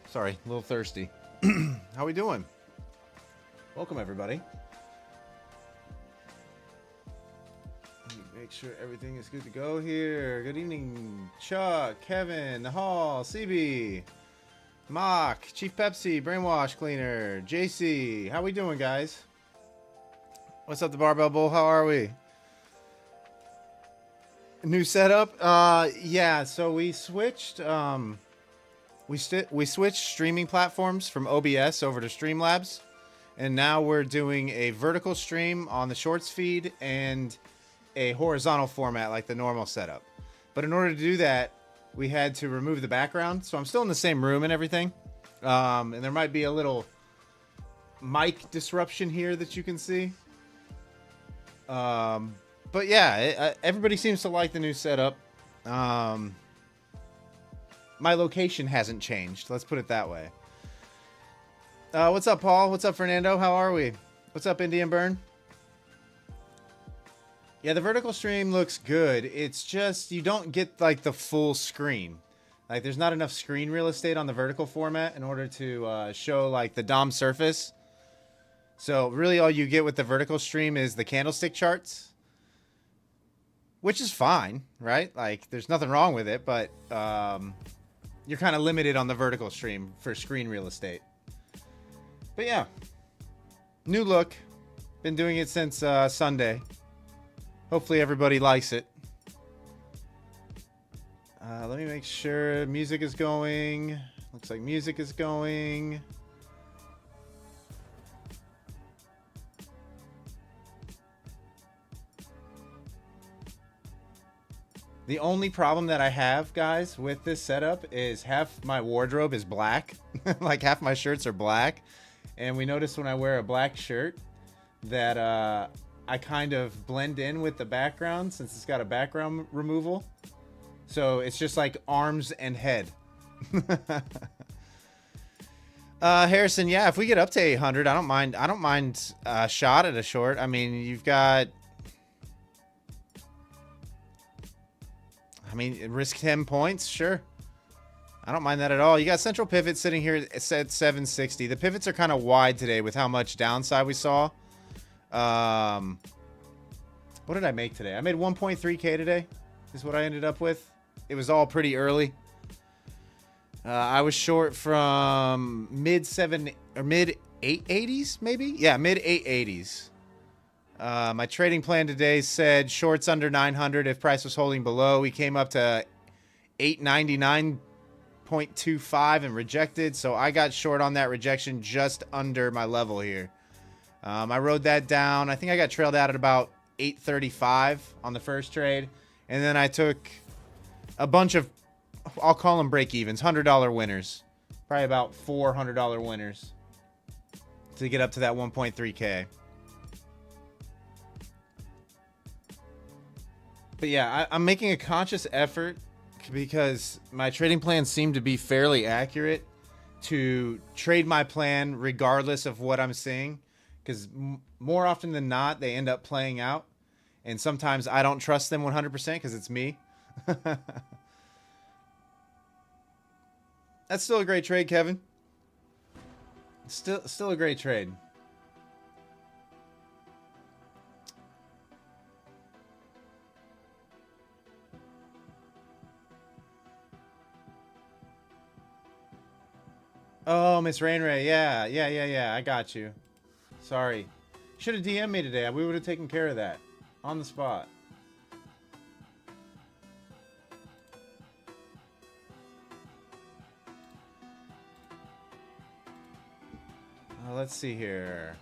Sorry, a little thirsty. How we doing? Welcome, everybody. Let me make sure everything is good to go here. Good evening, Chuck, Kevin, Nahal, CB, Mock, Chief Pepsi, Brainwash Cleaner, JC. How we doing, guys? What's up, the Barbell Bull? How are we? New setup? Yeah, so we switched... We switched streaming platforms from OBS over to Streamlabs, and now we're doing a vertical stream on the Shorts feed and a horizontal format like the normal setup. But in order to do that, we had to remove the background, so I'm still in the same room and everything. And there might be a little mic disruption here that you can see. But yeah, everybody seems to like the new setup. My location hasn't changed. Let's put it that way. What's up, Paul? What's up, Fernando? How are we? What's up, Indian Burn? Yeah, the vertical stream looks good. It's just you don't get like the full screen. Like there's not enough screen real estate on the vertical format in order to show like the DOM surface. So really all you get with the vertical stream is the candlestick charts, which is fine, right? Like there's nothing wrong with it, but you're kind of limited on the vertical stream for screen real estate. But yeah, new look. Been doing it since Sunday. Hopefully everybody likes it. Let me make sure music is going. Looks like music is going. The only problem that I have, guys, with this setup is half my wardrobe is black. Like half my shirts are black. And we notice when I wear a black shirt that I kind of blend in with the background since it's got a background removal. So it's just like arms and head. Harrison, yeah, if we get up to 800, I don't mind a shot at a short. I mean, you've got, risk 10 points, sure. I don't mind that at all. You got central pivot sitting here at 760. The pivots are kind of wide today with how much downside we saw. What did I make today? I made 1.3K today is what I ended up with. It was all pretty early. I was short from mid 880s maybe. Yeah, mid 880s. My trading plan today said shorts under 900 if price was holding below. We came up to 899.25 and rejected. So I got short on that rejection just under my level here. I rode that down. I think I got trailed out at about 835 on the first trade. And then I took a bunch of, I'll call them break evens, $100 winners. Probably about $400 winners to get up to that 1.3K. But yeah, I'm making a conscious effort because my trading plans seem to be fairly accurate to trade my plan regardless of what I'm seeing. Because more often than not, they end up playing out. And sometimes I don't trust them 100% because it's me. That's still a great trade, Kevin. Still a great trade. Oh, Miss Rainray. Yeah. I got you. Sorry. Should have DM'd me today. We would have taken care of that. On the spot. Let's see here.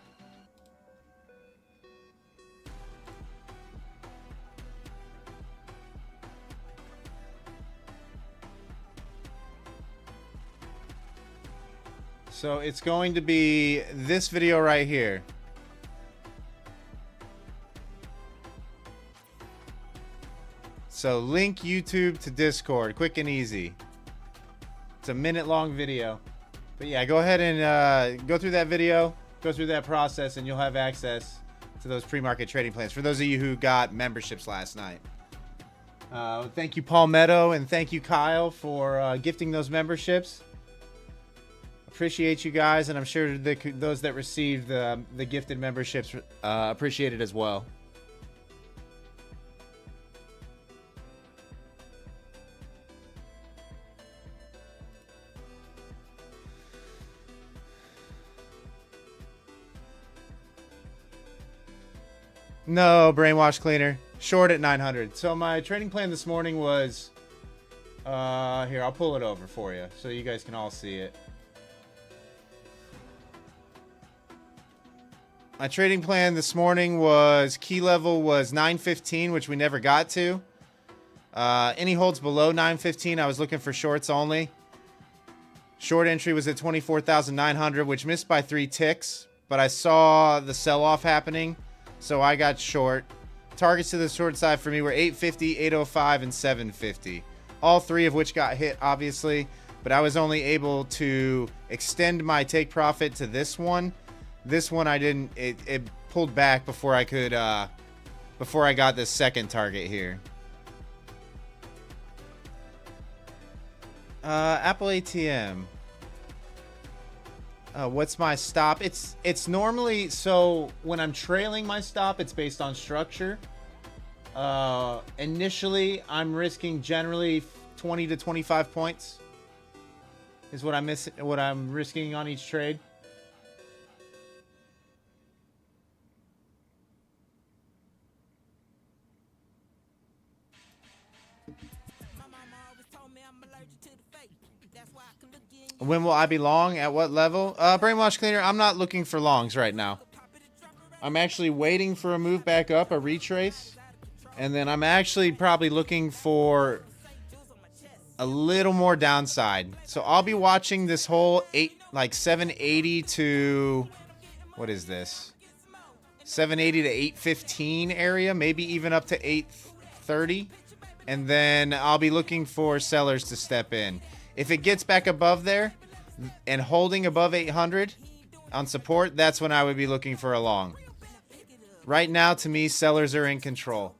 So it's going to be this video right here. So link YouTube to Discord, quick and easy. It's a minute-long video. But yeah, go ahead and go through that video, go through that process, and you'll have access to those pre-market trading plans. For those of you who got memberships last night. Thank you, Paul Meadow, and thank you, Kyle, for gifting those memberships. Appreciate you guys, and I'm sure those that received the gifted memberships appreciate it as well. No, brainwash cleaner. Short at 900. So my trading plan this morning was... here, I'll pull it over for you so you guys can all see it. My trading plan this morning was... Key level was 915, which we never got to. Any holds below 915, I was looking for shorts only. Short entry was at 24,900, which missed by 3 ticks. But I saw the sell-off happening. So I got short. targets to the short side for me were 850, 805, and 750. All three of which got hit, obviously, but I was only able to extend my take profit to this one. This one I didn't. It pulled back before I could. Before I got this second target here. Apple ATM. What's my stop? It's normally, so when I'm trailing my stop, it's based on structure. Initially, I'm risking generally 20 to 25 points is what I'm risking on each trade. When will I be long? At what level? Brainwash Cleaner, I'm not looking for longs right now. I'm actually waiting for a move back up, a retrace. And then I'm actually probably looking for a little more downside. So I'll be watching this whole 780 to... What is this? 780 to 815 area. Maybe even up to 830. And then I'll be looking for sellers to step in. If it gets back above there and holding above 800 on support, that's when I would be looking for a long. Right now, to me, sellers are in control.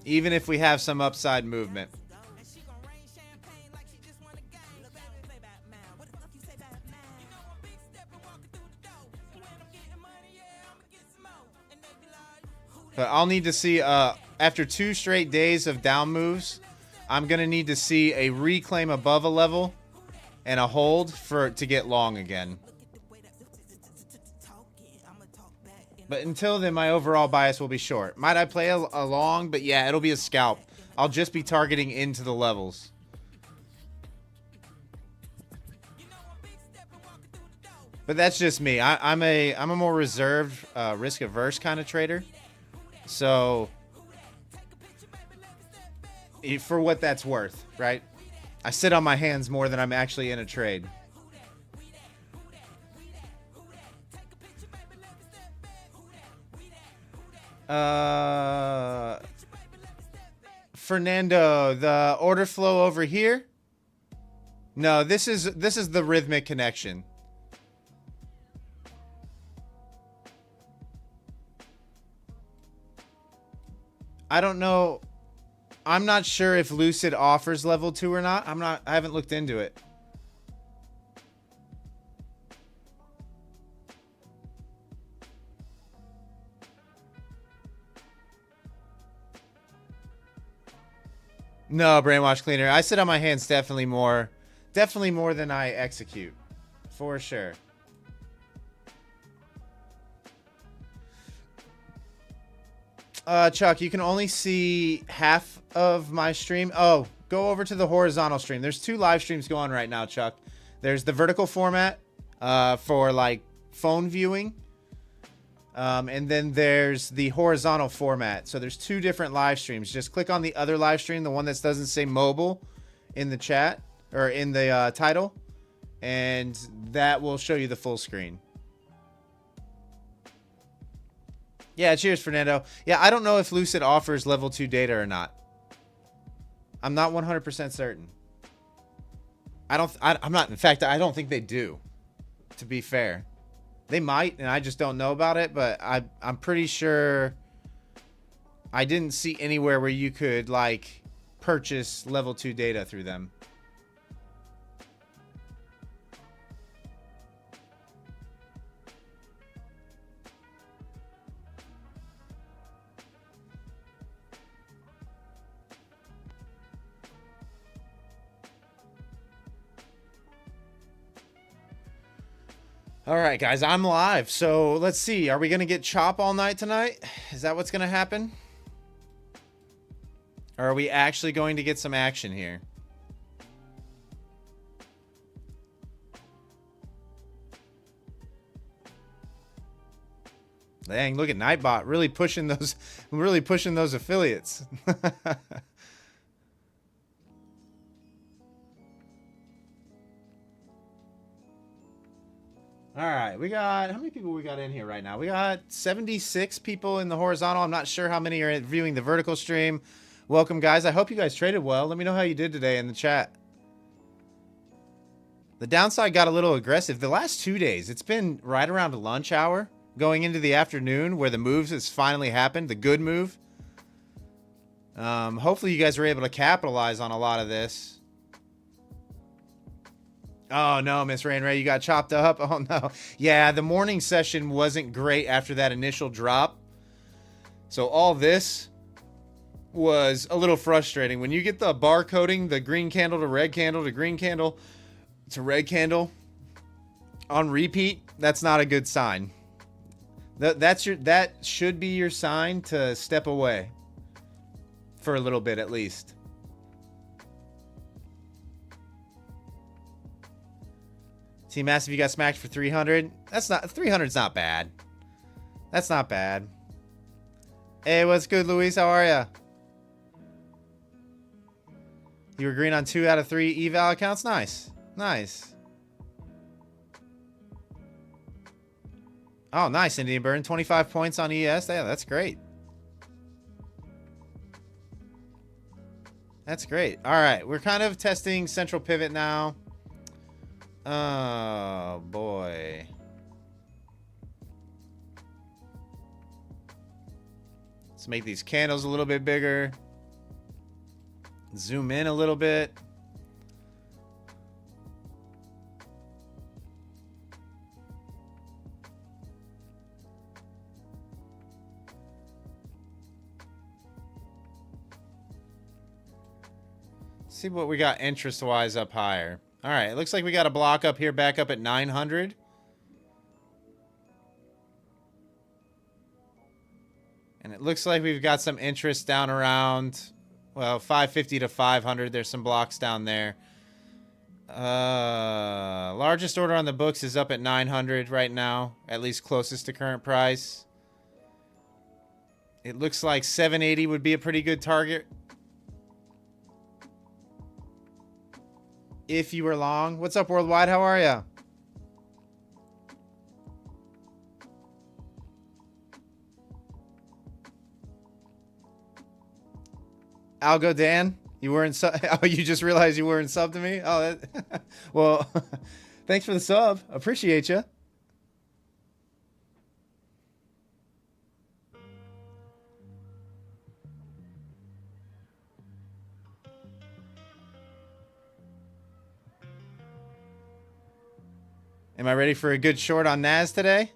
Even if we have some upside movement. But I'll need to see... After 2 straight days of down moves, I'm going to need to see a reclaim above a level and a hold to get long again. But until then, my overall bias will be short. Might I play a long? But yeah, it'll be a scalp. I'll just be targeting into the levels. But that's just me. I'm a more reserved, risk-averse kind of trader. So... for what that's worth, right? I sit on my hands more than I'm actually in a trade. Fernando, the order flow over here? No, this is the rhythmic connection. I don't know. I'm not sure if Lucid offers level 2 or not. I haven't looked into it. No, Brainwash Cleaner. I sit on my hands definitely more than I execute. For sure. Chuck, you can only see half of my stream. Oh, go over to the horizontal stream. There's 2 live streams going right now, Chuck. There's the vertical format for like phone viewing. And then there's the horizontal format. So there's 2 different live streams. Just click on the other live stream, the one that doesn't say mobile in the chat or in the title, and that will show you the full screen. Yeah, cheers, Fernando. Yeah, I don't know if Lucid offers level 2 data or not. I'm not 100% certain. I'm not, in fact, I don't think they do, to be fair. They might, and I just don't know about it, but I'm pretty sure I didn't see anywhere where you could, like, purchase level 2 data through them. All right, guys, I'm live. So let's see. Are we going to get chop all night tonight? Is that what's going to happen? Or are we actually going to get some action here? Dang, look at Nightbot really pushing those affiliates. All right, we got, how many people we got in here right now? We got 76 people in the horizontal. I'm not sure how many are viewing the vertical stream. Welcome, guys. I hope you guys traded well. Let me know how you did today in the chat. The downside got a little aggressive. The last 2 days, it's been right around lunch hour, going into the afternoon, where the moves has finally happened, the good move. Hopefully you guys were able to capitalize on a lot of this. Oh, no, Miss Rain Ray, you got chopped up. Oh, no. Yeah, the morning session wasn't great after that initial drop. So all this was a little frustrating. When you get the bar coding, the green candle to red candle to green candle to red candle on repeat, that's not a good sign. That should be your sign to step away for a little bit at least. Team Massive, you got smacked for 300. That's not, 300's not bad. That's not bad. Hey, what's good, Luis? How are ya? You were green on 2 out of 3 eval accounts. Nice. Nice. Oh, nice, Indian Burn. 25 points on ES. Yeah, that's great. That's great. All right, we're kind of testing central pivot now. Oh, boy. Let's make these candles a little bit bigger. Zoom in a little bit. See what we got interest-wise up higher. All right, it looks like we got a block up here, back up at 900. And it looks like we've got some interest down around, well, 550 to 500. There's some blocks down there. Largest order on the books is up at 900 right now, at least closest to current price. It looks like 780 would be a pretty good target if you were long. What's up, Worldwide? How are ya? Algo Dan, you weren't oh, you just realized you weren't sub to me? Oh, that well, thanks for the sub. Appreciate you. Am I ready for a good short on Nas today?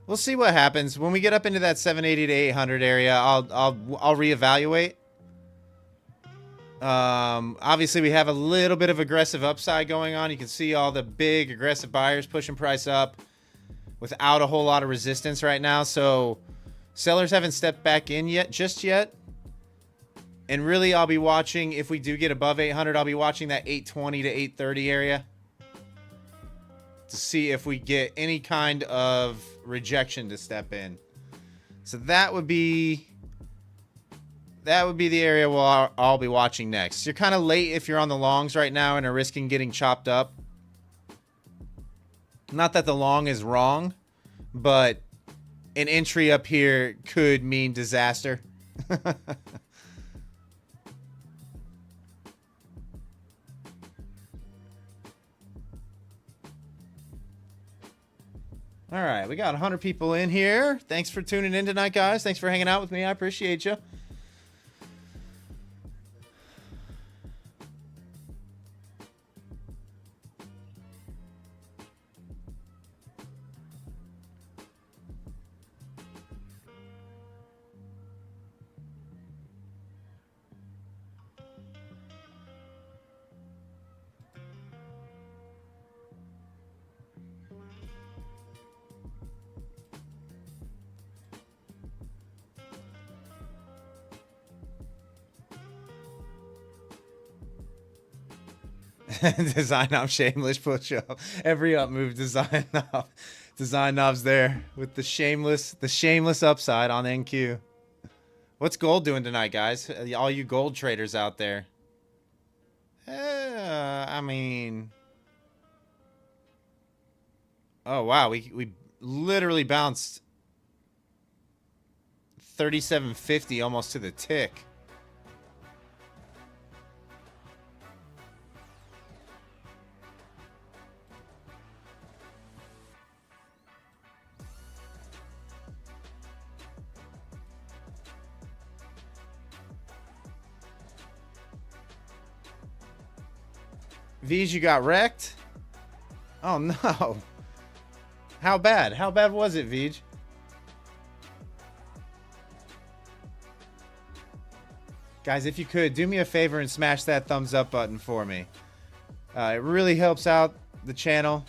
We'll see what happens when we get up into that 780 to 800 area. I'll reevaluate. Obviously we have a little bit of aggressive upside going on. You can see all the big aggressive buyers pushing price up without a whole lot of resistance right now. So sellers haven't stepped back in just yet. And really, I'll be watching, if we do get above 800, I'll be watching that 820 to 830 area to see if we get any kind of rejection to step in. So that would be the area where I'll be watching next. You're kind of late if you're on the longs right now and are risking getting chopped up. Not that the long is wrong, but an entry up here could mean disaster. All right, we got 100 people in here. Thanks for tuning in tonight, guys. Thanks for hanging out with me. I appreciate you. Design knob, shameless push up. Every up move, design knob. Design knobs there with the shameless upside on NQ. What's gold doing tonight, guys? All you gold traders out there. I mean, Oh, wow. We literally bounced 37.50 almost to the tick. V's, you got wrecked? Oh, no. How bad? How bad was it, Vij? Guys, if you could, do me a favor and smash that thumbs up button for me. It really helps out the channel.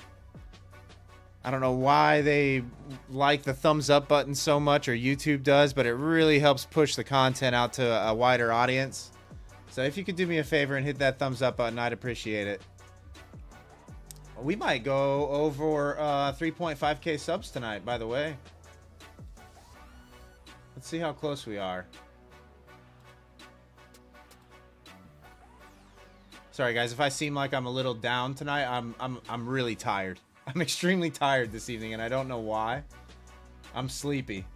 I don't know why they like the thumbs up button so much, or YouTube does, but it really helps push the content out to a wider audience. So if you could do me a favor and hit that thumbs up button, I'd appreciate it. We might go over 3.5k subs tonight, by the way. Let's see how close we are. Sorry guys, if I seem like I'm a little down tonight, I'm really tired. I'm extremely tired this evening and I don't know why. I'm sleepy.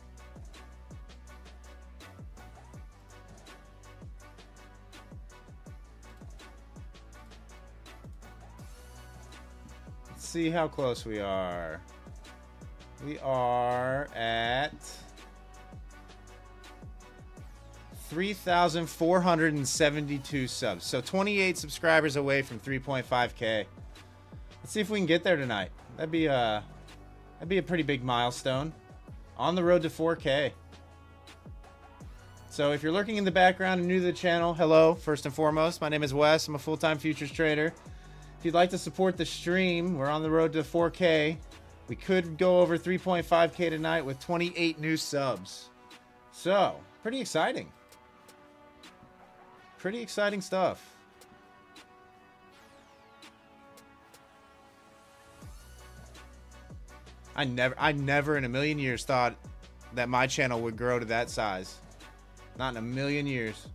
Let's see how close we are. We are at 3,472 subs. So 28 subscribers away from 3.5k. Let's see if we can get there tonight. That'd be a pretty big milestone. On the road to 4k. So if you're lurking in the background and new to the channel, hello, first and foremost. My name is Wes. I'm a full-time futures trader. If you'd like to support the stream, we're on the road to 4k. We could go over 3.5k tonight with 28 new subs. So, pretty exciting. Pretty exciting stuff. I never in a million years thought that my channel would grow to that size. Not in a million years.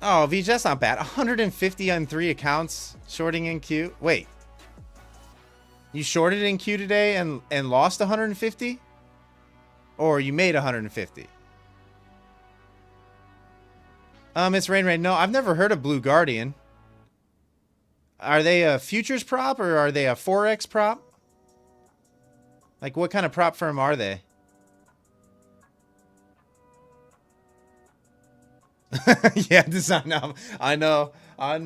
Oh, Vij, that's not bad. 150 on 3 accounts shorting in Q. Wait. You shorted in Q today and lost 150? Or you made 150? It's Rain. No, I've never heard of Blue Guardian. Are they a futures prop or are they a Forex prop? Like, what kind of prop firm are they? Yeah, design. I know. I'm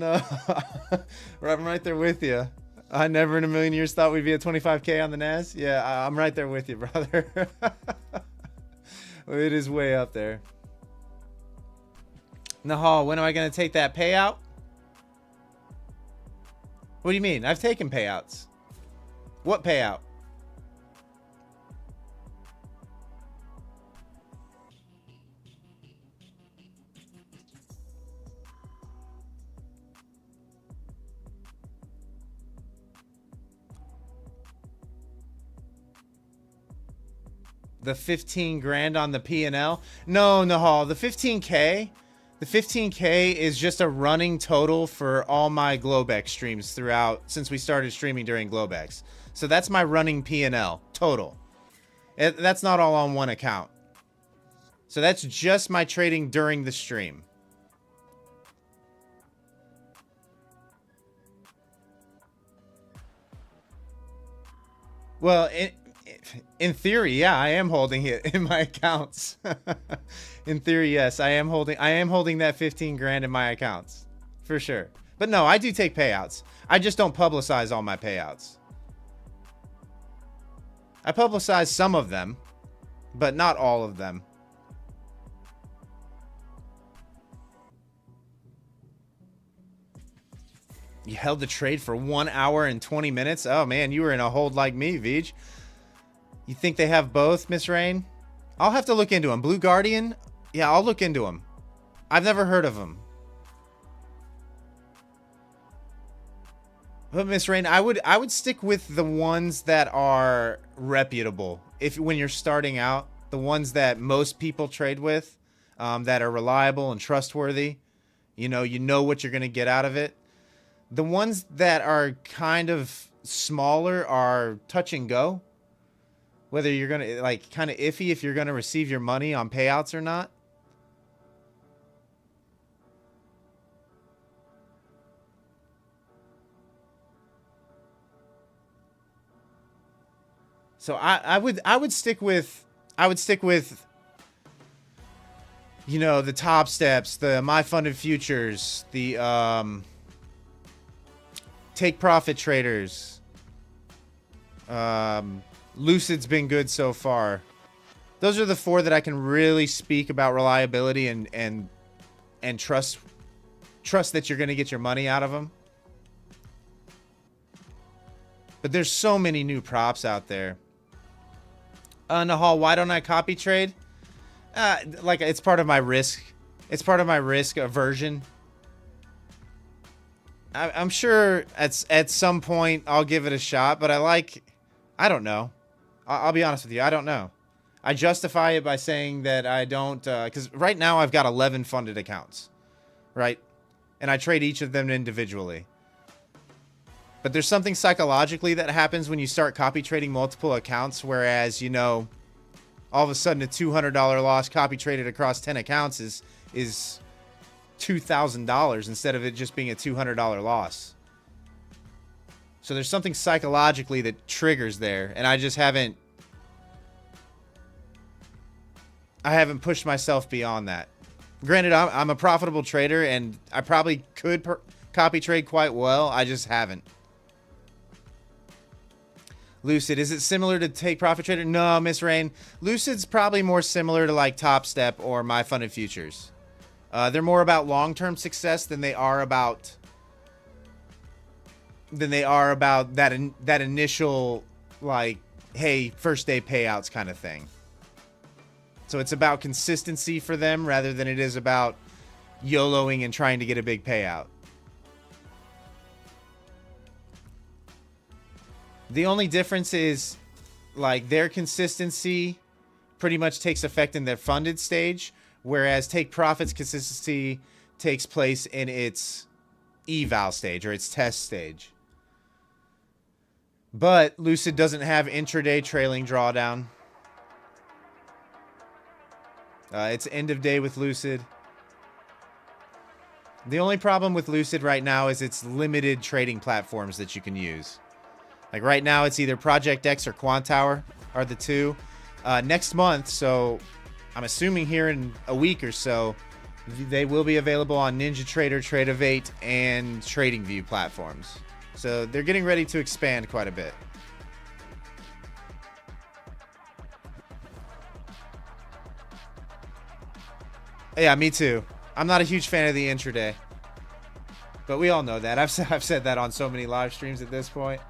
right there with you. I never in a million years thought we'd be at 25k on the Nas. Yeah, I'm right there with you, brother. It is way up there. Nahal, when am I going to take that payout? What do you mean? I've taken payouts. What payout? The 15 grand on the P&L? No, Nahal, the 15k... The 15k is just a running total for all my globex streams throughout since we started streaming during globex. So that's my running P&L total. That's not all on one account. So that's just my trading during the stream. Well, in theory, yeah, I am holding it in my accounts. In theory, yes, I am holding that 15 grand in my accounts. For sure. But no, I do take payouts. I just don't publicize all my payouts. I publicize some of them, but not all of them. You held the trade for 1 hour and 20 minutes? Oh man, you were in a hold like me, Vij. You think they have both, Miss Rain? I'll have to look into them. Blue Guardian? Yeah, I'll look into them. I've never heard of them. But Miss Rain, I would stick with the ones that are reputable. When you're starting out, the ones that most people trade with, that are reliable and trustworthy. You know what you're going to get out of it. The ones that are kind of smaller are touch and go. Whether you're going to, like, kind of iffy if you're going to receive your money on payouts or not. So I would stick with the Top Steps, the My Funded Futures, the Take Profit Traders. Lucid's been good so far. Those are the 4 that I can really speak about reliability and trust that you're going to get your money out of them. But there's so many new props out there. Nahal, why don't I copy trade? Like, it's part of my risk. It's part of my risk aversion. I'm sure at some point I'll give it a shot, but I don't know. I'll be honest with you. I don't know. I justify it by saying that I don't, because right now I've got 11 funded accounts, right? And I trade each of them individually. But there's something psychologically that happens when you start copy trading multiple accounts, whereas, all of a sudden a $200 loss copy traded across 10 accounts is $2,000 instead of it just being a $200 loss. So there's something psychologically that triggers there, and I just haven't pushed myself beyond that. Granted, I'm a profitable trader, and I probably could copy trade quite well. I just haven't. Lucid, is it similar to Take Profit Trader? No, Miss Rain. Lucid's probably more similar to like Top Step or My Funded Futures. They're more about long-term success than they are about that initial, like, hey, first day payouts kind of thing. So it's about consistency for them rather than it is about YOLOing and trying to get a big payout. The only difference is, like, their consistency pretty much takes effect in their funded stage, whereas Take Profit's consistency takes place in its eval stage or its test stage. But Lucid doesn't have intraday trailing drawdown. It's end of day with Lucid. The only problem with Lucid right now is its limited trading platforms that you can use. Like right now, it's either Project X or Quantower are the two. Next month, so I'm assuming here in a week or so, they will be available on NinjaTrader, Tradeovate, and TradingView platforms. So they're getting ready to expand quite a bit. Yeah, me too. I'm not a huge fan of the intraday. But we all know that. I've said that on so many live streams at this point.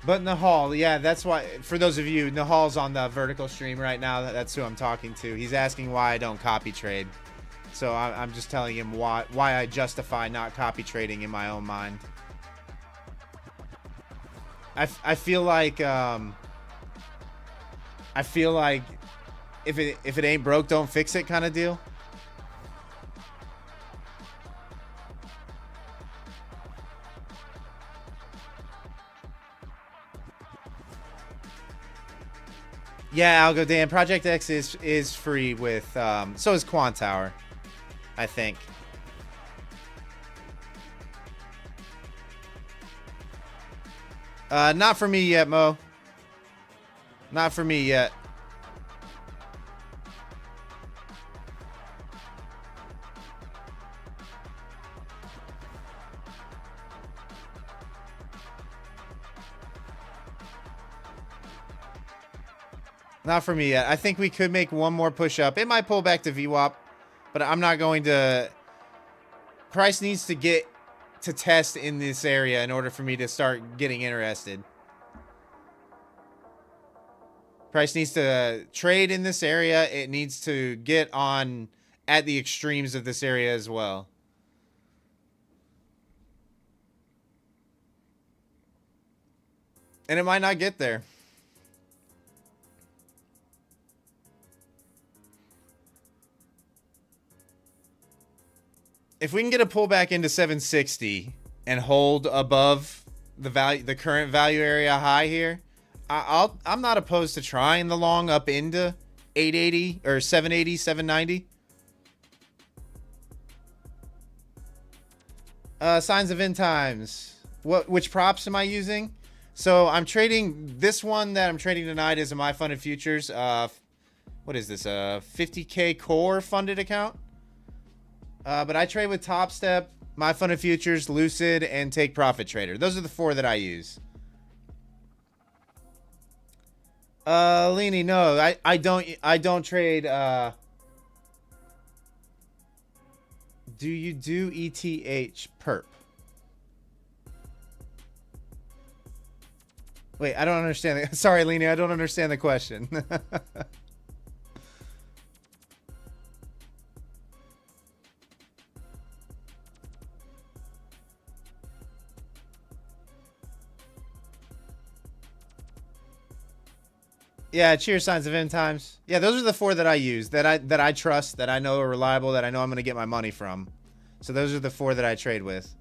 But Nahal, yeah, that's why, for those of you, Nahal's on the vertical stream right now. That's who I'm talking to. He's asking why I don't copy trade. So I'm just telling him why I justify not copy trading in my own mind. I feel like if it ain't broke, don't fix it kind of deal. Yeah, Algo Dan. Project X is free with so is Quantower, I think. Not for me yet, Mo. Not for me yet. Not for me yet. I think we could make one more push up. It might pull back to VWAP, but I'm not going to. Price needs to get to test in this area in order for me to start getting interested. Price needs to trade in this area. It needs to get on at the extremes of this area as well. And it might not get there. If we can get a pullback into 760 and hold above the current value area high here, I'm not opposed to trying the long up into 880 or 780, 790. Signs of end times. Which props am I using? So I'm trading this one that I'm trading tonight is a My Funded Futures. What is this? A 50K core funded account. But I trade with Top Step, My Funded Futures, Lucid, and Take Profit Trader. Those are the 4 that I use. Leany, no, I don't trade. Do you do ETH perp? Wait, I don't understand. Sorry, Leany, I don't understand the question. Yeah, cheers, signs of end times. Yeah, those are the 4 that I use, that I trust, that I know are reliable, that I know I'm going to get my money from. So those are the 4 that I trade with.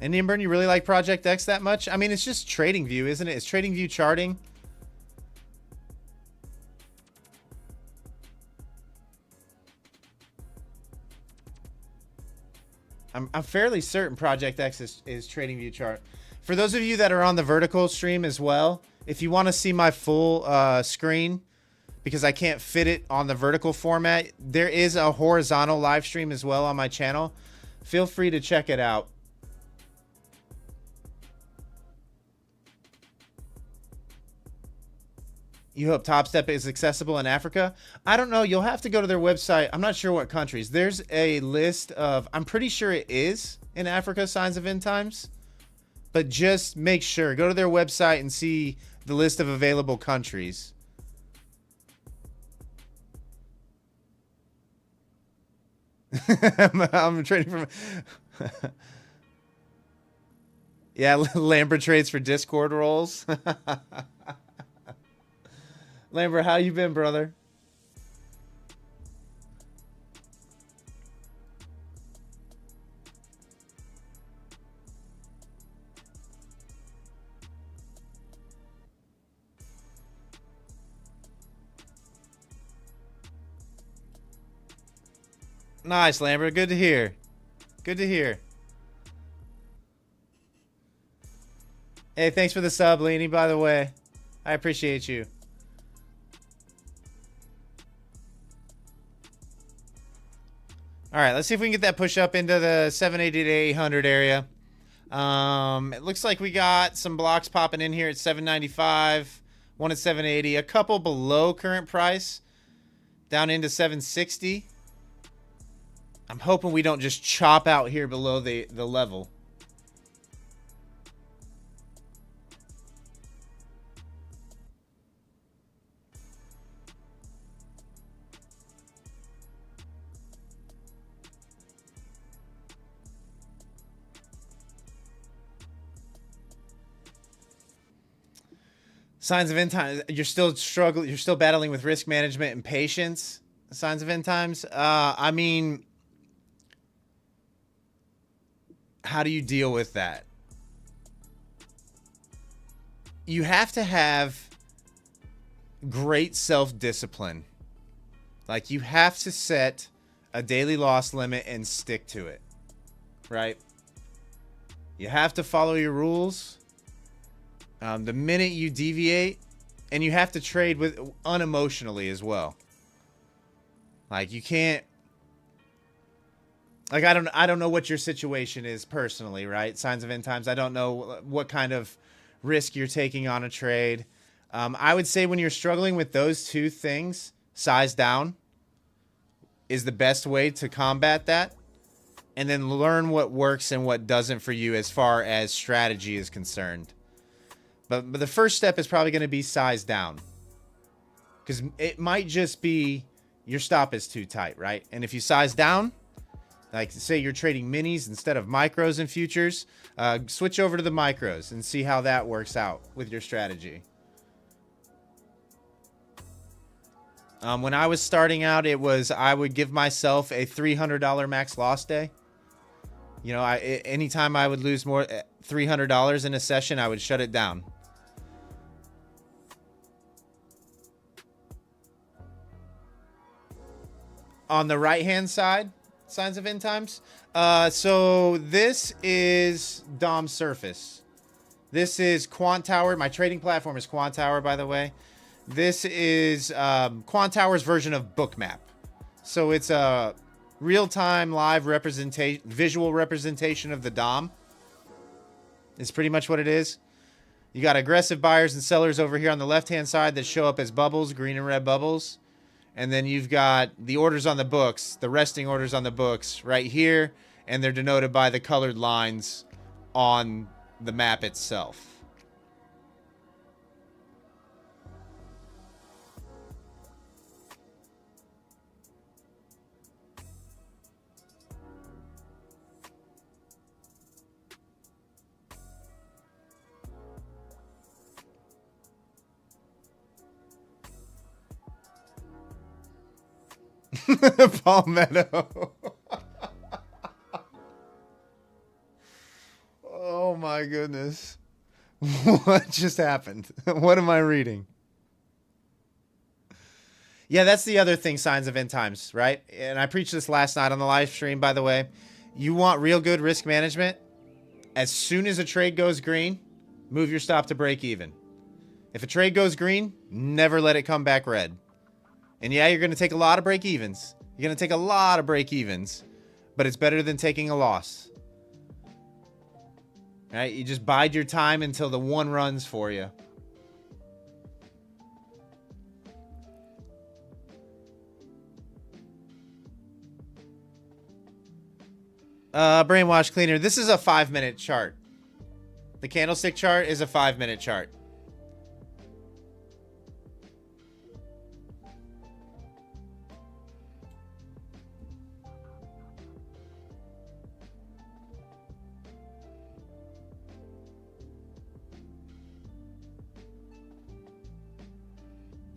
Indian Burn, you really like Project X that much? I mean, it's just Trading View, isn't it? It's Trading View charting. I'm fairly certain Project X is Trading View chart. For those of you that are on the vertical stream as well, if you want to see my full screen, because I can't fit it on the vertical format, there is a horizontal live stream as well on my channel. Feel free to check it out. You hope Top Step is accessible in Africa? I don't know. You'll have to go to their website. I'm not sure what countries. There's a list of, I'm pretty sure it is in Africa, signs of end times. But just make sure. Go to their website and see the list of available countries. I'm trading from... Yeah, Lambert trades for Discord roles. Lambert, how you been, brother? Nice, Lambert. Good to hear. Good to hear. Hey, thanks for the sub, Leany, by the way. I appreciate you. All right, let's see if we can get that push up into the 780 to 800 area. It looks like we got some blocks popping in here at 795, one at 780, a couple below current price, down into 760. I'm hoping we don't just chop out here below the level. Signs of end times. You're still struggling. You're still battling with risk management and patience. Signs of end times. I mean, how do you deal with that? You have to have great self-discipline. Like, you have to set a daily loss limit and stick to it, right? You have to follow your rules. The minute you deviate, and you have to trade with unemotionally as well. Like, you can't, like, I don't know what your situation is personally, right? Signs of end times. I don't know what kind of risk you're taking on a trade. I would say when you're struggling with those two things, size down is the best way to combat that. and then learn what works and what doesn't for you as far as strategy is concerned. But the first step is probably going to be size down, because it might just be your stop is too tight, right? And if you size down, like say you're trading minis instead of micros and futures, switch over to the micros and see how that works out with your strategy. When I was starting out, I would give myself a $300 max loss day. You know, anytime I would lose more $300 in a session, I would shut it down. On the right-hand side, signs of end times. So this is Dom Surface. This is Quant Tower. My trading platform is Quant Tower, by the way. This is Quant Tower's version of Bookmap. So it's a real-time live representation, visual representation of the Dom. It's pretty much what it is. You got aggressive buyers and sellers over here on the left-hand side that show up as bubbles, green and red bubbles. And then you've got the orders on the books, the resting orders on the books right here. And they're denoted by the colored lines on the map itself. Palmetto. Oh my goodness. What just happened? What am I reading? Yeah, that's the other thing, signs of end times, right? And I preached this last night on the live stream, by the way. You want real good risk management? As soon as a trade goes green, move your stop to break even. If a trade goes green, never let it come back red. And yeah, you're going to take a lot of break evens. You're going to take a lot of break evens, but it's better than taking a loss. All right? You just bide your time until the one runs for you. Brainwash Cleaner. This is a 5-minute chart. The candlestick chart is a 5-minute chart.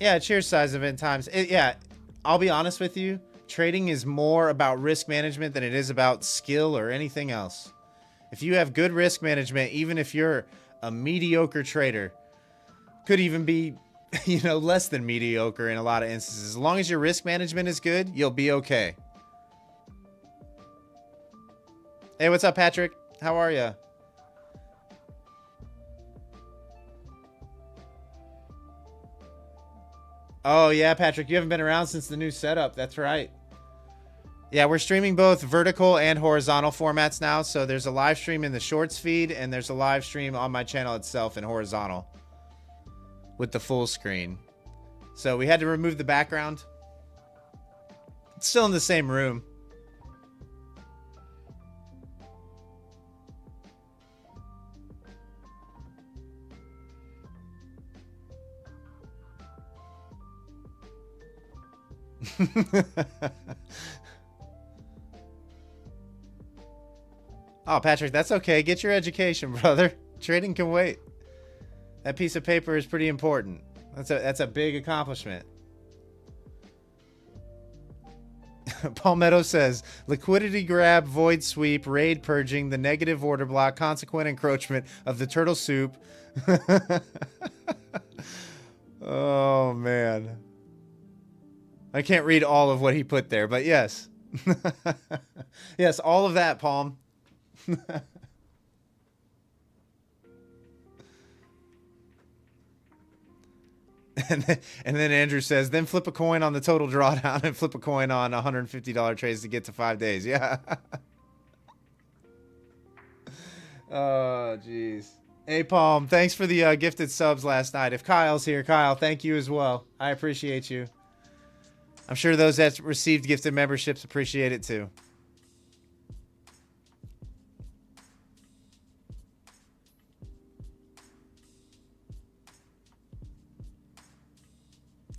Yeah, cheers, size of end times. Yeah, I'll be honest with you. Trading is more about risk management than it is about skill or anything else. If you have good risk management, even if you're a mediocre trader, could even be, you know, less than mediocre in a lot of instances. As long as your risk management is good, you'll be okay. Hey, what's up, Patrick? How are you? Oh, yeah, Patrick, you haven't been around since the new setup. That's right. Yeah, we're streaming both vertical and horizontal formats now. So there's a live stream in the shorts feed, and there's a live stream on my channel itself in horizontal with the full screen. So we had to remove the background. It's still in the same room. Oh, Patrick, that's okay. Get your education, brother. Trading can wait. That piece of paper is pretty important. That's a big accomplishment. Palmetto says, liquidity grab, void sweep, raid purging, the negative order block, consequent encroachment of the turtle soup. Oh, man. I can't read all of what he put there, but yes. Yes, all of that, Palm. And then Andrew says, then flip a coin on the total drawdown and flip a coin on $150 trades to get to 5 days. Yeah. Oh, jeez. Hey, Palm, thanks for the gifted subs last night. If Kyle's here, Kyle, thank you as well. I appreciate you. I'm sure those that received gifted memberships appreciate it too.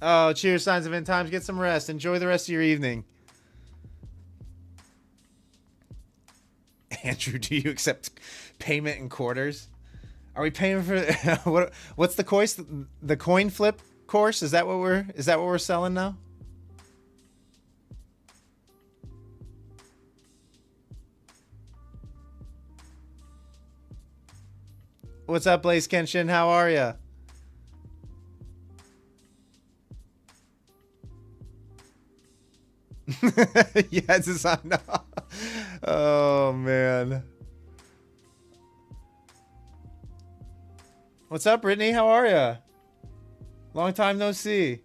Oh, cheers, signs of end times. Get some rest. Enjoy the rest of your evening. Andrew, do you accept payment in quarters? Are we paying for what's the course? The coin flip course? Is that what we're selling now? What's up, Blaze Kenshin? How are ya? Yeah, design. Oh man. What's up, Brittany? How are ya? Long time no see.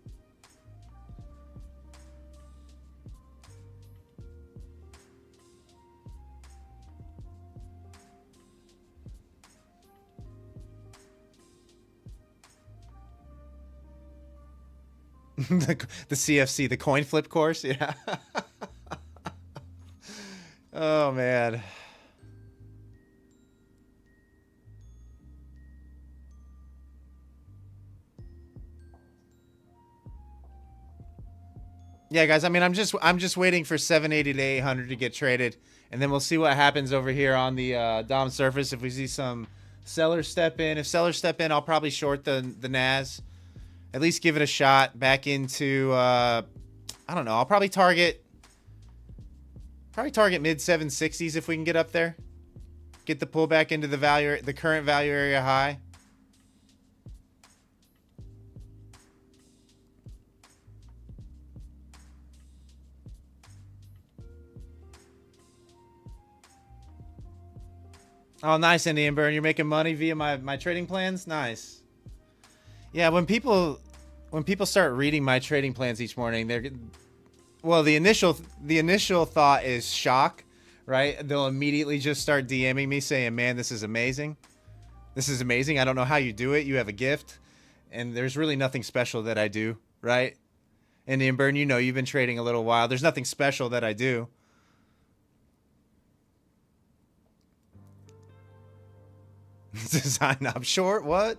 The CFC, the coin flip course. Yeah. Oh man. Yeah, guys. I mean, I'm just waiting for 780 to 800 to get traded, and then we'll see what happens over here on the Dom surface. If we see some sellers step in, if sellers step in, I'll probably short the Nas. At least give it a shot back into. I don't know. I'll probably target mid 760s if we can get up there. Get the pullback into the current value area high. Oh, nice, Indian Burn. You're making money via my trading plans? Nice. Yeah, when people start reading my trading plans each morning, well, the initial thought is shock, right? They'll immediately just start DMing me saying, "Man, this is amazing. This is amazing. I don't know how you do it. You have a gift." And there's really nothing special that I do, right? Indian Burn, you know, you've been trading a little while. There's nothing special that I do. Design up short, what?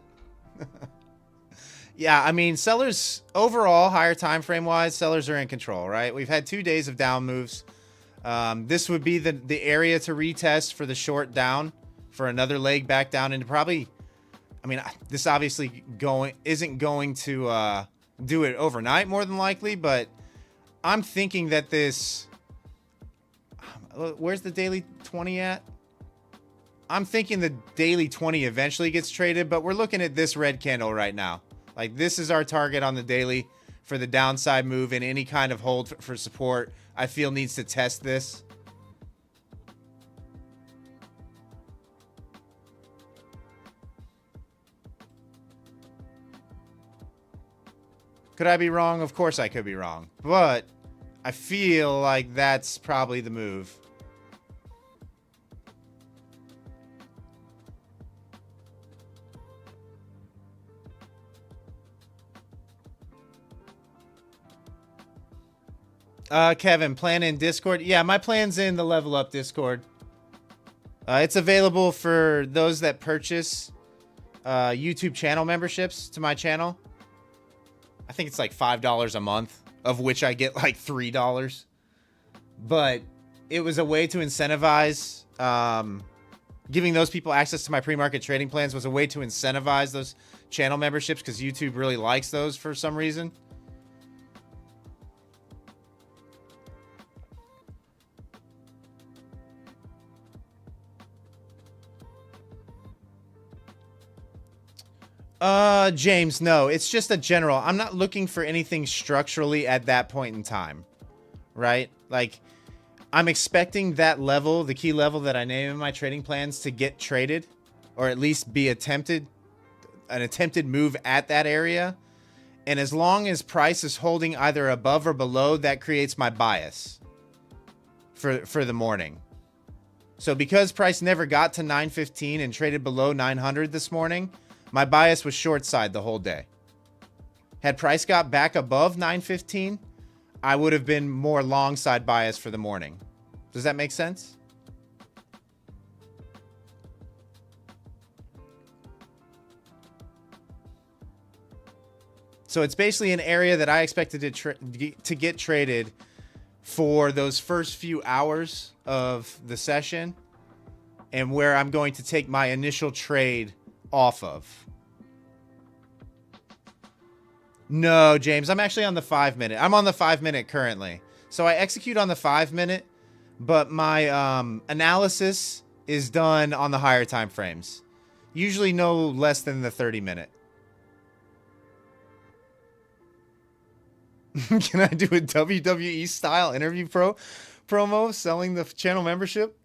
Yeah, I mean, sellers overall, higher time frame wise, sellers are in control, right? We've had 2 days of down moves. This would be the area to retest for the short down for another leg back down into probably. I mean, this obviously isn't going to do it overnight, more than likely, but I'm thinking that this. Where's the daily 20 at? I'm thinking the daily 20 eventually gets traded, but we're looking at this red candle right now. Like, this is our target on the daily for the downside move, and any kind of hold for support I feel needs to test this. Could I be wrong? Of course I could be wrong, but I feel like that's probably the move. Kevin, plan in Discord. Yeah, my plan's in the Level Up Discord. It's available for those that purchase YouTube channel memberships to my channel. I think it's like $5 a month, of which I get like $3. But it was a way to incentivize, giving those people access to my pre-market trading plans was a way to incentivize those channel memberships because YouTube really likes those for some reason. James, no, it's just a general. I'm not looking for anything structurally at that point in time, right? Like, I'm expecting that level, the key level that I name in my trading plans, to get traded, or at least be an attempted move at that area. And as long as price is holding either above or below, that creates my bias for the morning. So because price never got to 915 and traded below 900 this morning, my bias was short side the whole day. Had price got back above 915, I would have been more long side bias for the morning. Does that make sense? So it's basically an area that I expected to get traded for those first few hours of the session, and where I'm going to take my initial trade off of. No, James, I'm actually on the 5 minute. I'm on the 5 minute currently. So I execute on the 5 minute, but my analysis is done on the higher time frames. Usually no less than the 30 minute. Can I do a WWE style interview promo selling the channel membership?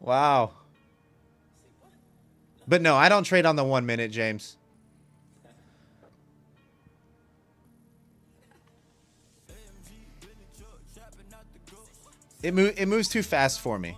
Wow. But no, I don't trade on the 1 minute, James. It moves too fast for me.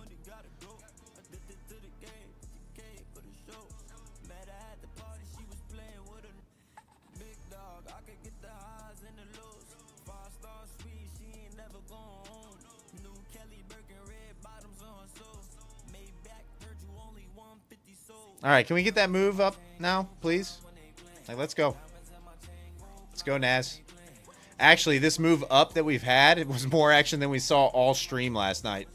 All right, can we get that move up now, please? Like, let's go. Let's go, Naz. Actually, this move up that we've had, it was more action than we saw all stream last night.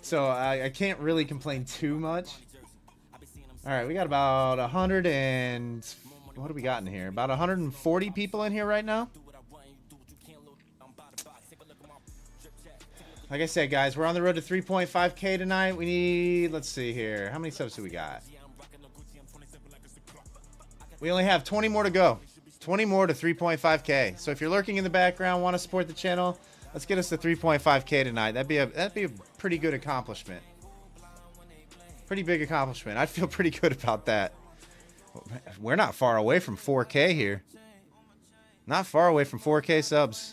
So I can't really complain too much. All right, we got about 100 and... What do we got in here? About 140 people in here right now. Like I said, guys, we're on the road to 3.5K tonight. We need... Let's see here. How many subs do we got? We only have 20 more to go. 20 more to 3.5K. So if you're lurking in the background, want to support the channel, let's get us to 3.5K tonight. That'd be a pretty good accomplishment. Pretty big accomplishment. I'd feel pretty good about that. We're not far away from 4K here. Not far away from 4K subs.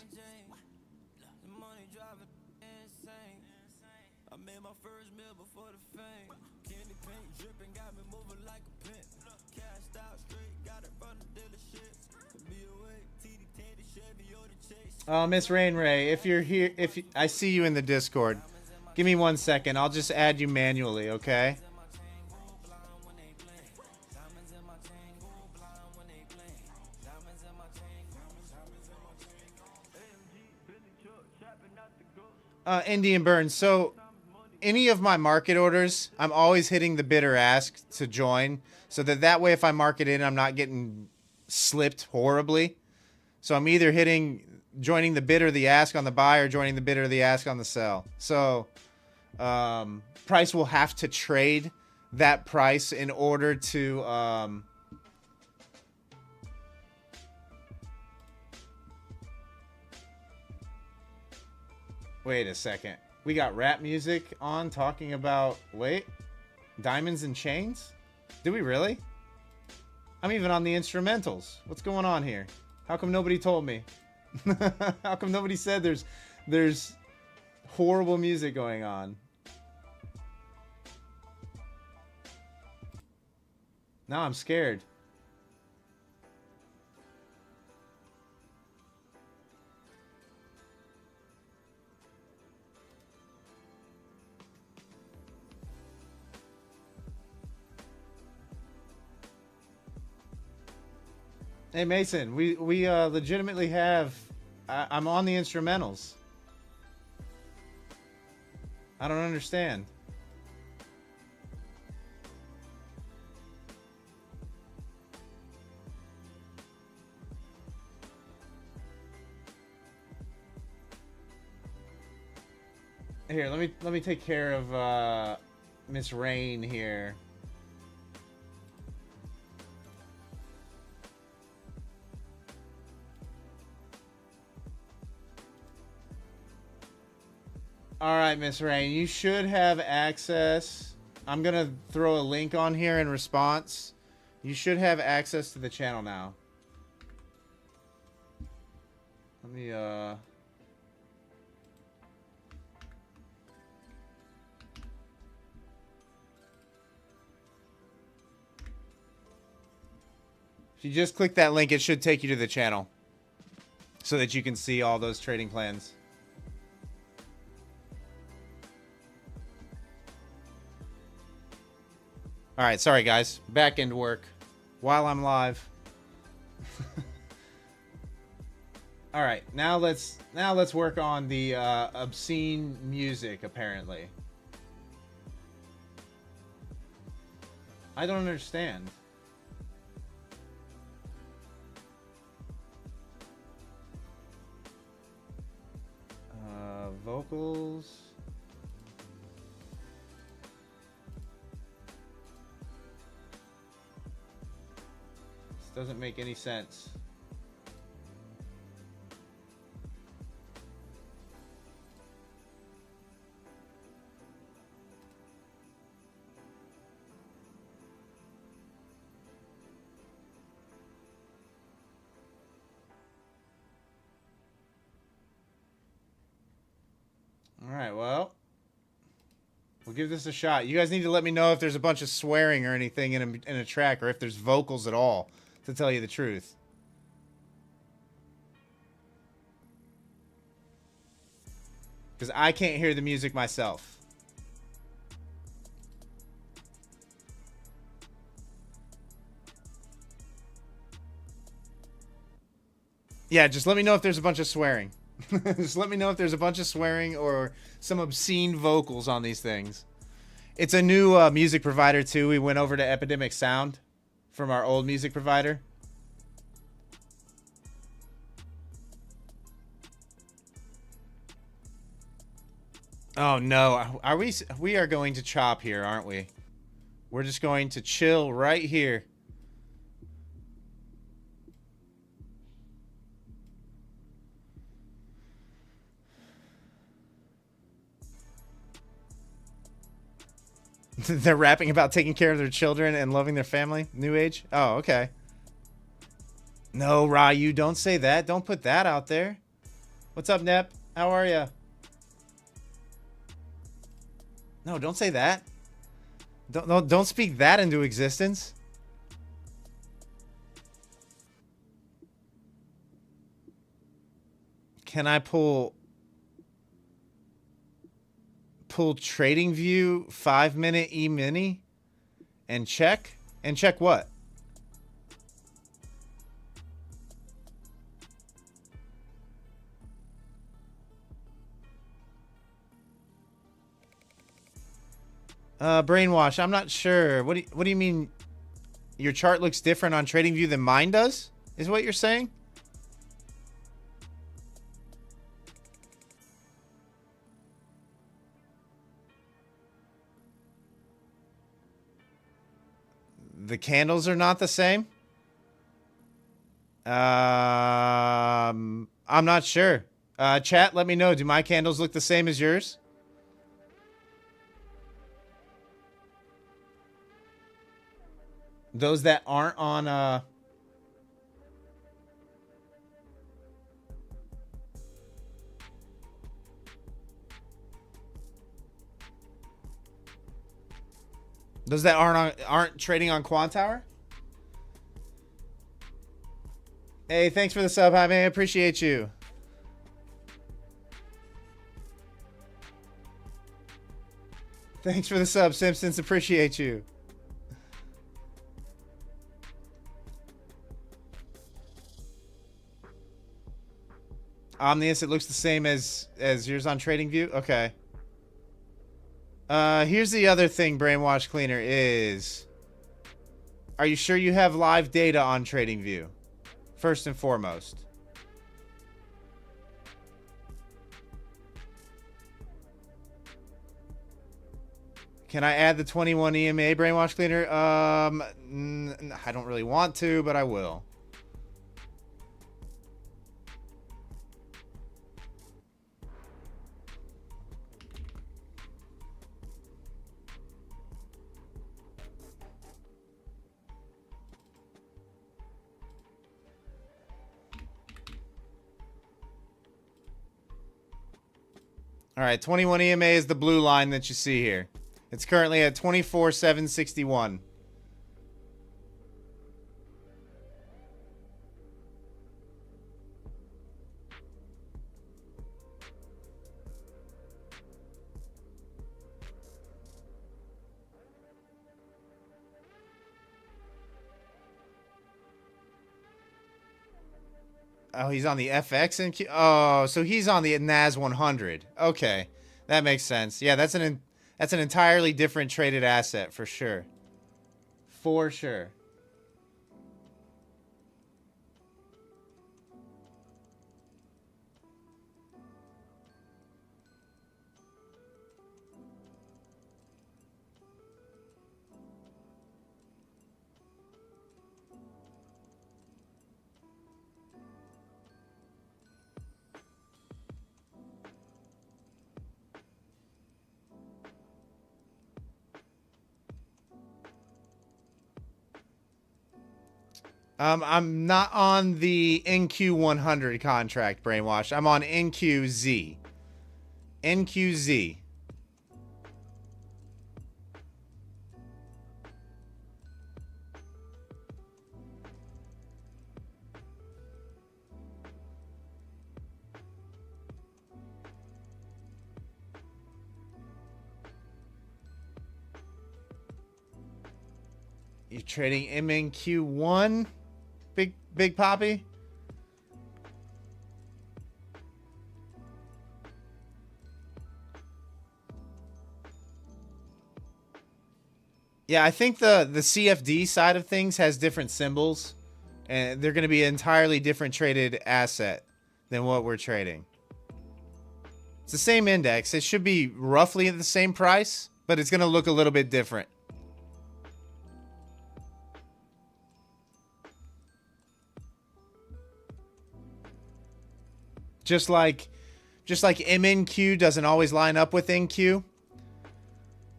Miss Rain Ray, if you're here, I see you in the Discord, give me 1 second. I'll just add you manually, okay? Indian Burns. So, any of my market orders, I'm always hitting the bid or ask to join, so that way if I market in, I'm not getting slipped horribly. So I'm either joining the bid or the ask on the buy, or joining the bid or the ask on the sell. So price will have to trade that price in order to wait a second. We got rap music on talking about diamonds and chains? Do we really? I'm even on the instrumentals. What's going on here? How come nobody told me? How come nobody said there's horrible music going on? Now I'm scared. Hey Mason, we legitimately have... I'm on the instrumentals. I don't understand. Here, let me take care of Miss Rain here. All right, Miss Rain, you should have access. I'm going to throw a link on here in response. You should have access to the channel now. Let me, if you just click that link, it should take you to the channel so that you can see all those trading plans. All right, sorry guys. Back end work while I'm live. All right, now let's work on the obscene music. Apparently, I don't understand. Vocals. This doesn't make any sense. All right, well, we'll give this a shot. You guys need to let me know if there's a bunch of swearing or anything in a track, or if there's vocals at all, to tell you the truth. Because I can't hear the music myself. Yeah, just let me know if there's a bunch of swearing. Just let me know if there's a bunch of swearing or some obscene vocals on these things. It's a new music provider, too. We went over to Epidemic Sound from our old music provider. Oh, no. We are going to chop here, aren't we? We're just going to chill right here. They're rapping about taking care of their children and loving their family. New age? Oh, okay. No, Ryu, don't say that. Don't put that out there. What's up, Nep? How are ya? No, don't say that. Don't speak that into existence. Can I pull trading view 5-minute e-mini and check what? Brainwash, I'm not sure. What do you mean your chart looks different on trading view than mine does? Is what you're saying? The candles are not the same? I'm not sure. Chat, let me know. Do my candles look the same as yours? Those that aren't on, those that aren't trading on Quantower? Hey, thanks for the sub, Jaime. I appreciate you. Thanks for the sub, Simpsons. Appreciate you. Omnius, it looks the same as yours on TradingView? Okay. Here's the other thing, Brainwash Cleaner, is... Are you sure you have live data on TradingView? First and foremost. Can I add the 21 EMA, Brainwash Cleaner? I don't really want to, but I will. All right, 21 EMA is the blue line that you see here. It's currently at 24,761. Oh, he's on the FX NQ. Oh, so he's on the NAS 100. Okay, that makes sense. Yeah, that's an entirely different traded asset for sure. For sure. I'm not on the NQ100 contract, Brainwash. I'm on NQZ. NQZ. You trading MNQ1, Big Poppy? Yeah, I think the CFD side of things has different symbols, and they're going to be an entirely different traded asset than what we're trading. It's the same index. It should be roughly at the same price, but it's going to look a little bit different. Just like MNQ doesn't always line up with NQ.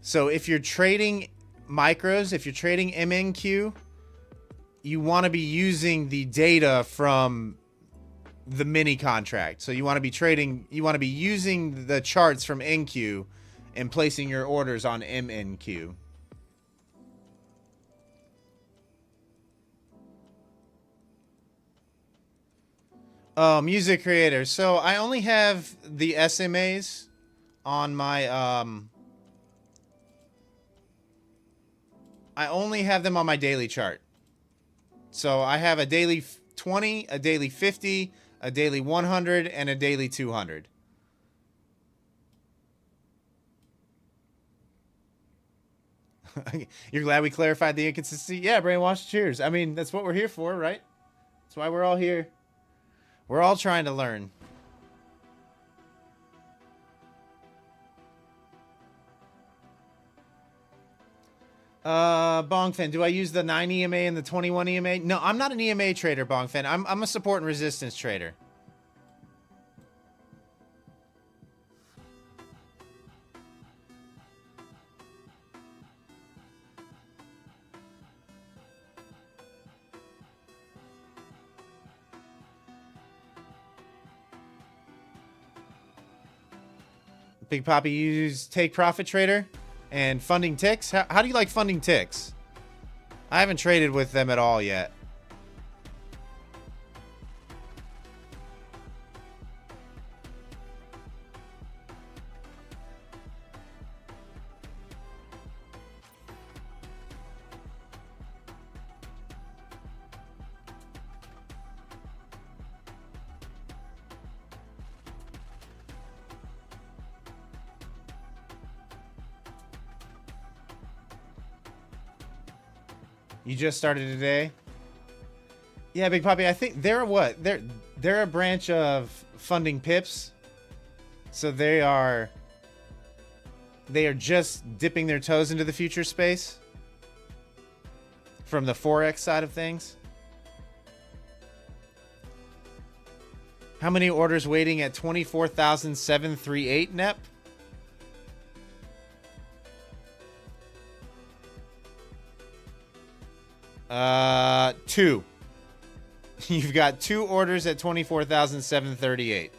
So if you're trading micros, if you're trading MNQ, you want to be using the data from the mini contract. So you want to be using the charts from NQ and placing your orders on MNQ. Oh, music creator. So I only have the SMAs on my I only have them on my daily chart. So I have a daily 20, a daily 50, a daily 100, and a daily 200. You're glad we clarified the inconsistency? Yeah, Brainwash, cheers. I mean, that's what we're here for, right? That's why we're all here. We're all trying to learn. Bongfen, do I use the 9 EMA and the 21 EMA? No, I'm not an EMA trader, Bongfen. I'm a support and resistance trader. Big Poppy, you use Take Profit Trader and Funding Ticks? How do you like Funding Ticks? I haven't traded with them at all yet. You just started today? Yeah, Big Poppy, I think they're what? They're a branch of Funding Pips. So they are just dipping their toes into the future space from the Forex side of things. How many orders waiting at 24,738 NEP? Two. You've got 2 orders at 24,738.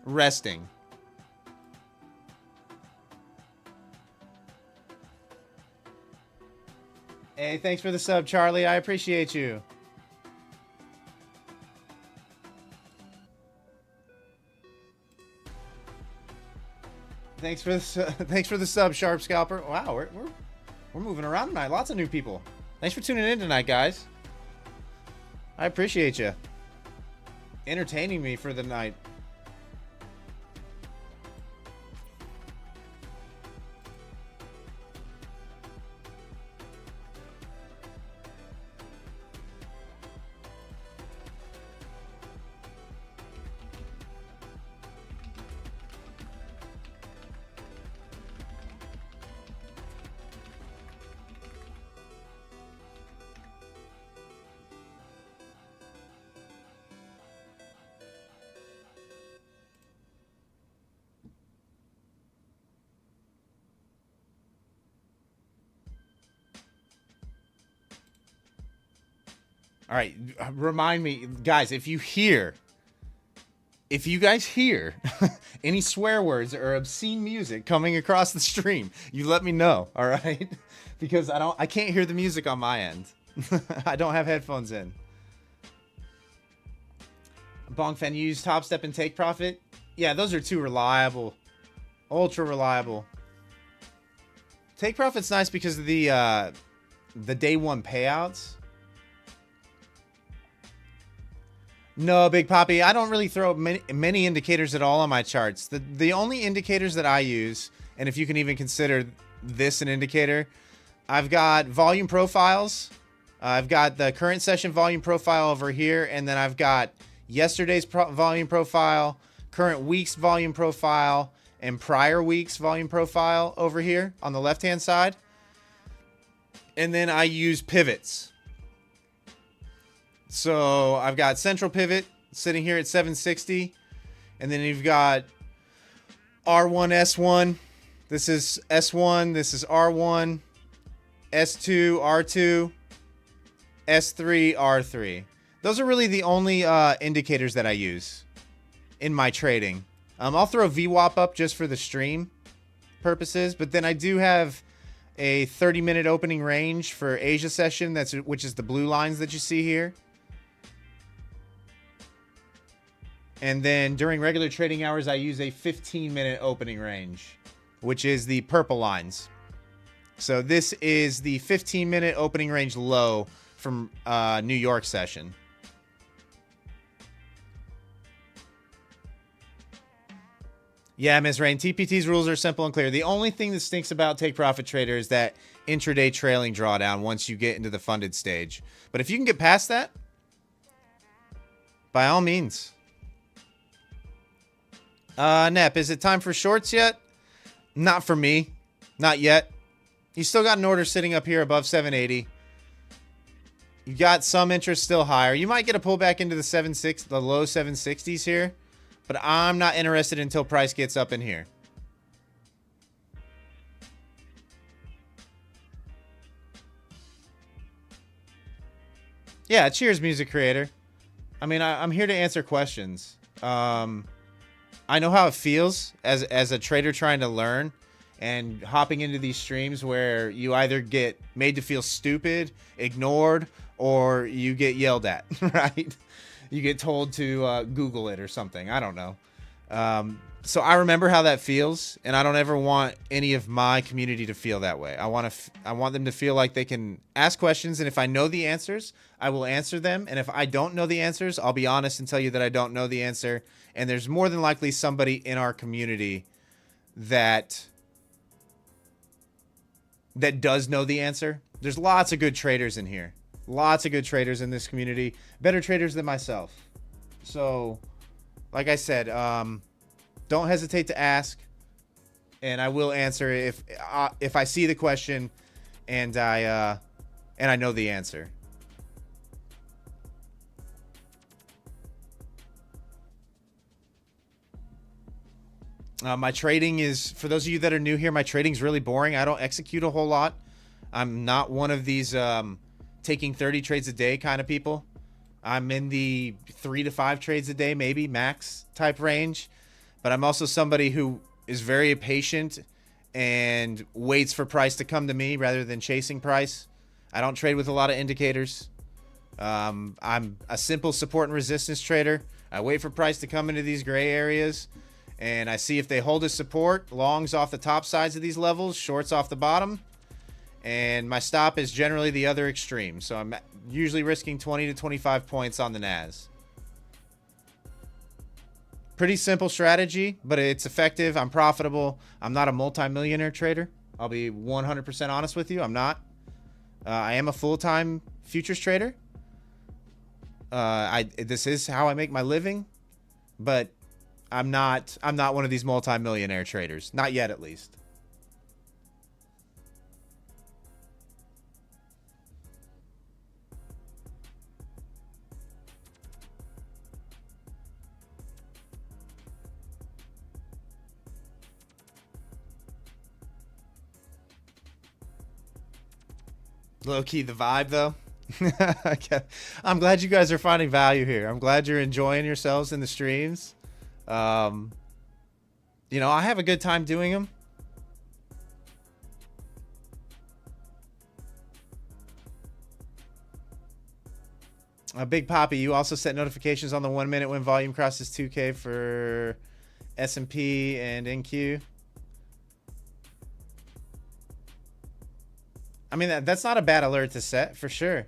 Resting. Hey, thanks for the sub, Charlie. I appreciate you. Thanks for the sub, Sharp Scalper. Wow, we're moving around tonight. Lots of new people. Thanks for tuning in tonight, guys. I appreciate you entertaining me for the night. All right, remind me, guys, if you guys hear any swear words or obscene music coming across the stream, you let me know, all right? Because I can't hear the music on my end. I don't have headphones in. Bong Fan, you use Top Step and Take Profit? Yeah, those are too reliable. Ultra reliable. Take Profit's nice because of the day one payouts. No, Big Poppy, I don't really throw many indicators at all on my charts. The only indicators that I use, and if you can even consider this an indicator, I've got volume profiles. I've got the current session volume profile over here, and then I've got yesterday's volume profile, current week's volume profile, and prior week's volume profile over here on the left-hand side. And then I use pivots. So I've got central pivot sitting here at 760. And then you've got R1, S1. This is S1. This is R1. S2, R2. S3, R3. Those are really the only indicators that I use in my trading. I'll throw VWAP up just for the stream purposes. But then I do have a 30-minute opening range for Asia session, which is the blue lines that you see here. And then during regular trading hours, I use a 15-minute opening range, which is the purple lines. So this is the 15-minute opening range low from New York session. Yeah, Ms. Rain, TPT's rules are simple and clear. The only thing that stinks about Take Profit Trader is that intraday trailing drawdown once you get into the funded stage. But if you can get past that, by all means. Nep, is it time for shorts yet? Not for me. Not yet. You still got an order sitting up here above 780. You got some interest still higher. You might get a pullback into the low 760s here. But I'm not interested until price gets up in here. Yeah, cheers, music creator. I mean, I'm here to answer questions. I know how it feels as a trader trying to learn and hopping into these streams where you either get made to feel stupid, ignored, or you get yelled at, right? You get told to Google it or something. I don't know. So I remember how that feels, and I don't ever want any of my community to feel that way. I want them to feel like they can ask questions, and if I know the answers, I will answer them. And if I don't know the answers, I'll be honest and tell you that I don't know the answer. And there's more than likely somebody in our community that does know the answer. There's lots of good traders in here. Lots of good traders in this community. Better traders than myself. So, like I said, don't hesitate to ask. And I will answer if I see the question and I know the answer. My trading is, for those of you that are new here, my trading's really boring. I don't execute a whole lot. I'm not one of these taking 30 trades a day kind of people. I'm in the 3 to 5 trades a day, maybe max type range. But I'm also somebody who is very patient and waits for price to come to me rather than chasing price. I don't trade with a lot of indicators. I'm a simple support and resistance trader. I wait for price to come into these gray areas, and I see if they hold a support, longs off the top sides of these levels, shorts off the bottom. and my stop is generally the other extreme. So I'm usually risking 20 to 25 points on the Nas. Pretty simple strategy, but it's effective. I'm profitable. I'm not a multi-millionaire trader. I'll be 100% honest with you. I'm not. I am a full-time futures trader. This is how I make my living, but I'm not one of these multi-millionaire traders. Not yet, at least. Low-key the vibe, though. Okay. I'm glad you guys are finding value here. I'm glad you're enjoying yourselves in the streams. You know, I have a good time doing them. Big Poppy, you also set notifications on the 1 minute when volume crosses 2K for S&P and NQ. I mean, that's not a bad alert to set, for sure.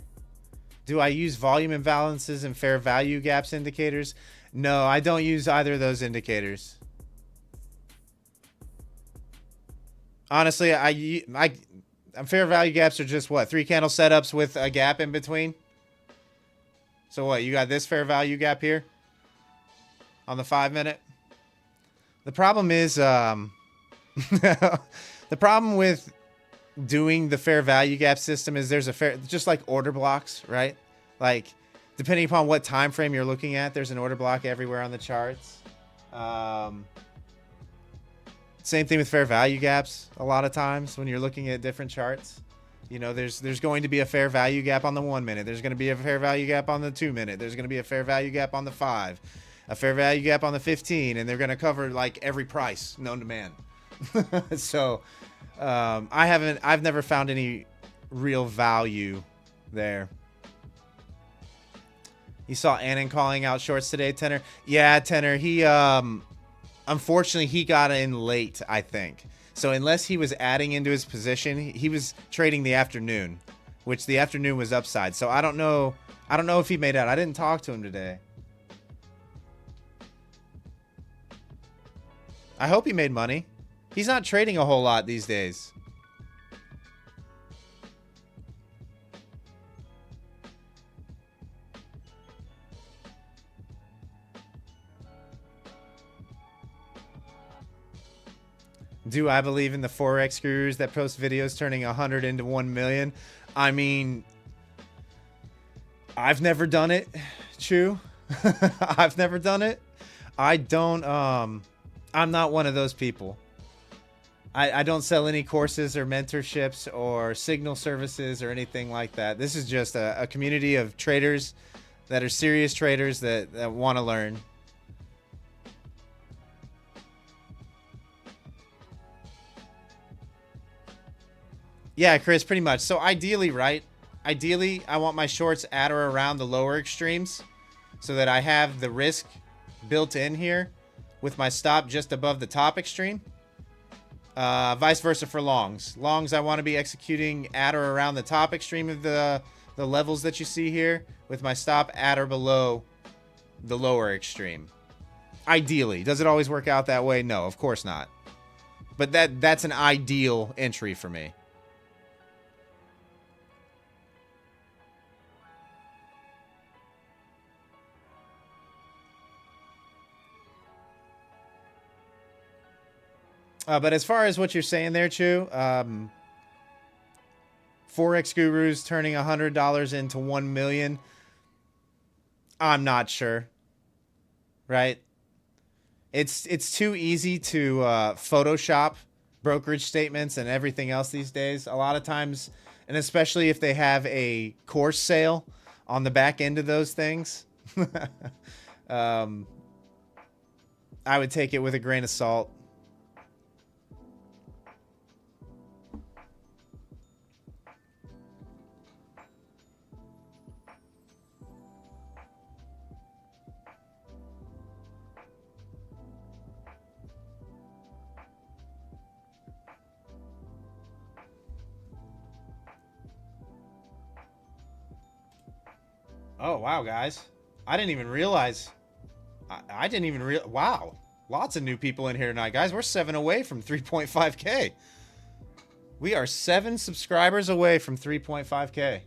Do I use volume imbalances and fair value gaps indicators? No, I don't use either of those indicators. Honestly, fair value gaps are just what? 3 candle setups with a gap in between? So what, you got this fair value gap here? On the 5 minute? The problem is, the problem with doing the fair value gap system is there's a fair, just like order blocks, right? Like depending upon what time frame you're looking at, there's an order block everywhere on the charts. Same thing with fair value gaps. A lot of times when you're looking at different charts, you know, there's going to be a fair value gap on the 1 minute. There's going to be a fair value gap on the 2 minute. There's going to be a fair value gap on the 5, a fair value gap on the 15, and they're going to cover like every price known to man. So I've never found any real value there. You saw Annan calling out shorts today, Tenor? Yeah, Tenor. He, unfortunately, he got in late, I think. So unless he was adding into his position, he was trading the afternoon, which the afternoon was upside. So I don't know. I don't know if he made out. I didn't talk to him today. I hope he made money. He's not trading a whole lot these days. Do I believe in the Forex gurus that post videos turning 100 into 1 million? I mean, I've never done it, Chew. I've never done it. I don't, I'm not one of those people. I don't sell any courses or mentorships or signal services or anything like that. This is just a community of traders that are serious traders that want to learn. Yeah, Chris, pretty much. So ideally, right? Ideally, I want my shorts at or around the lower extremes so that I have the risk built in here with my stop just above the top extreme. Vice versa for longs. Longs, I want to be executing at or around the top extreme of the levels that you see here with my stop at or below the lower extreme. Ideally. Does it always work out that way? No, of course not. But that's an ideal entry for me. But as far as what you're saying there, Chew, Forex gurus turning $100 into 1 million, I'm not sure. Right? It's too easy to Photoshop brokerage statements and everything else these days. A lot of times, and especially if they have a course sale on the back end of those things, I would take it with a grain of salt. Oh, wow, guys. I didn't even realize. I didn't even realize. Wow. Lots of new people in here tonight, guys. We're 7 away from 3.5K. We are 7 subscribers away from 3.5K.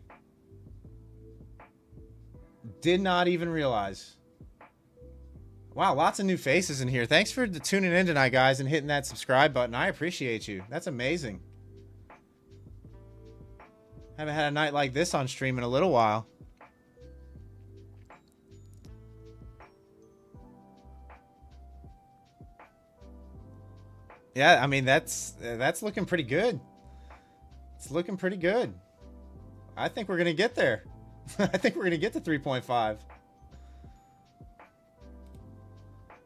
Did not even realize. Wow, lots of new faces in here. Thanks for tuning in tonight, guys, and hitting that subscribe button. I appreciate you. That's amazing. Haven't had a night like this on stream in a little while. Yeah, I mean, that's looking pretty good. It's looking pretty good. I think we're going to get there. I think we're going to get to 3.5.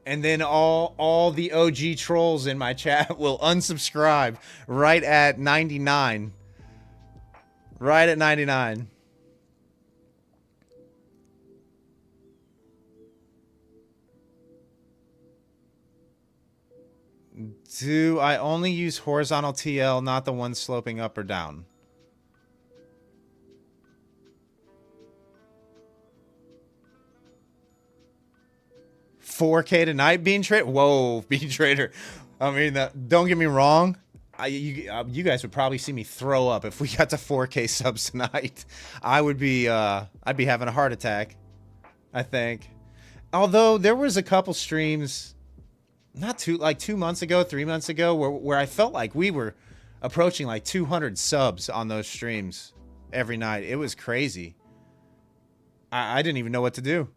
And then all the OG trolls in my chat will unsubscribe right at 99. Right at 99. Do I only use horizontal TL, not the one sloping up or down? $4K tonight, Bean Trader? Whoa, Bean Trader. I mean, don't get me wrong. You guys would probably see me throw up if we got to 4K subs tonight. I would be, I'd be having a heart attack, I think. Although there was a couple streams, like 2 months ago, 3 months ago, where I felt like we were approaching like 200 subs on those streams every night. It was crazy. I didn't even know what to do.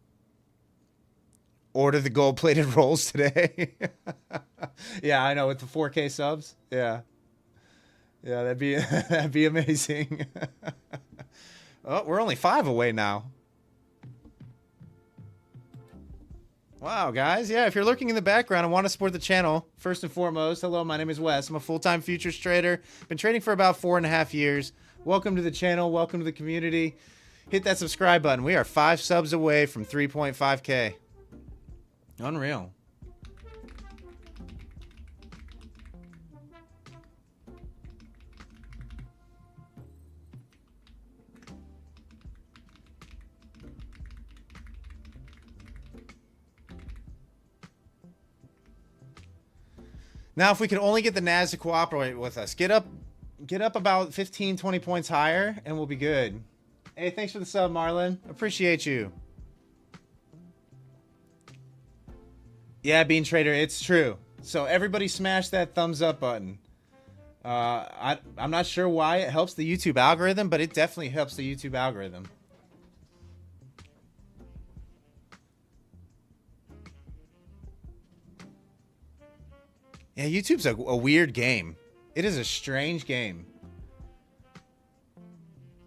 Order the gold-plated rolls today. Yeah, I know, with the 4K subs. Yeah. Yeah, that'd be amazing. Oh, we're only 5 away now. Wow, guys. Yeah, if you're lurking in the background and want to support the channel, first and foremost, hello, my name is Wes. I'm a full-time futures trader. Been trading for about 4.5 years. Welcome to the channel. Welcome to the community. Hit that subscribe button. We are 5 subs away from 3.5K. Unreal. Now, if we could only get the Nasdaq to cooperate with us, get up about 15, 20 points higher, and we'll be good. Hey, thanks for the sub, Marlon. Appreciate you. Yeah, Bean Trader, it's true. So everybody smash that thumbs up button. I'm not sure why it helps the YouTube algorithm, but it definitely helps the YouTube algorithm. Yeah, YouTube's a weird game. It is a strange game.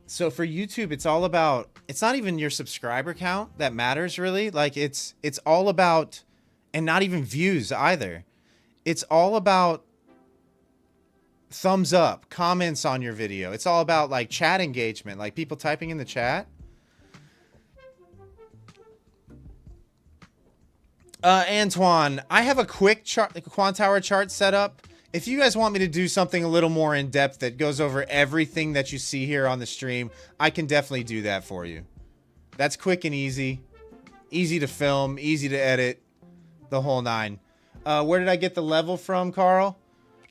So for YouTube, it's all about, it's not even your subscriber count that matters really. Like it's all about, and not even views either. It's all about thumbs up, comments on your video. It's all about like chat engagement, like people typing in the chat. Antoine, I have a quick chart, Quantower chart set up. If you guys want me to do something a little more in depth that goes over everything that you see here on the stream, I can definitely do that for you. That's quick and easy. Easy to film, easy to edit, the whole 9. Where did I get the level from, Carl?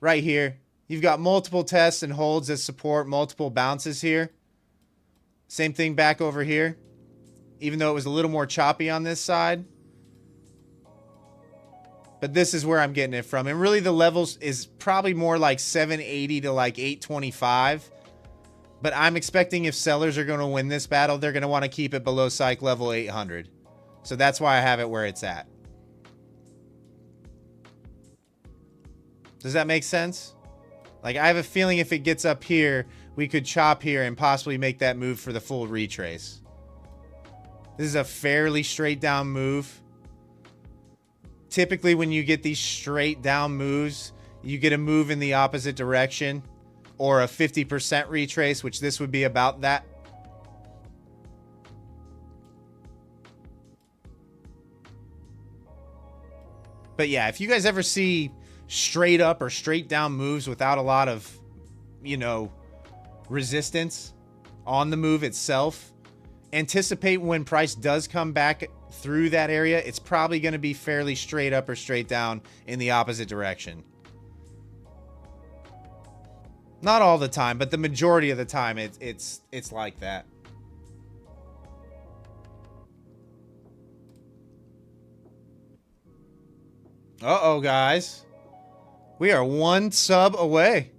Right here. You've got multiple tests and holds that support multiple bounces here. Same thing back over here. Even though it was a little more choppy on this side. But this is where I'm getting it from. And really the levels is probably more like 780 to like 825. But I'm expecting if sellers are going to win this battle, they're going to want to keep it below psych level 800. So that's why I have it where it's at. Does that make sense? Like, I have a feeling if it gets up here, we could chop here and possibly make that move for the full retrace. This is a fairly straight down move. Typically, when you get these straight down moves, you get a move in the opposite direction or a 50% retrace, which this would be about that. But yeah, if you guys ever see straight up or straight down moves without a lot of, you know, resistance on the move itself, anticipate when price does come back through that area, it's probably going to be fairly straight up or straight down in the opposite direction. Not all the time, but the majority of the time it's like that. Uh-oh, guys. We are 1 sub away.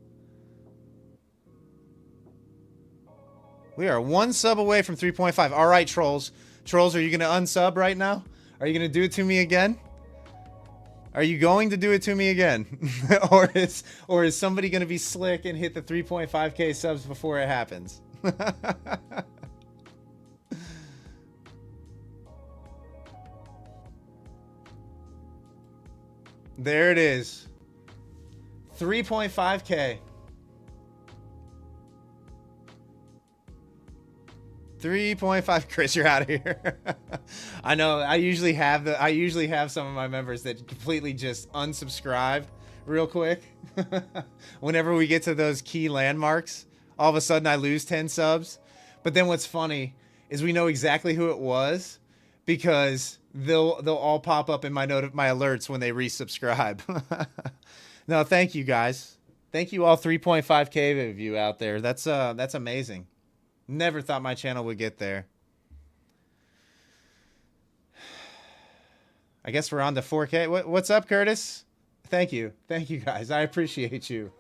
We are 1 sub away from 3.5. All right, trolls. Trolls, are you going to unsub right now? Are you going to do it to me again? Are you going to do it to me again? or is somebody going to be slick and hit the 3.5k subs before it happens? There it is. 3.5k. 3.5. Chris, you're out of here. I know. I usually have some of my members that completely just unsubscribe real quick. Whenever we get to those key landmarks, all of a sudden I lose 10 subs. But then what's funny is we know exactly who it was because they'll all pop up in my alerts when they resubscribe. No, thank you guys. Thank you all 3.5k of you out there. That's amazing. Never thought my channel would get there. I guess we're on to 4K. What's up, Curtis? Thank you. Thank you, guys. I appreciate you.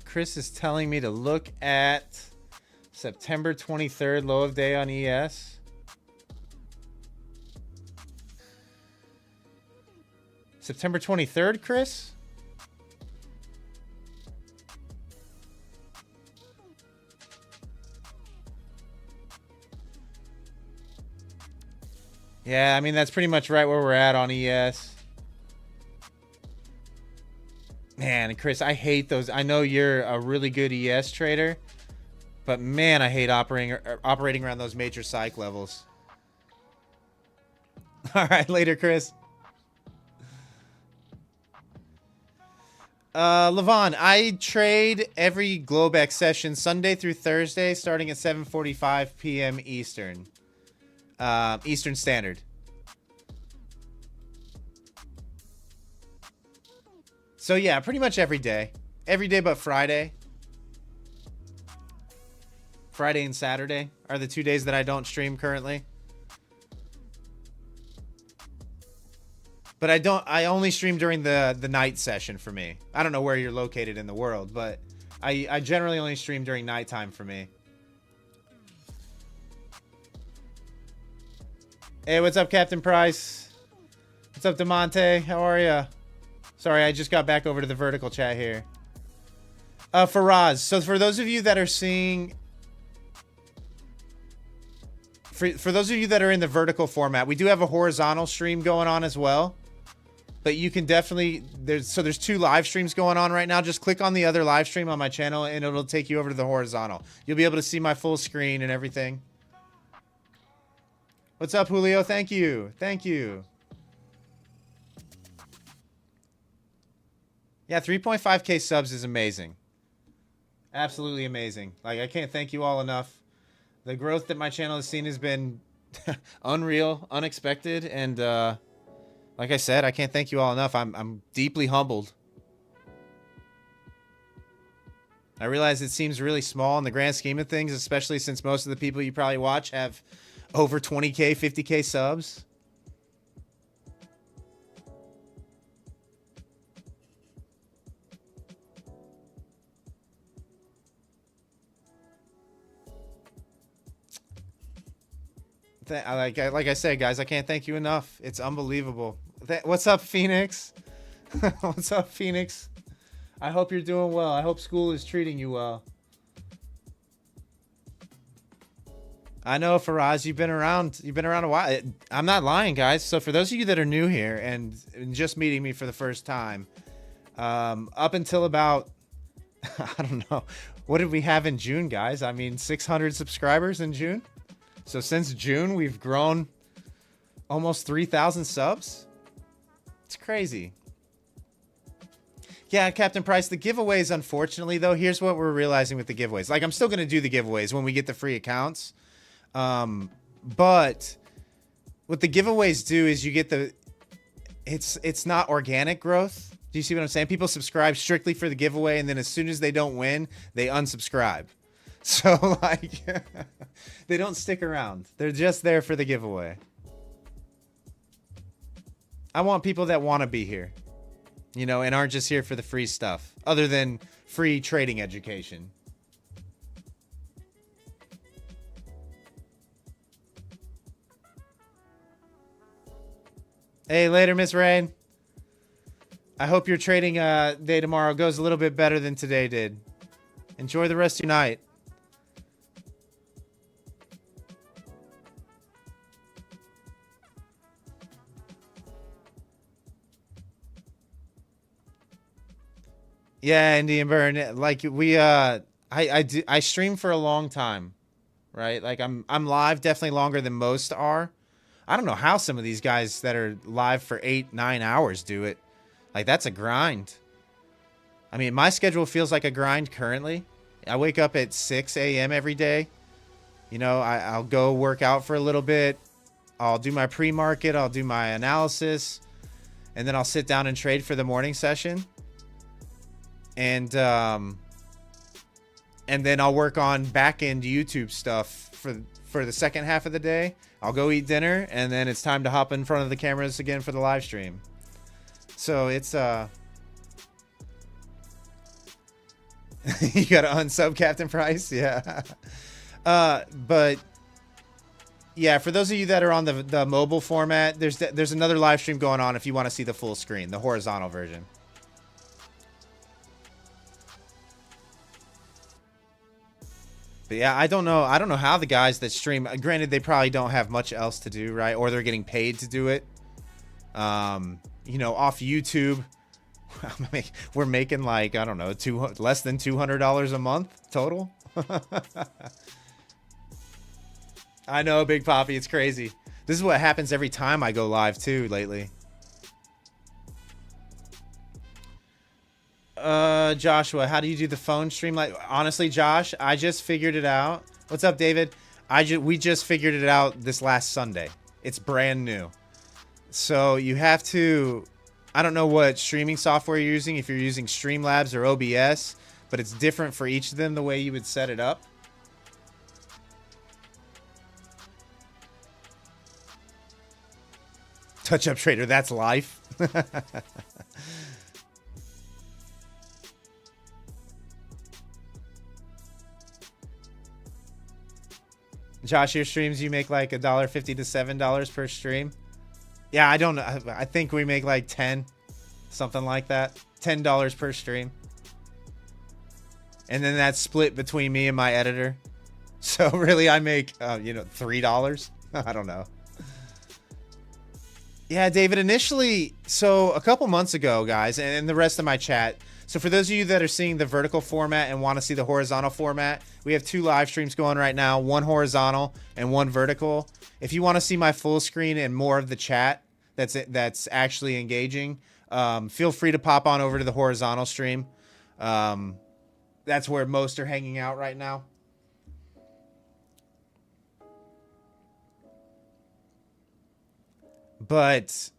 Chris is telling me to look at September 23rd, low of day on ES. September 23rd, Chris? Yeah, I mean, that's pretty much right where we're at on ES. Man, Chris, I hate those. I know you're a really good ES trader, but man, I hate operating around those major psych levels. All right, later, Chris. Levon, I trade every globex session Sunday through Thursday starting at 7:45 p.m. Eastern. Eastern Standard. So yeah, pretty much every day. Every day but Friday. Friday and Saturday are the 2 days that I don't stream currently. But I only stream during the night session for me. I don't know where you're located in the world, but I generally only stream during nighttime for me. Hey, what's up, Captain Price? What's up, DeMonte? How are ya? Sorry, I just got back over to the vertical chat here. Faraz, so for those of you that are seeing... For those of you that are in the vertical format, we do have a horizontal stream going on as well. But you can definitely... There's 2 live streams going on right now. Just click on the other live stream on my channel and it'll take you over to the horizontal. You'll be able to see my full screen and everything. What's up, Julio? Thank you. Thank you. Yeah, 3.5k subs is amazing. Absolutely amazing. Like, I can't thank you all enough. The growth that my channel has seen has been unreal, unexpected, and like I said, I can't thank you all enough. I'm deeply humbled. I realize it seems really small in the grand scheme of things, especially since most of the people you probably watch have over 20k, 50k subs. Like I said, guys, I can't thank you enough. It's unbelievable. What's up, Phoenix? What's up, Phoenix? I hope you're doing well. I hope school is treating you well. I know, Faraz, you've been around. You've been around a while. I'm not lying, guys. So for those of you that are new here and just meeting me for the first time, up until about I don't know, what did we have in June, guys? I mean, 600 subscribers in June. So since June, we've grown almost 3,000 subs. It's crazy. Yeah, Captain Price, the giveaways, unfortunately, though, here's what we're realizing with the giveaways. Like, I'm still going to do the giveaways when we get the free accounts. But what the giveaways do is you get the... It's not organic growth. Do you see what I'm saying? People subscribe strictly for the giveaway, and then as soon as they don't win, they unsubscribe. So, like, they don't stick around. They're just there for the giveaway. I want people that want to be here, you know, and aren't just here for the free stuff, other than free trading education. Hey, later, Miss Rain. I hope your trading day tomorrow goes a little bit better than today did. Enjoy the rest of your night. Yeah, Indian Burn. Like I stream for a long time, right? Like I'm live definitely longer than most are. I don't know how some of these guys that are live for 8-9 hours do it. Like that's a grind. I mean, my schedule feels like a grind currently. I wake up at 6 a.m. every day. You know, I'll go work out for a little bit. I'll do my pre-market. I'll do my analysis. And then I'll sit down and trade for the morning session. And then I'll work on back-end YouTube stuff for the second half of the day. I'll go eat dinner, and then it's time to hop in front of the cameras again for the live stream. So it's you gotta unsub Captain Price, yeah. But yeah, for those of you that are on the mobile format, there's another live stream going on if you want to see the full screen, the horizontal version. But yeah, I don't know how the guys that stream, granted they probably don't have much else to do, right? Or they're getting paid to do it. You know, off YouTube, we're making like, I don't know, less than $200 a month total. I know, Big Poppy, it's crazy. This is what happens every time I go live too lately. Joshua, how do you do the phone stream? Like, honestly, Josh, I just figured it out. What's up, David? We just figured it out this last Sunday. It's brand new. So you have to, I don't know what streaming software you're using, if you're using Streamlabs or OBS, but it's different for each of them the way you would set it up. Touch Up Trader, that's life. Josh, your streams, you make like $1.50 to $7 per stream. Yeah, I don't know. I think we make like 10, something like that. $10 per stream. And then that's split between me and my editor. So really I make, you know, $3. I don't know. Yeah, David, initially, so a couple months ago, guys, and the rest of my chat. So for those of you that are seeing the vertical format and want to see the horizontal format, we have 2 live streams going right now, one horizontal and one vertical. If you want to see my full screen and more of the chat that's actually engaging, feel free to pop on over to the horizontal stream. That's where most are hanging out right now. But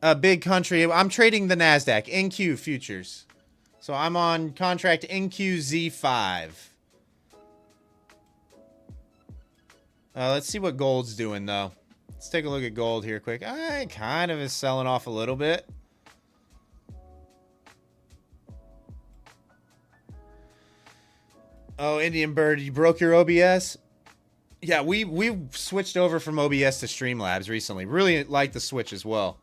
a big country, I'm trading the Nasdaq NQ futures. So I'm on contract NQZ5. Let's see what gold's doing though. Let's take a look at gold here quick. I kind of is selling off a little bit. Oh, Indian Bird, you broke your OBS? Yeah, we switched over from OBS to Streamlabs recently. Really like the switch as well.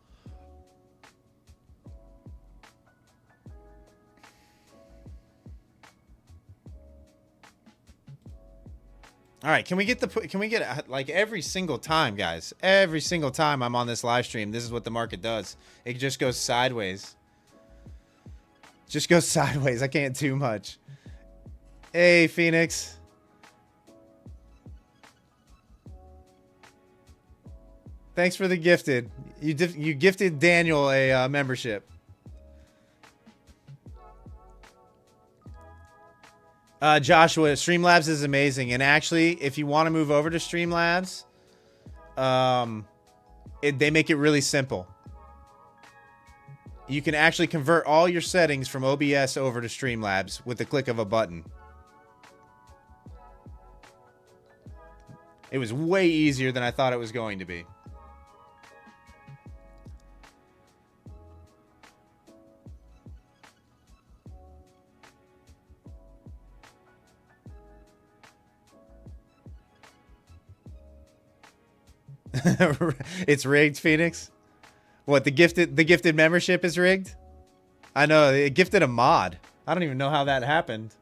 All right, can we get like every single time, guys? Every single time I'm on this live stream, this is what the market does. It just goes sideways. Just goes sideways. I can't do much. Hey, Phoenix. Thanks for the gifted. You gifted Daniel a membership. Joshua, Streamlabs is amazing, and actually, if you want to move over to Streamlabs, they make it really simple. You can actually convert all your settings from OBS over to Streamlabs with the click of a button. It was way easier than I thought it was going to be. It's rigged, Phoenix. What, the gifted membership is rigged? I know, it gifted a mod. I don't even know how that happened.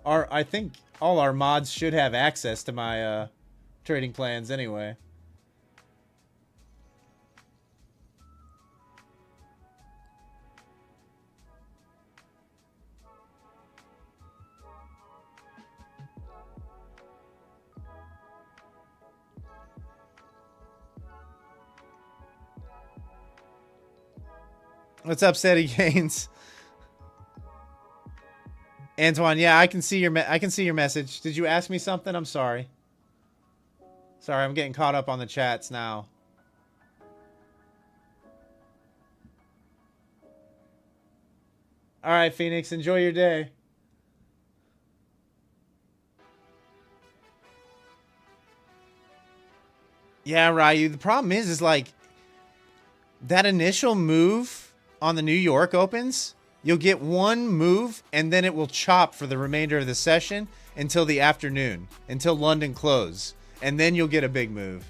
I think all our mods should have access to my trading plans anyway. What's up, Steady Gains? Antoine, yeah, I can see your message. Did you ask me something? I'm sorry. Sorry, I'm getting caught up on the chats now. All right, Phoenix, enjoy your day. Yeah, Ryu, the problem is like that initial move on the New York Opens, you'll get one move and then it will chop for the remainder of the session until the afternoon, until London close, and then you'll get a big move.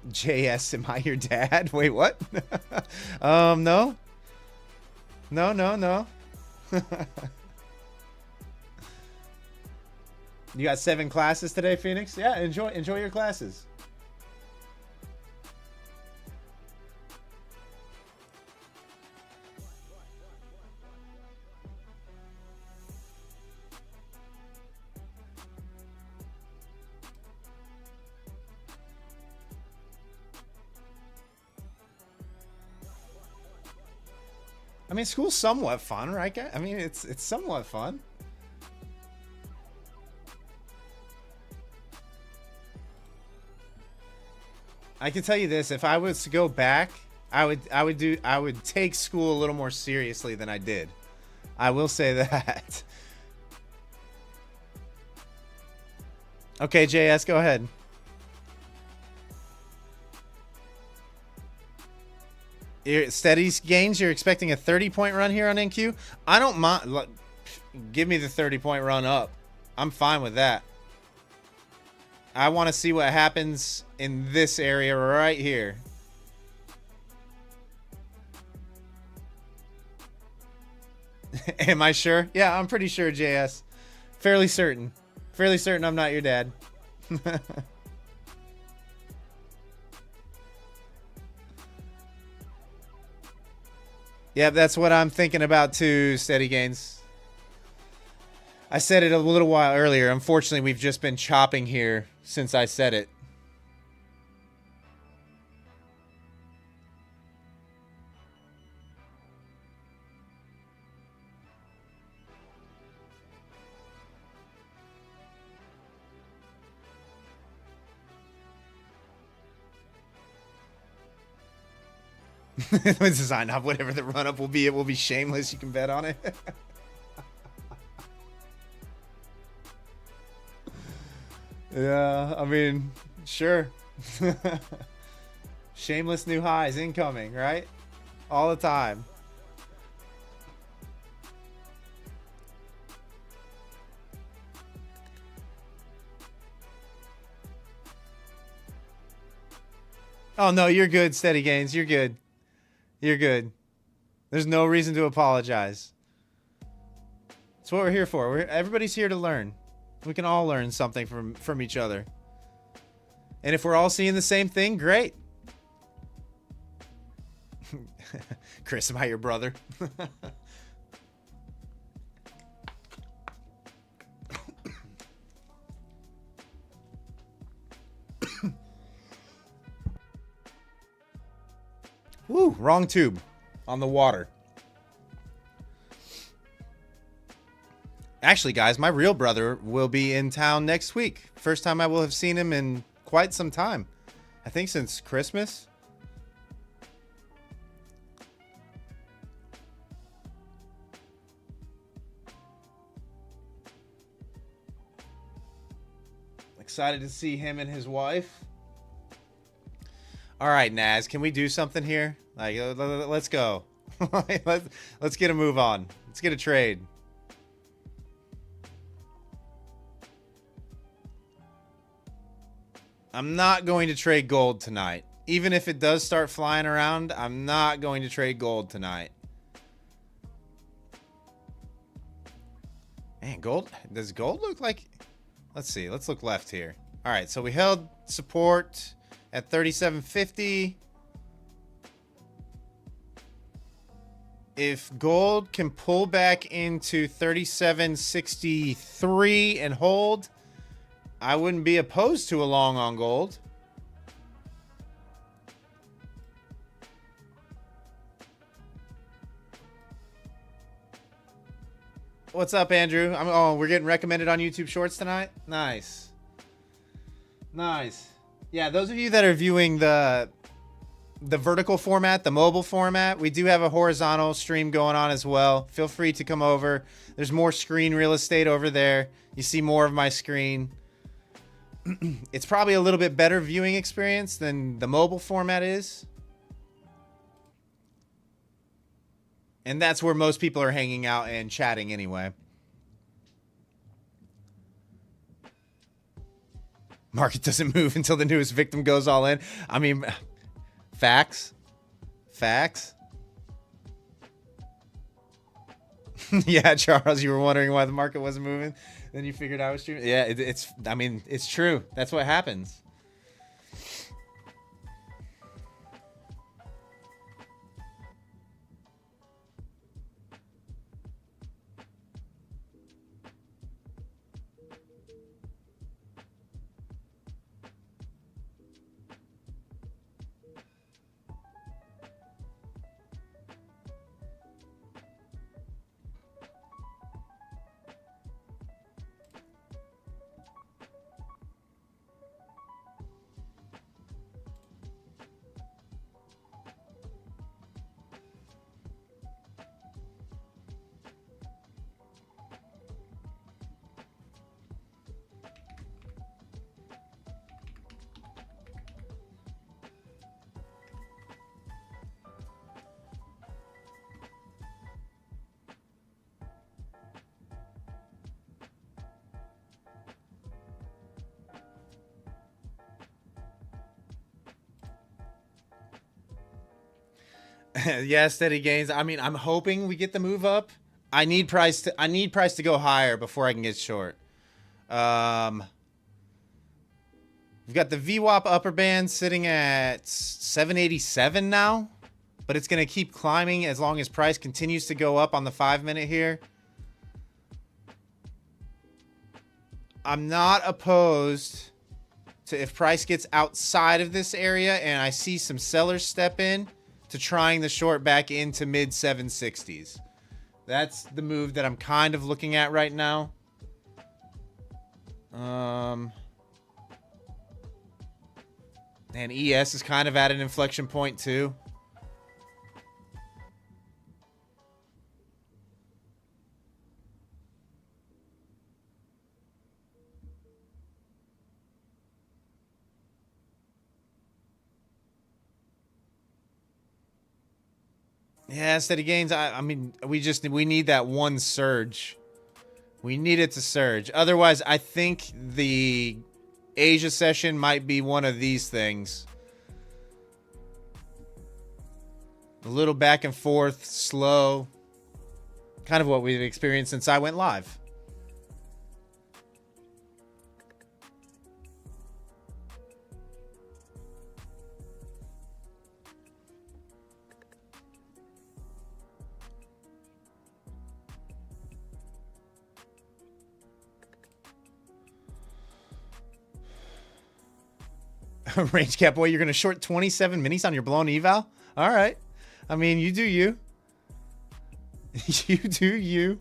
JS, am I your dad? Wait, what? No. No. You got 7 classes today, Phoenix? Yeah, enjoy your classes. I mean, school's somewhat fun, right? I mean, it's somewhat fun. I can tell you this: if I was to go back, I would take school a little more seriously than I did. I will say that. Okay, JS, go ahead. Steady Gains, you're expecting a 30-point run here on NQ? I don't mind. Look, give me the 30-point run up. I'm fine with that. I want to see what happens in this area right here. Am I sure? Yeah, I'm pretty sure, JS. Fairly certain. Fairly certain I'm not your dad. Yeah, that's what I'm thinking about too, Steady Gains. I said it a little while earlier. Unfortunately, we've just been chopping here since I said it. Design up whatever the run up will be. It will be shameless. You can bet on it. Yeah, I mean, sure. Shameless new highs incoming, right? All the time. Oh no, you're good, Steady Gains. You're good. You're good. There's no reason to apologize. That's what we're here for. Everybody's here to learn. We can all learn something from each other. And if we're all seeing the same thing, great. Chris, am I your brother? Woo, wrong tube on the water. Actually, guys, my real brother will be in town next week. First time I will have seen him in quite some time. I think since Christmas. Excited to see him and his wife. All right, Naz, can we do something here? Like, let's go. Let's get a move on. Let's get a trade. I'm not going to trade gold tonight. Even if it does start flying around, I'm not going to trade gold tonight. Man, gold. Does gold look like... Let's see. Let's look left here. All right, so we held support at 37.50. If gold can pull back into 37.63 and hold, I wouldn't be opposed to a long on gold. What's up, Andrew? Oh, we're getting recommended on YouTube Shorts tonight? Nice. Nice. Yeah, those of you that are viewing the vertical format, the mobile format, we do have a horizontal stream going on as well. Feel free to come over. There's more screen real estate over there. You see more of my screen. It's probably a little bit better viewing experience than the mobile format is. And that's where most people are hanging out and chatting anyway. Market doesn't move until the newest victim goes all in. I mean, facts. Facts. Yeah, Charles, you were wondering why the market wasn't moving. Then you figured I was true. Yeah, I mean, it's true. That's what happens. Yeah, steady gains. I mean, I'm hoping we get the move up. I need price to go higher before I can get short. We've got the VWAP upper band sitting at 787 now, but it's going to keep climbing as long as price continues to go up on the 5-minute here. I'm not opposed to, if price gets outside of this area and I see some sellers step in, to trying the short back into mid 760s. That's the move that I'm kind of looking at right now. And ES is kind of at an inflection point too. Yeah, steady gains. I mean, we need that one surge. We need it to surge. Otherwise, I think the Asia session might be one of these things. A little back and forth, slow. Kind of what we've experienced since I went live. Range cap, boy, you're going to short 27 minis on your blown eval? All right. I mean, you do you. You do you.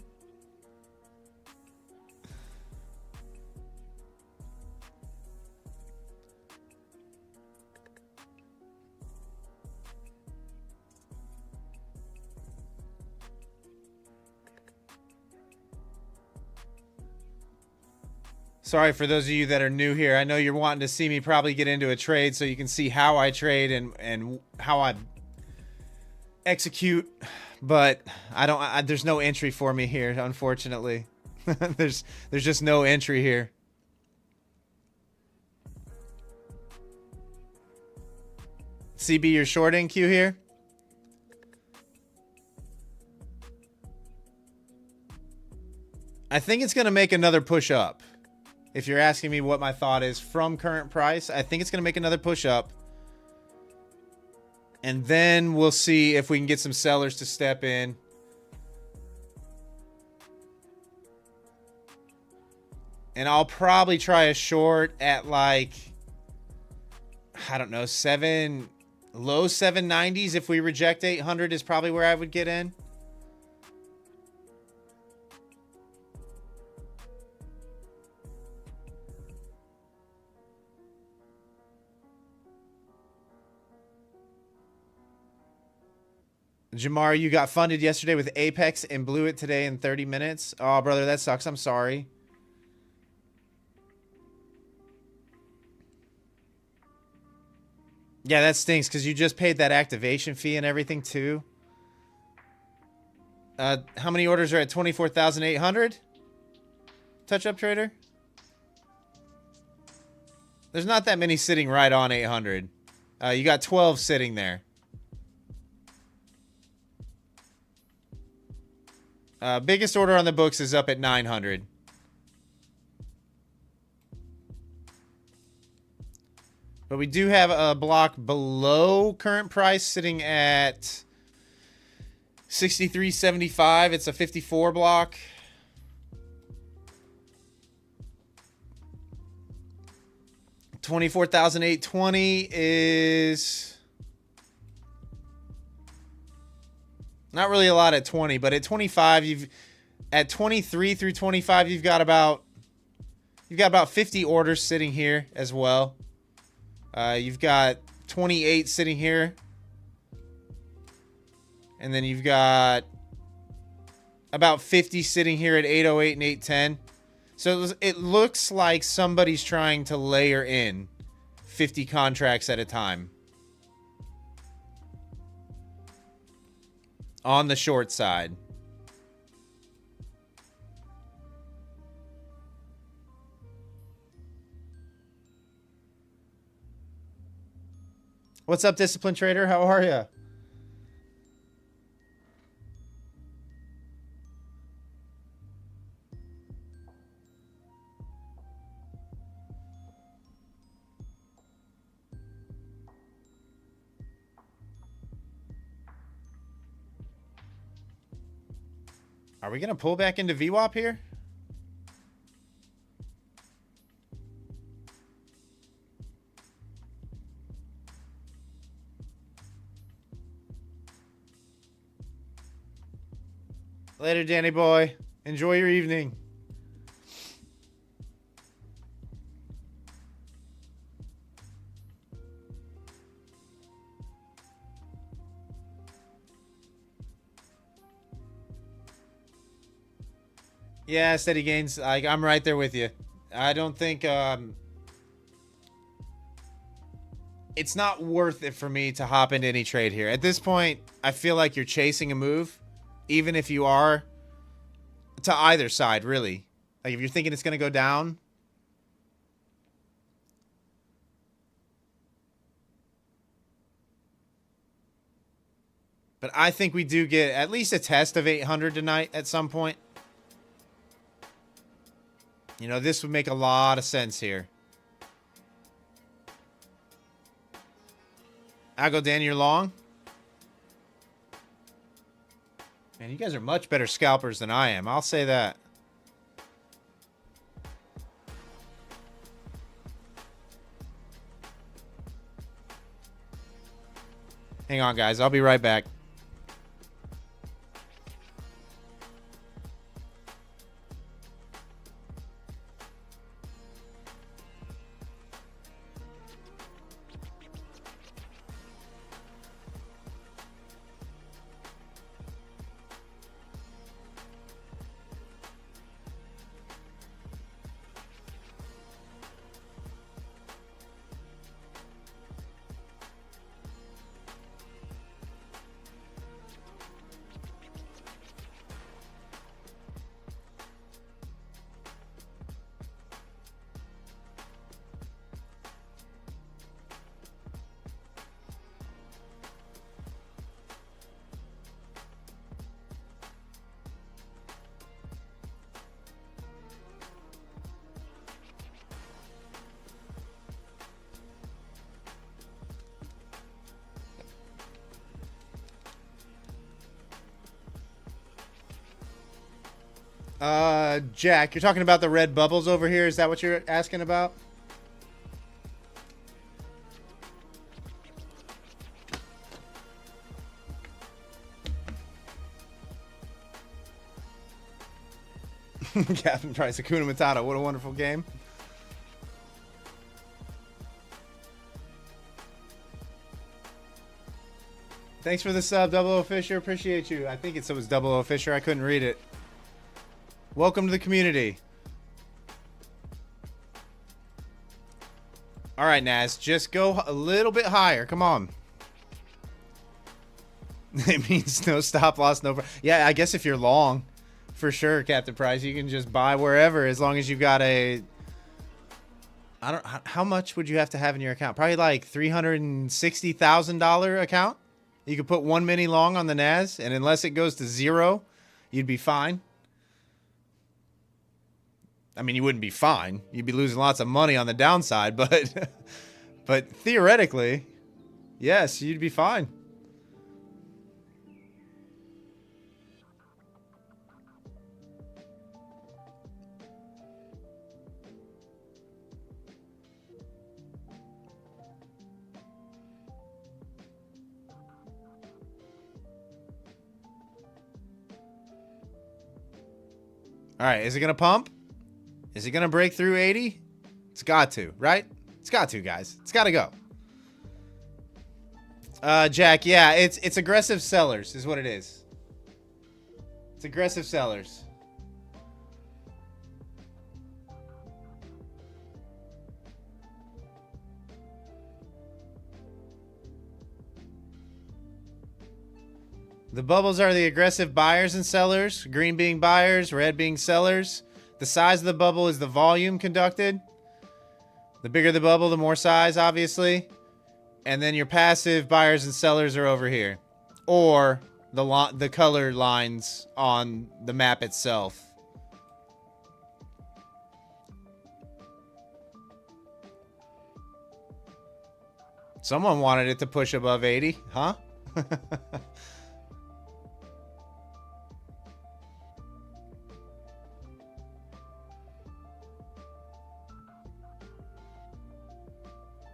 Sorry for those of you that are new here. I know you're wanting to see me probably get into a trade so you can see how I trade and how I execute, but there's no entry for me here, unfortunately. there's just no entry here. CB, you're shorting Q here? I think it's going to make another push up. If you're asking me what my thought is from current price, I think it's going to make another push up. And then we'll see if we can get some sellers to step in. And I'll probably try a short at like, I don't know, low 790s. If we reject 800 is probably where I would get in. Jamar, you got funded yesterday with Apex and blew it today in 30 minutes. Oh, brother, that sucks. I'm sorry. Yeah, that stinks because you just paid that activation fee and everything too. How many orders are at 24,800? Touch up trader? There's not that many sitting right on 800. You got 12 sitting there. Biggest order on the books is up at 900. But we do have a block below current price sitting at 63.75. It's a 54 block. $24,820 is not really a lot at 20, but at 25, at 23 through 25, you've got about 50 orders sitting here as well. You've got 28 sitting here. And then you've got about 50 sitting here at 808 and 810. So it looks like somebody's trying to layer in 50 contracts at a time on the short side. What's up, Discipline Trader? How are you? Are we going to pull back into VWAP here? Later, Danny boy. Enjoy your evening. Yeah, steady gains. I'm right there with you. I don't think it's not worth it for me to hop into any trade here. At this point, I feel like you're chasing a move, even if you are to either side, really. Like if you're thinking it's going to go down, but I think we do get at least a test of 800 tonight at some point. You know, this would make a lot of sense here. I'll go, Dan, you're long. Man, you guys are much better scalpers than I am. I'll say that. Hang on, guys. I'll be right back. Jack, you're talking about the red bubbles over here. Is that what you're asking about? Captain Price, Hakuna Matata. What a wonderful game. Thanks for the sub, Double O Fisher. Appreciate you. I think it was Double O Fisher. I couldn't read it. Welcome to the community. All right, Naz, just go a little bit higher. Come on. It means no stop loss, no. Yeah, I guess if you're long, for sure, Captain Price, you can just buy wherever as long as you've got a. I don't. How much would you have to have in your account? Probably like $360,000 account. You could put one mini long on the Naz, and unless it goes to zero, you'd be fine. I mean, you wouldn't be fine. You'd be losing lots of money on the downside, but but theoretically, yes, you'd be fine. All right, is it going to pump? Is it going to break through 80? It's got to, right? It's got to, guys. It's got to go. Jack, yeah, it's aggressive sellers is what it is. It's aggressive sellers. The bubbles are the aggressive buyers and sellers. Green being buyers, red being sellers. The size of the bubble is the volume conducted. The bigger the bubble, the more size, obviously. And then your passive buyers and sellers are over here. Or the color lines on the map itself. Someone wanted it to push above 80, huh?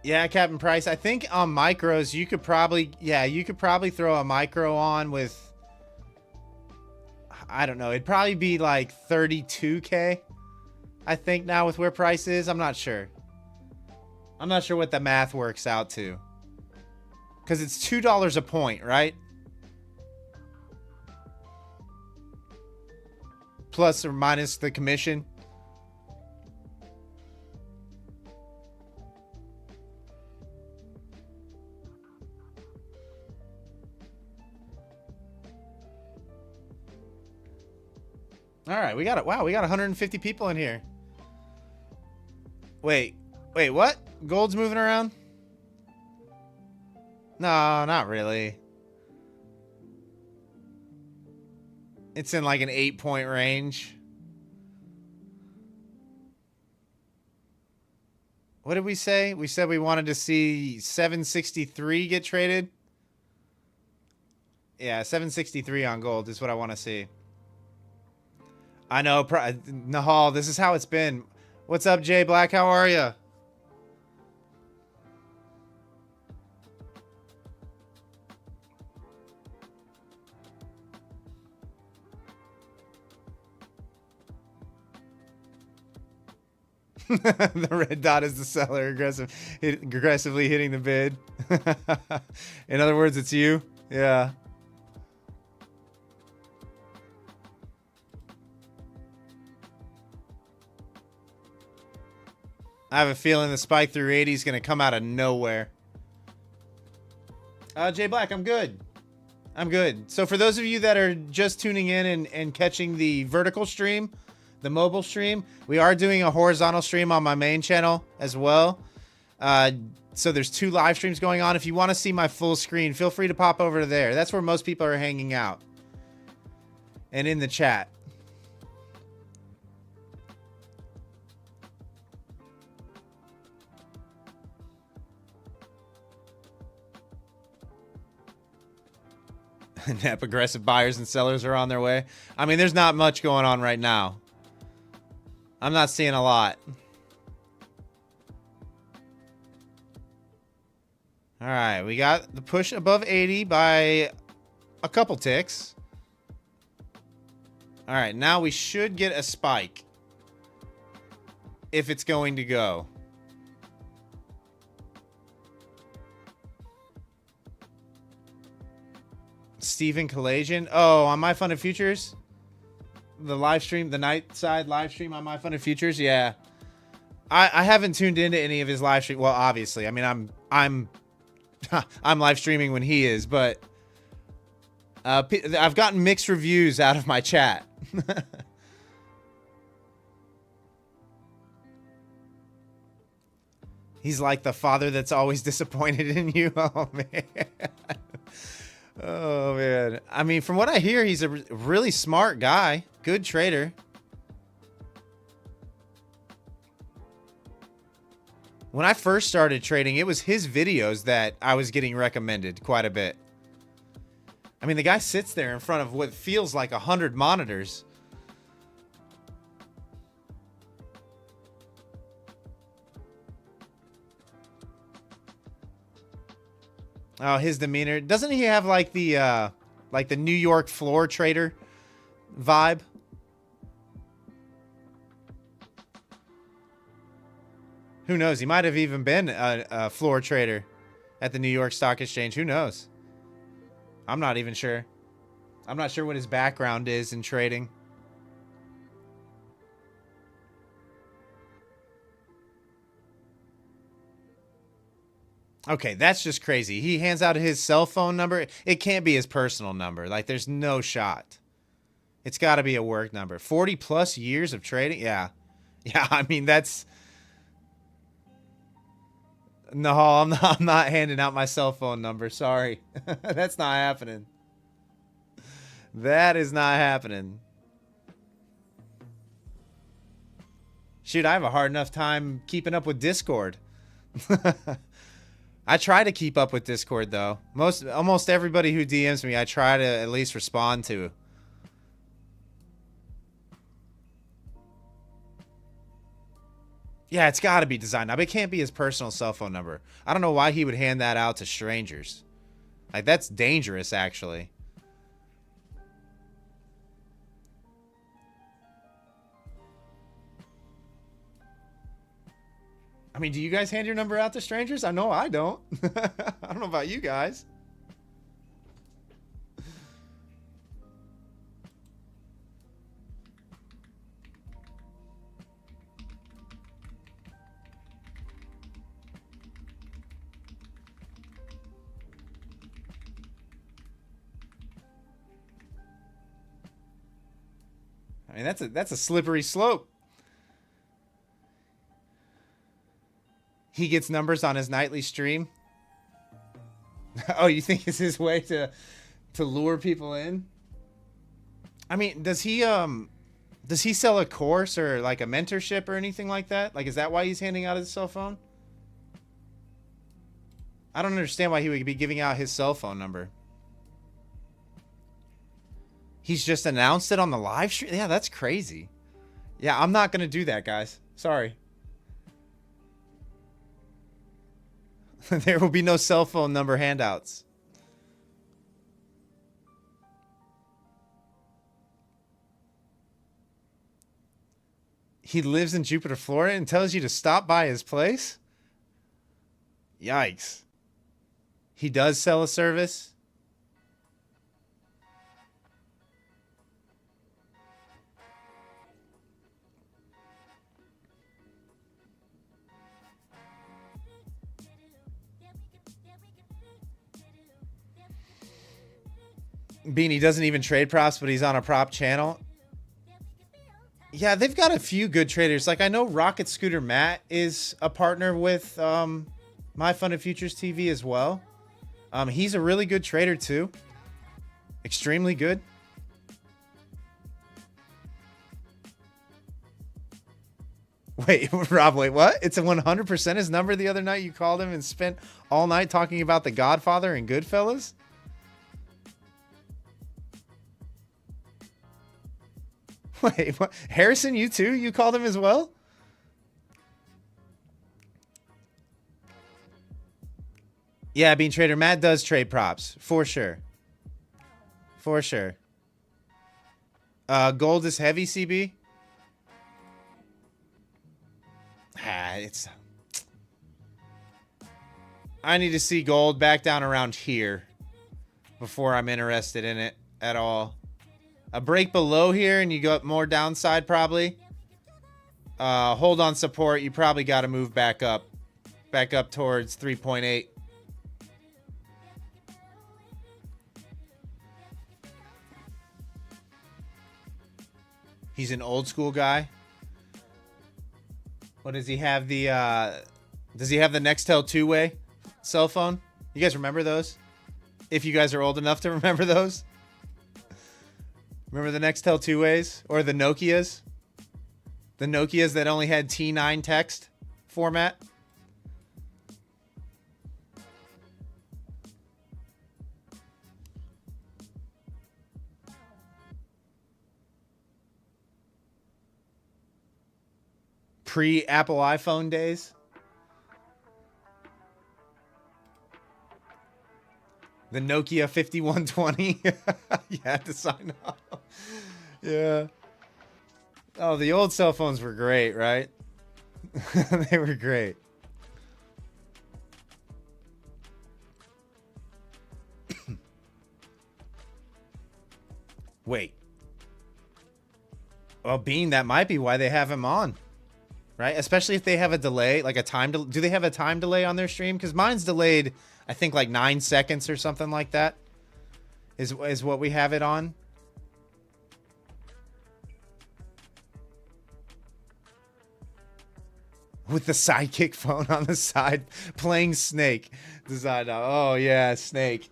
Yeah, Captain Price. I think on micros, you could probably throw a micro on with, I don't know, it'd probably be like 32K. I think now with where price is, I'm not sure. I'm not sure what the math works out to. Because it's $2 a point, right? Plus or minus the commission. All right, we got it. Wow, we got 150 people in here. Wait, what? Gold's moving around? No, not really. It's in like an 8-point range. What did we say? We said we wanted to see 763 get traded. Yeah, 763 on gold is what I want to see. I know, Nahal, this is how it's been. What's up, Jay Black? How are you? The red dot is the seller aggressively hitting the bid. In other words, it's you. Yeah. I have a feeling the spike through 80 is going to come out of nowhere. Jay Black, I'm good. I'm good. So for those of you that are just tuning in and catching the vertical stream, the mobile stream, we are doing a horizontal stream on my main channel as well. So there's 2 live streams going on. If you want to see my full screen, feel free to pop over to there. That's where most people are hanging out. And in the chat. Nep aggressive buyers and sellers are on their way. I mean, there's not much going on right now. I'm not seeing a lot. All right, we got the push above 80 by a couple ticks. All right, now we should get a spike if it's going to go. Stephen Kalajian. Oh, on My Fun of Futures? The live stream, the night side live stream on My Fun of Futures? Yeah. I haven't tuned into any of his live stream. Well, obviously. I mean, I'm live streaming when he is, but I've gotten mixed reviews out of my chat. He's like the father that's always disappointed in you. Oh, man. Oh, man. I mean, from what I hear, he's a really smart guy. Good trader. When I first started trading, it was his videos that I was getting recommended quite a bit. I mean, the guy sits there in front of what feels like 100 monitors. Oh, his demeanor. Doesn't he have like the New York floor trader vibe? Who knows? He might have even been a floor trader at the New York Stock Exchange. Who knows? I'm not even sure. I'm not sure what his background is in trading. Okay, that's just crazy. He hands out his cell phone number. It can't be his personal number. Like, there's no shot. It's got to be a work number. 40 plus years of trading? Yeah. Yeah, I mean, that's... No, I'm not handing out my cell phone number. Sorry. That's not happening. That is not happening. Shoot, I have a hard enough time keeping up with Discord. I try to keep up with Discord, though. Almost everybody who DMs me, I try to at least respond to. Yeah, it's got to be designed up. It can't be his personal cell phone number. I don't know why he would hand that out to strangers. Like, that's dangerous, actually. I mean, do you guys hand your number out to strangers? I know I don't. I don't know about you guys. I mean, that's a slippery slope. He gets numbers on his nightly stream. Oh, you think it's his way to lure people in? I mean, does he sell a course or like a mentorship or anything like that? Like, is that why he's handing out his cell phone? I don't understand why he would be giving out his cell phone number. He's just announced it on the live stream? Yeah, that's crazy. Yeah, I'm not going to do that, guys. Sorry. There will be no cell phone number handouts. He lives in Jupiter, Florida, and tells you to stop by his place? Yikes. He does sell a service? Beanie doesn't even trade props, but he's on a prop channel. Yeah, they've got a few good traders. Like, I know Rocket Scooter Matt is a partner with My Fun and Futures TV as well. He's a really good trader too. Extremely good. Wait, Rob, wait, what? It's a 100% his number the other night you called him and spent all night talking about The Godfather and Goodfellas? Wait, what? Harrison, you too? You called him as well? Yeah, Bean Trader, Matt does trade props. For sure. For sure. Gold is heavy, CB? It's... I need to see gold back down around here before I'm interested in it at all. A break below here and you go up more downside probably. Hold on support. You probably got to move back up. Back up towards 3.8. He's an old school guy. What does he have? Does he have the Nextel two-way cell phone? You guys remember those? If you guys are old enough to remember those. Remember the Nextel two-ways? Or the Nokias? The Nokias that only had T9 text format? Pre-Apple iPhone days? The Nokia 5120? You had to sign up. Yeah. Oh, the old cell phones were great, right? They were great. Wait. Well, Bean, that might be why they have him on. Right? Especially if they have a delay, like a time do they have a time delay on their stream? Because mine's delayed, I think, like 9 seconds or something like that. Is what we have it on. With the Sidekick phone on the side, playing Snake. Design. Oh yeah, Snake.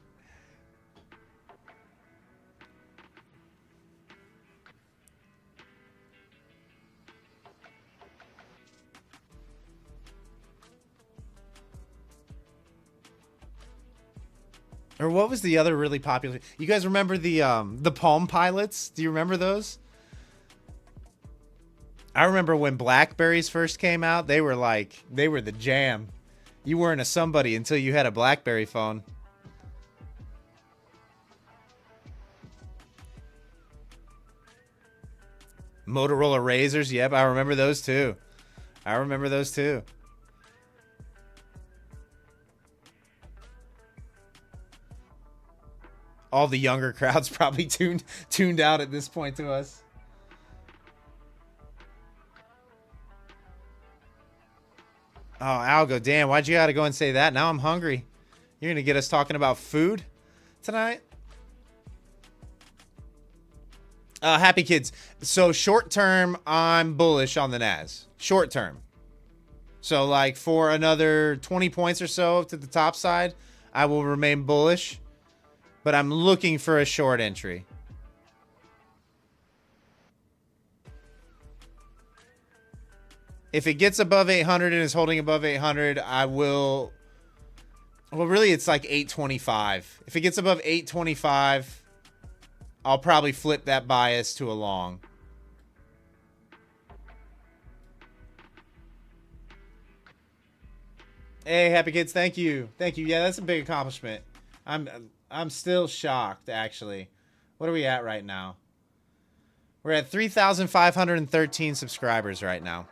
Or what was the other really popular? You guys remember the Palm Pilots? Do you remember those? I remember when Blackberries first came out, they were the jam. You weren't a somebody until you had a Blackberry phone. Motorola Razors, yep, I remember those too. I remember those too. All the younger crowds probably tuned out at this point to us. Oh, Algo, damn, why'd you gotta go and say that? Now I'm hungry. You're gonna get us talking about food tonight? Happy kids. So short term, I'm bullish on the Nas. Short term. So like for another 20 points or so to the top side, I will remain bullish. But I'm looking for a short entry. If it gets above 800 and is holding above 800, I will... Well, really, it's like 825. If it gets above 825, I'll probably flip that bias to a long. Hey, happy kids. Thank you. Thank you. Yeah, that's a big accomplishment. I'm still shocked, actually. What are we at right now? We're at 3,513 subscribers right now.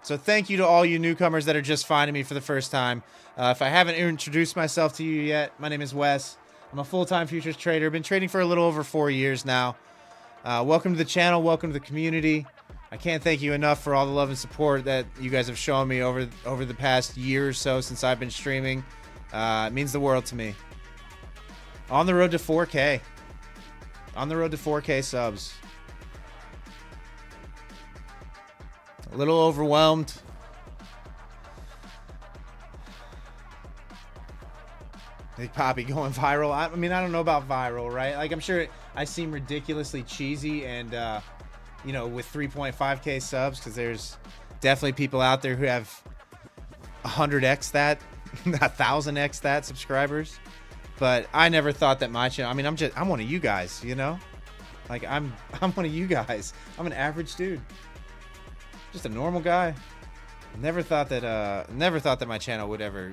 So thank you to all you newcomers that are just finding me for the first time. If I haven't introduced myself to you yet, my name is Wes. I'm a full-time futures trader. Been trading for a little over 4 years now. Welcome to the channel. Welcome to the community. I can't thank you enough for all the love and support that you guys have shown me over the past year or so since I've been streaming. It means the world to me. On the road to 4K. On the road to 4K subs. A little overwhelmed. Big Poppy going viral. I mean, I don't know about viral, right? Like, I'm sure I seem ridiculously cheesy and, you know, with 3.5K subs, because there's definitely people out there who have 100x that, 1,000x that subscribers. But I never thought that my channel, I mean, I'm one of you guys, you know? Like, I'm one of you guys. I'm an average dude. Just a normal guy. Never thought that my channel would ever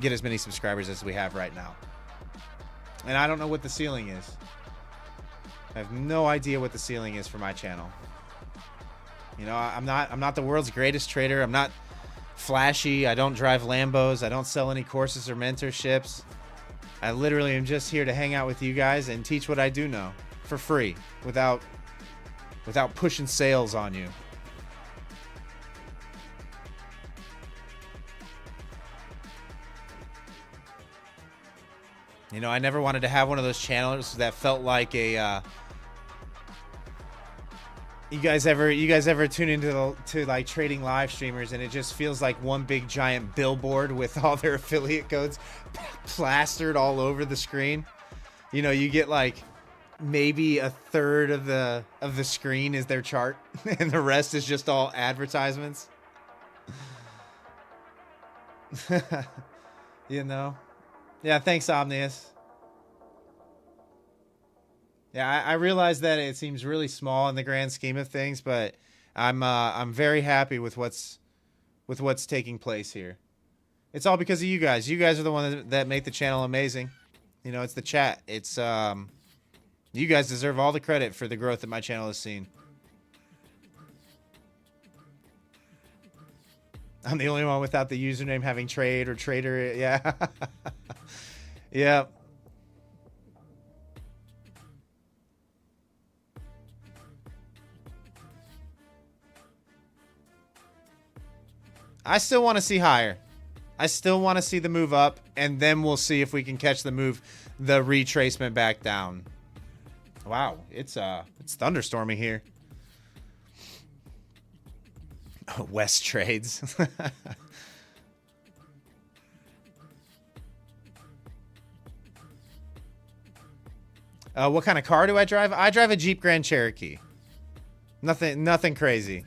get as many subscribers as we have right now. And I don't know what the ceiling is. I have no idea what the ceiling is for my channel. You know, I'm not the world's greatest trader. I'm not flashy. I don't drive Lambos. I don't sell any courses or mentorships. I literally am just here to hang out with you guys and teach what I do know for free without pushing sales on you. You know, I never wanted to have one of those channels that felt like a you guys ever tune into like trading live streamers and it just feels like one big giant billboard with all their affiliate codes plastered all over the screen. You know, you get like maybe a third of the screen is their chart and the rest is just all advertisements. You know? Yeah, thanks, Omnius. Yeah, I realize that it seems really small in the grand scheme of things, but I'm very happy with what's taking place here. It's all because of you guys. You guys are the ones that make the channel amazing. You know, it's the chat. It's you guys deserve all the credit for the growth that my channel has seen. I'm the only one without the username having trade or trader. Yeah. Yeah. I still want to see higher. I still want to see the move up, and then we'll see if we can catch the retracement back down. Wow, it's thunderstorming here. West trades. What kind of car do I drive? I drive a Jeep Grand Cherokee. Nothing crazy.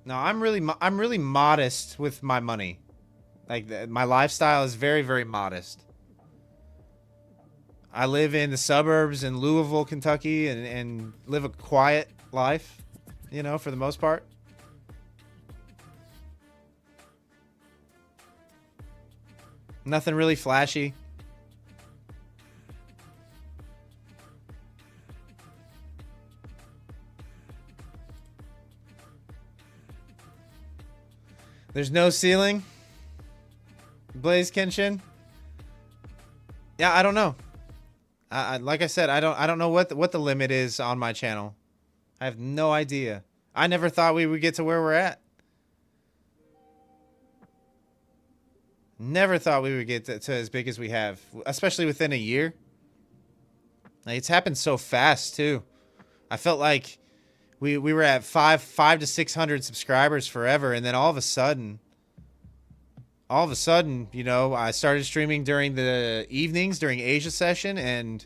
No, I'm really modest with my money. Like, my lifestyle is very, very modest. I live in the suburbs in Louisville, Kentucky, and live a quiet life, you know, for the most part. Nothing really flashy. There's no ceiling. Blaze Kenshin. Yeah, I don't know. Like I said, I don't know what the limit is on my channel. I have no idea. I never thought we would get to where we're at. Never thought we would get to as big as we have, especially within a year. Like, it's happened so fast too. I felt like we were at 500 to 600 subscribers forever, and then all of a sudden, you know, I started streaming during the evenings during Asia session and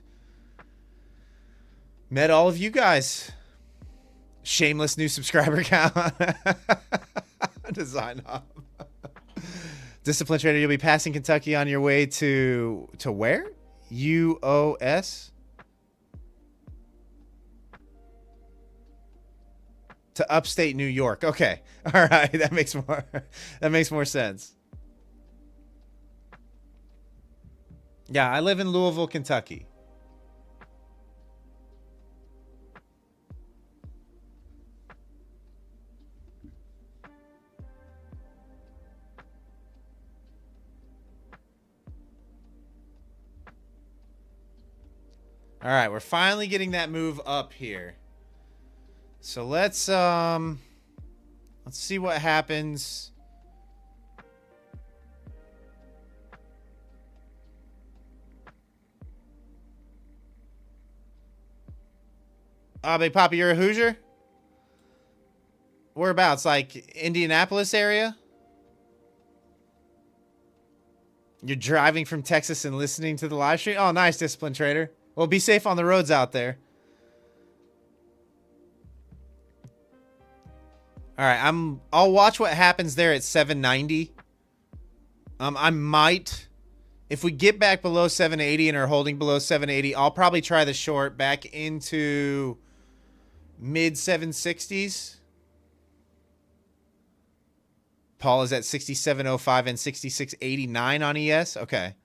met all of you guys. Shameless new subscriber count. Design up. Discipline Trader, you'll be passing Kentucky on your way to where? UOS? to upstate New York. Okay. All right. That makes more sense. Yeah, I live in Louisville, Kentucky. All right, we're finally getting that move up here. So let's see what happens. Big Papa, you're a Hoosier? Whereabouts? Like Indianapolis area? You're driving from Texas and listening to the live stream? Oh, nice, Discipline Trader. Well, be safe on the roads out there. All right, I'll watch what happens there at 790. I might, if we get back below 780 and are holding below 780, I'll probably try the short back into mid 760s. Paul is at 6705 and 6689 on ES. Okay.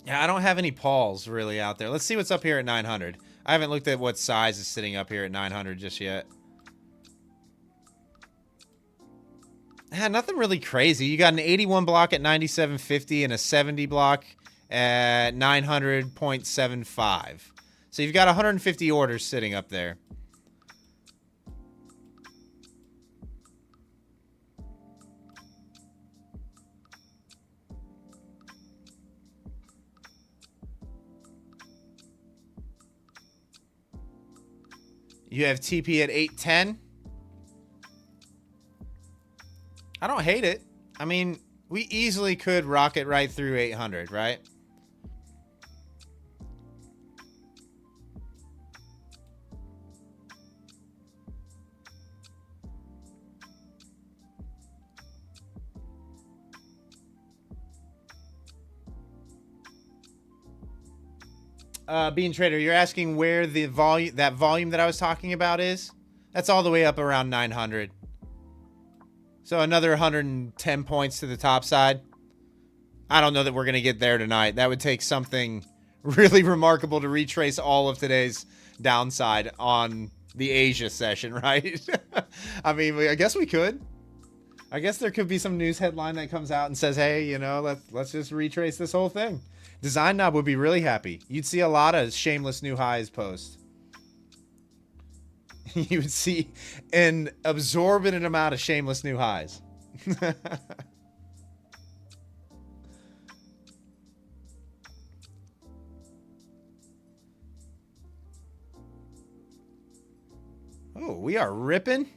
Yeah, I don't have any Pauls really out there. Let's see what's up here at 900. I haven't looked at what size is sitting up here at 900 just yet. Yeah, nothing really crazy. You got an 81 block at 97.50 and a 70 block at 900.75. So you've got 150 orders sitting up there. You have TP at 810. I don't hate it. I mean, we easily could rocket right through 800, right? Bean Trader, you're asking where the volume, that volume that I was talking about is? That's all the way up around 900. So another 110 points to the top side. I don't know that we're going to get there tonight. That would take something really remarkable to retrace all of today's downside on the Asia session, right? I mean, I guess we could. I guess there could be some news headline that comes out and says, hey, you know, let's just retrace this whole thing. Design Knob would be really happy. You'd see a lot of shameless new highs post. You would see an absorbent amount of shameless new highs. Oh, we are ripping.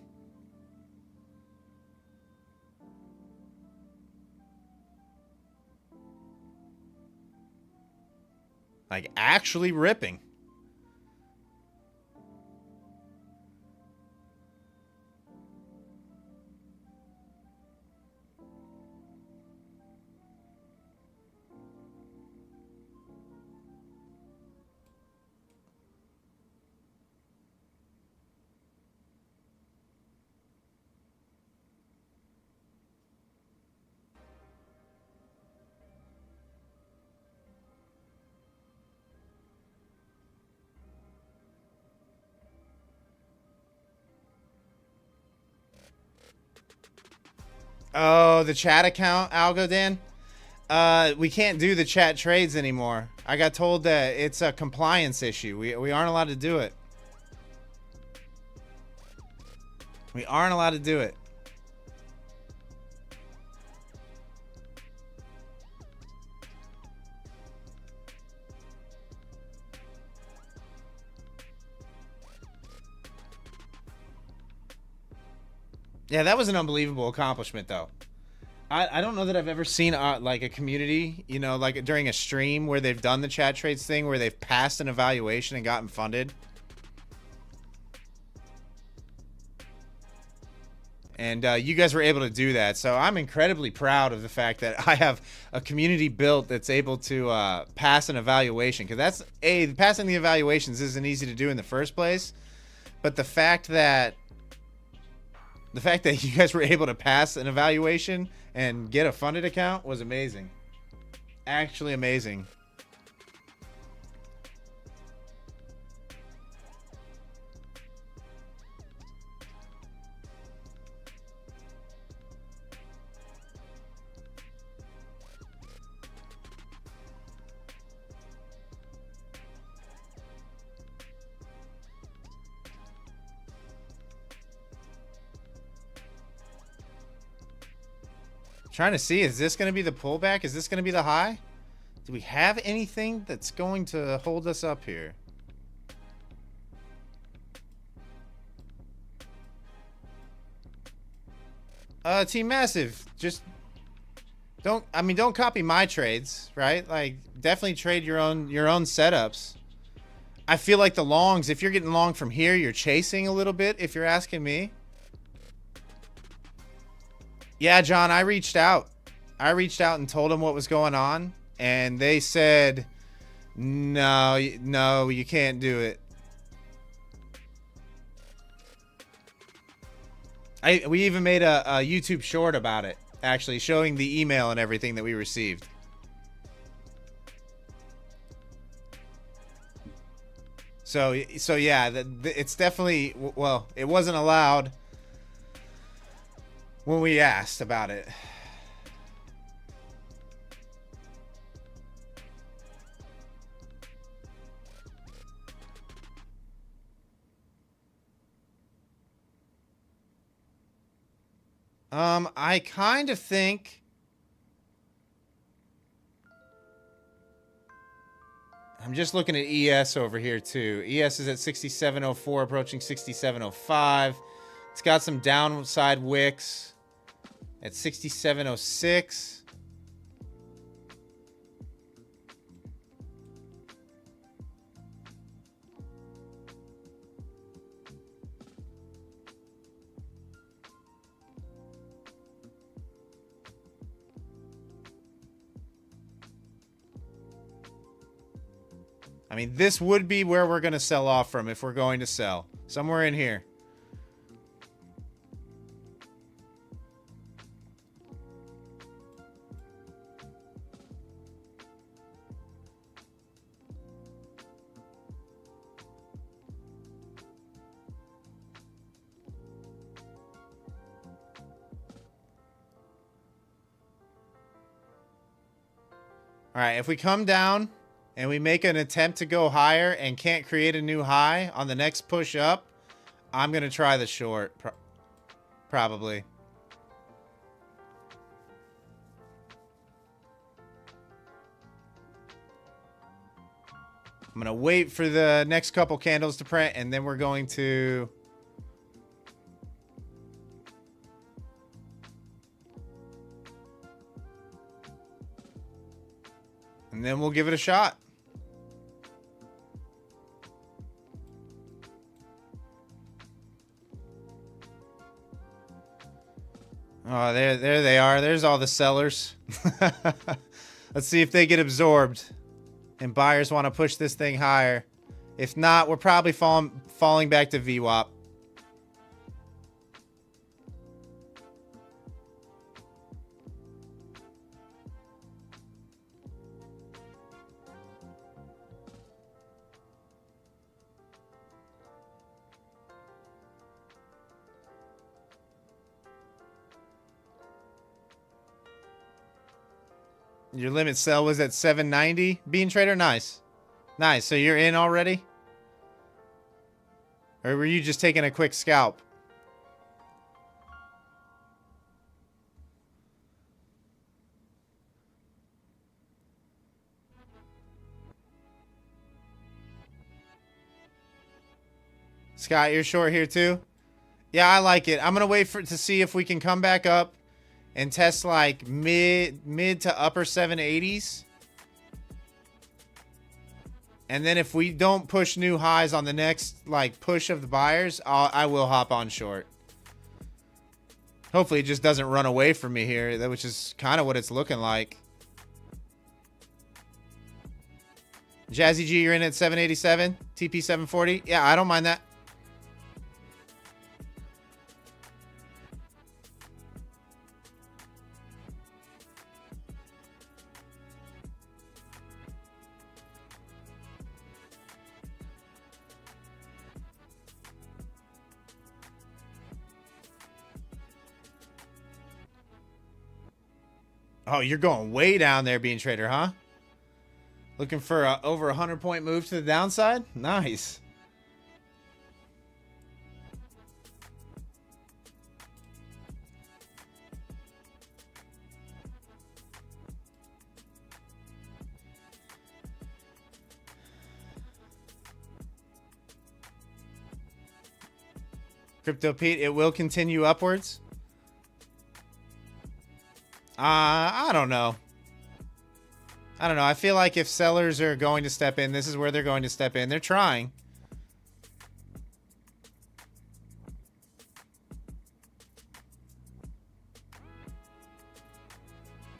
Like actually ripping. Oh, the chat account, Algo Dan? We can't do the chat trades anymore. I got told that it's a compliance issue. We aren't allowed to do it. We aren't allowed to do it. Yeah, that was an unbelievable accomplishment, though. I don't know that I've ever seen like a community, you know, like during a stream where they've done the chat trades thing, where they've passed an evaluation and gotten funded. And you guys were able to do that. So I'm incredibly proud of the fact that I have a community built that's able to pass an evaluation. Because passing the evaluations isn't easy to do in the first place. But the fact that you guys were able to pass an evaluation and get a funded account was amazing. Actually amazing. Trying to see, is this going to be the pullback? Is this going to be the high? Do we have anything that's going to hold us up here? Team Massive, just don't copy my trades, right? Like, definitely trade your own setups. I feel like the longs, if you're getting long from here, you're chasing a little bit, if you're asking me. Yeah, John, I reached out. And told them what was going on, and they said, no, you can't do it. We even made a YouTube short about it, actually, showing the email and everything that we received. So yeah, it's definitely, well, it wasn't allowed when we asked about it. I kind of think I'm just looking at ES over here too. ES is at 67.04, approaching 67.05. It's got some downside wicks at 67.06. I mean, this would be where we're going to sell off from if we're going to sell. Somewhere in here. All right, if we come down and we make an attempt to go higher and can't create a new high on the next push up, I'm going to try the short. Probably. I'm going to wait for the next couple candles to print, and then we're going to... and then we'll give it a shot. Oh, there they are. There's all the sellers. Let's see if they get absorbed and buyers want to push this thing higher. If not, we're probably falling back to VWAP. Your limit sell was at 790, Bean Trader? Nice. Nice. So you're in already? Or were you just taking a quick scalp? Scott, you're short here too? Yeah, I like it. I'm going to wait to see if we can come back up and test like mid to upper 780s. And then if we don't push new highs on the next like push of the buyers, I will hop on short. Hopefully it just doesn't run away from me here, which is kind of what it's looking like. Jazzy G, you're in at 787. TP 740. Yeah, I don't mind that. Oh, you're going way down there, Bean Trader, huh? Looking for a over 100-point move to the downside? Nice. Crypto Pete, it will continue upwards. I don't know. I don't know. I feel like if sellers are going to step in, this is where they're going to step in. They're trying.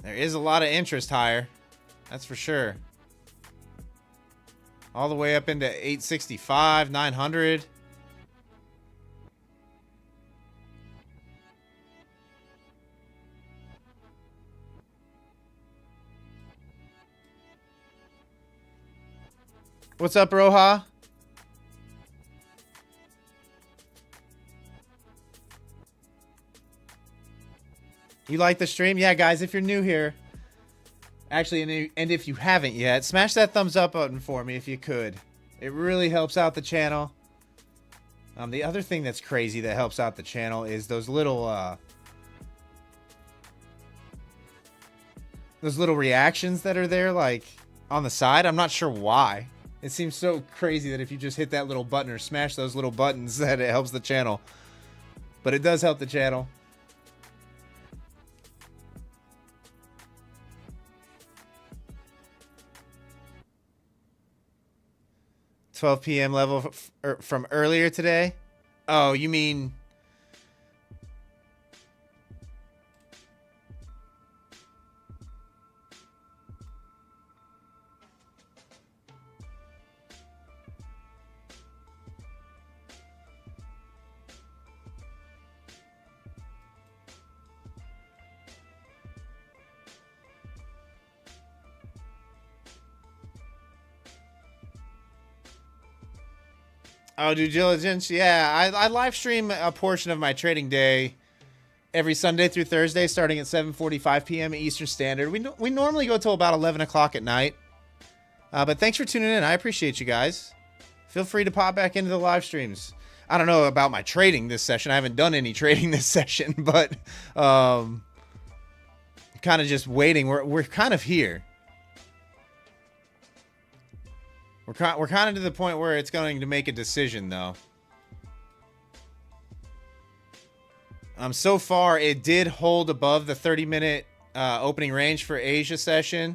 There is a lot of interest higher. That's for sure. All the way up into 865, 900. What's up, Roja? You like the stream? Yeah, guys, if you're new here, actually, and if you haven't yet, smash that thumbs up button for me if you could. It really helps out the channel. The other thing that's crazy that helps out the channel is those little reactions that are there, like on the side. I'm not sure why. It seems so crazy that if you just hit that little button or smash those little buttons that it helps the channel. But it does help the channel. $12 p.m. level from earlier today? Oh, you mean... Oh, due diligence? Yeah, I live stream a portion of my trading day every Sunday through Thursday, starting at 7:45 p.m. Eastern Standard. We normally go till about 11 o'clock at night. But thanks for tuning in. I appreciate you guys. Feel free to pop back into the live streams. I don't know about my trading this session. I haven't done any trading this session, but kind of just waiting. We're kind of here. We're kind of to the point where it's going to make a decision, though. So far, it did hold above the 30-minute opening range for Asia session.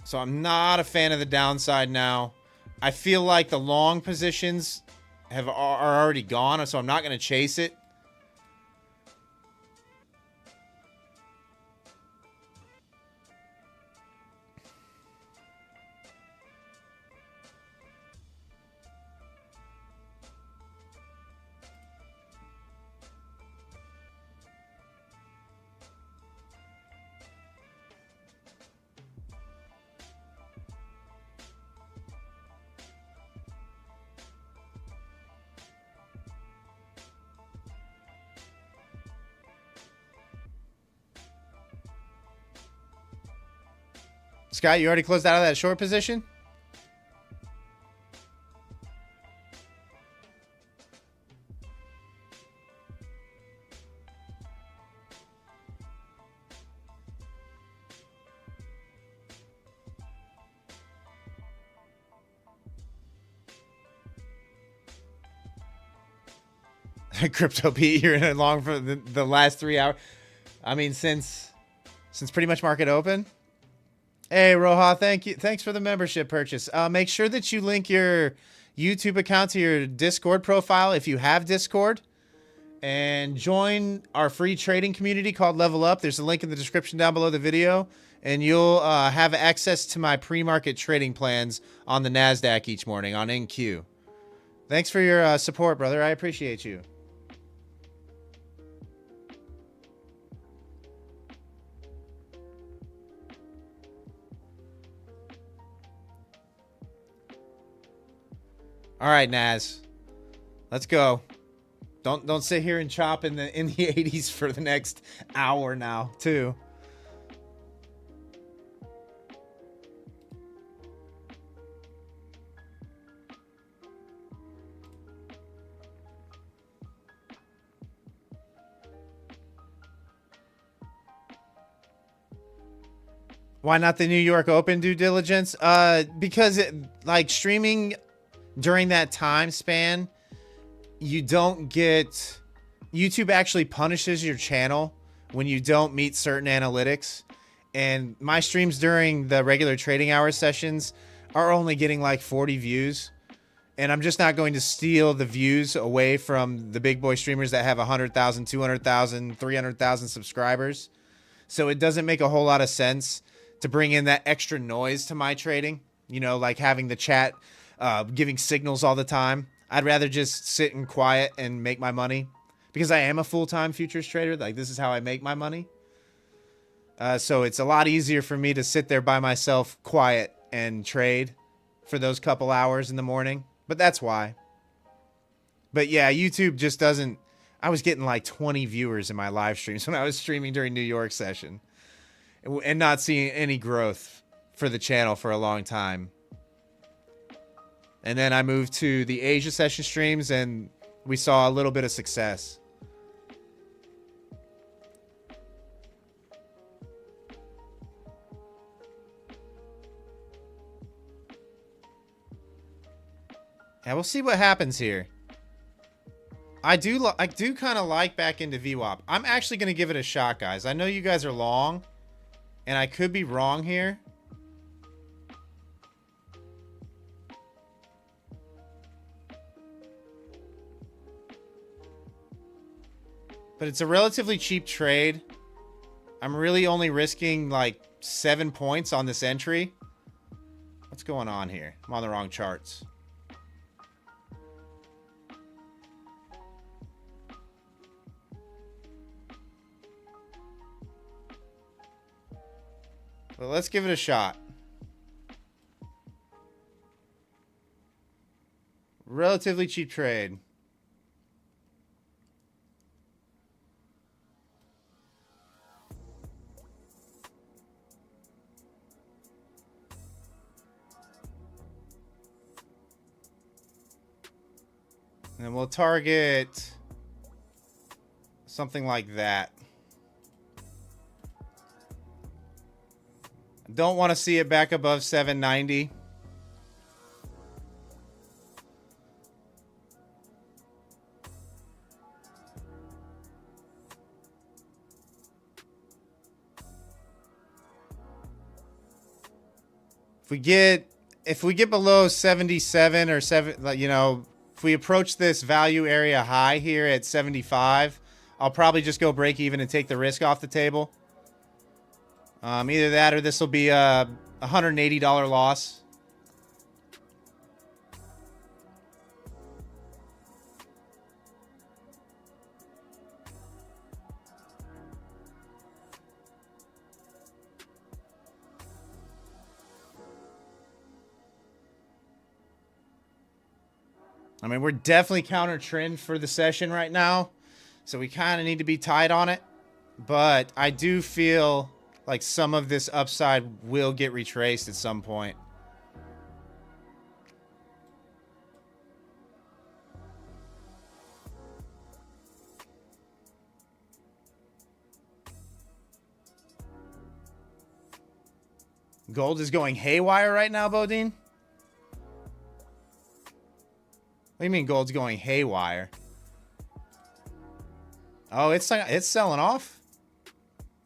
So I'm not a fan of the downside now. I feel like the long positions are already gone, so I'm not going to chase it. Scott, you already closed out of that short position? Crypto Pete, you're in it long for the last 3 hours. I mean, since pretty much market open. Hey, Roja, thank you. Thanks for the membership purchase. Make sure that you link your YouTube account to your Discord profile if you have Discord. and join our free trading community called Level Up. There's a link in the description down below the video, and you'll have access to my pre-market trading plans on the Nasdaq each morning on NQ. Thanks for your support, brother. I appreciate you. All right, Naz, let's go. Don't sit here and chop in the 80s for the next hour now, too. Why not the New York Open due diligence? Because like streaming during that time span, you don't get... YouTube actually punishes your channel when you don't meet certain analytics. And my streams during the regular trading hour sessions are only getting like 40 views. And I'm just not going to steal the views away from the big boy streamers that have 100,000, 200,000, 300,000 subscribers. So it doesn't make a whole lot of sense to bring in that extra noise to my trading. You know, like having the chat giving signals all the time. I'd rather just sit in quiet and make my money, because I am a full-time futures trader. Like, this is how I make my money. So it's a lot easier for me to sit there by myself, quiet, and trade for those couple hours in the morning. But that's why. But yeah, YouTube just doesn't... I was getting like 20 viewers in my live streams when I was streaming during New York session, and not seeing any growth for the channel for a long time. And then I moved to the Asia session streams, and we saw a little bit of success. Yeah, we'll see what happens here. I do kind of like back into VWAP. I'm actually going to give it a shot, guys. I know you guys are long, and I could be wrong here. But it's a relatively cheap trade. I'm really only risking like 7 points on this entry. What's going on here? I'm on the wrong charts. Well, let's give it a shot. Relatively cheap trade. And we'll target something like that. Don't want to see it back above 790. If we get below 77 or 7, you know, if we approach this value area high here at 75, I'll probably just go break even and take the risk off the table. Either that or this will be a $180 loss. I mean, we're definitely counter trend for the session right now, so we kind of need to be tight on it. But I do feel like some of this upside will get retraced at some point. Gold is going haywire right now, Bodine? What do you mean gold's going haywire? Oh, it's selling off?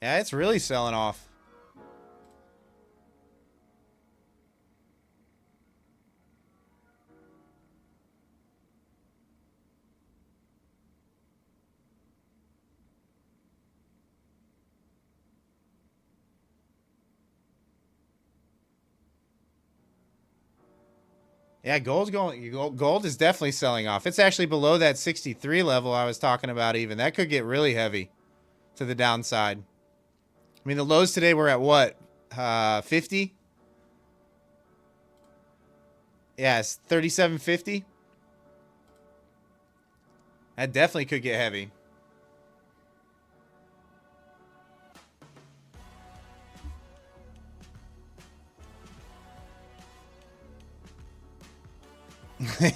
Yeah, it's really selling off. Yeah, gold is definitely selling off. It's actually below that 63 level I was talking about even. That could get really heavy to the downside. I mean, the lows today were at what? 50? Yes, 37.50. That definitely could get heavy.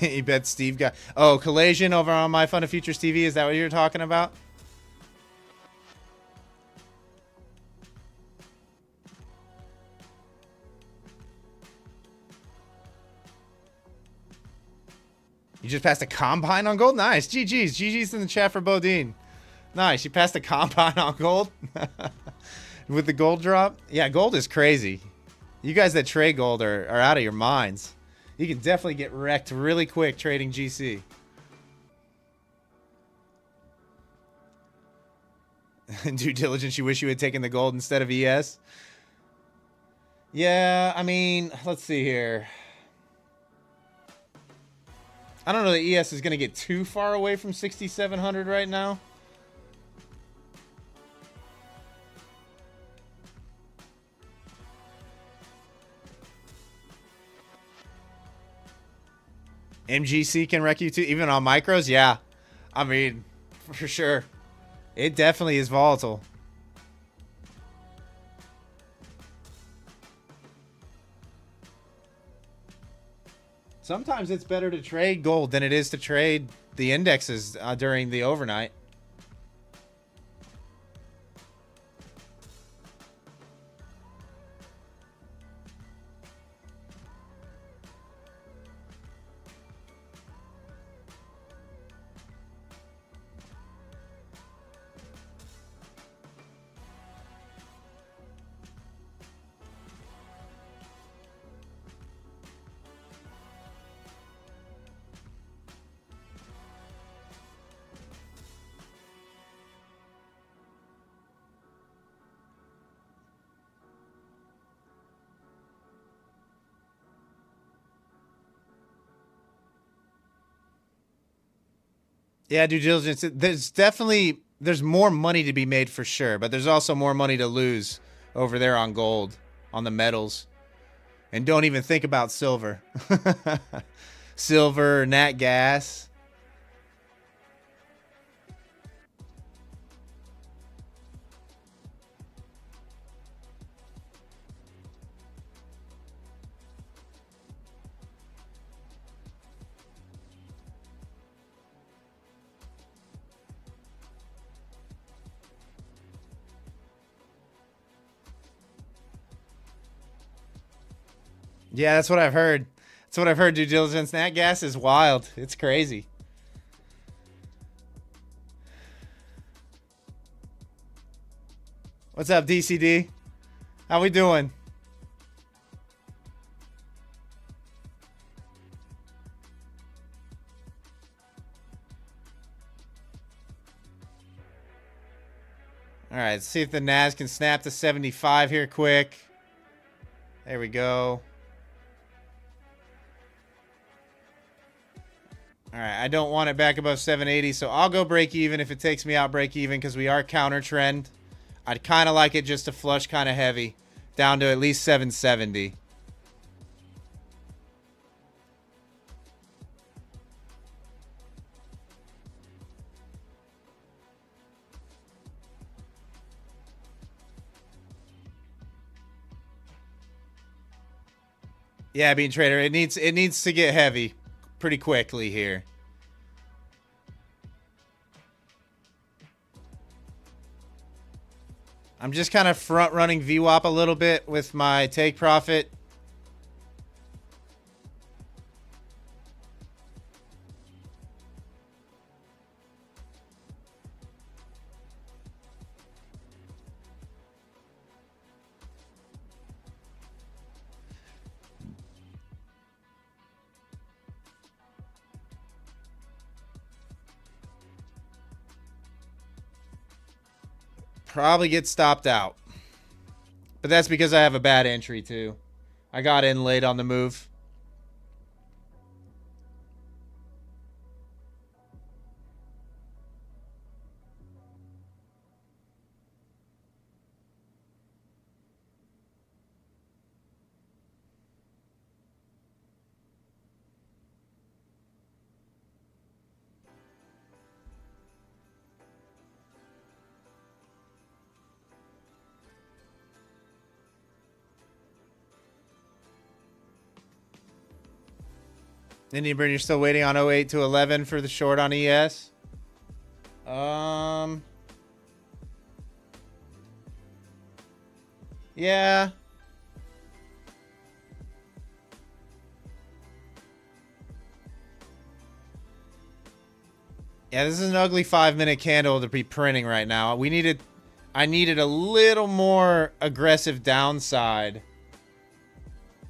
You bet Steve got... Oh, Collision over on My Fun of Futures TV. Is that what you're talking about? You just passed a combine on gold? Nice. GG's. GG's in the chat for Bodine. Nice. You passed a combine on gold? With the gold drop? Yeah, gold is crazy. You guys that trade gold are out of your minds. You can definitely get wrecked really quick trading GC. Due diligence, you wish you had taken the gold instead of ES? Yeah, I mean, let's see here. I don't know that ES is going to get too far away from 6,700 right now. MGC can wreck you too, even on micros? Yeah. I mean, for sure. It definitely is volatile. Sometimes it's better to trade gold than it is to trade the indexes during the overnight. Yeah, due diligence. There's more money to be made for sure, but there's also more money to lose over there on gold, on the metals. And don't even think about silver. Silver, nat gas. Yeah, that's what I've heard. That's what I've heard, due diligence. Nat gas is wild. It's crazy. What's up, DCD? How we doing? All right, let's see if the NAS can snap to 75 here quick. There we go. All right, I don't want it back above 780, so I'll go break even if it takes me out break even because we are counter trend. I'd kind of like it just to flush kind of heavy down to at least 770. Yeah, Bean Trader, it needs to get heavy pretty quickly here. I'm just kind of front running VWAP a little bit with my take profit. Probably get stopped out. But that's because I have a bad entry too. I got in late on the move. Indian Burn, you're still waiting on 08 to 11 for the short on ES? Yeah. Yeah, this is an ugly 5-minute candle to be printing right now. I needed a little more aggressive downside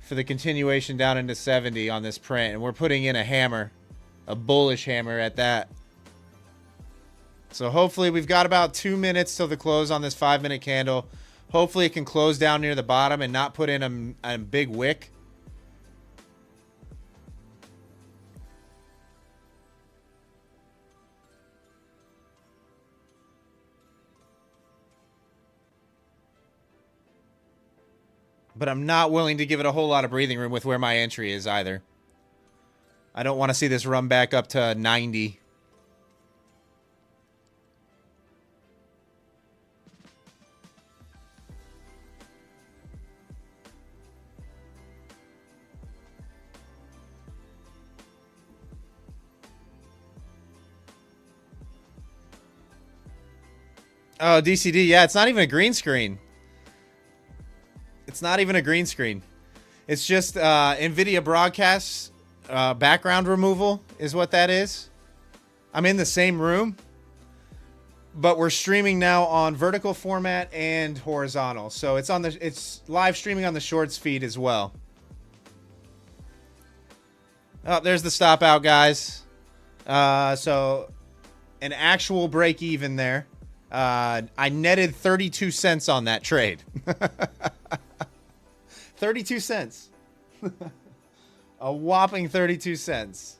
for the continuation down into 70 on this print. And we're putting in a hammer, a bullish hammer at that. So hopefully we've got about 2 minutes till the close on this 5-minute candle. Hopefully it can close down near the bottom and not put in a big wick. But I'm not willing to give it a whole lot of breathing room with where my entry is either. I don't want to see this run back up to 90. Oh, DCD. Yeah, it's not even a green screen. It's not even a green screen. It's just NVIDIA broadcasts background removal is what that is. I'm in the same room, but we're streaming now on vertical format and horizontal. So it's live streaming on the shorts feed as well. Oh, there's the stop out, guys. So an actual break even there. I netted 32 cents on that trade. 32 cents. A whopping 32 cents.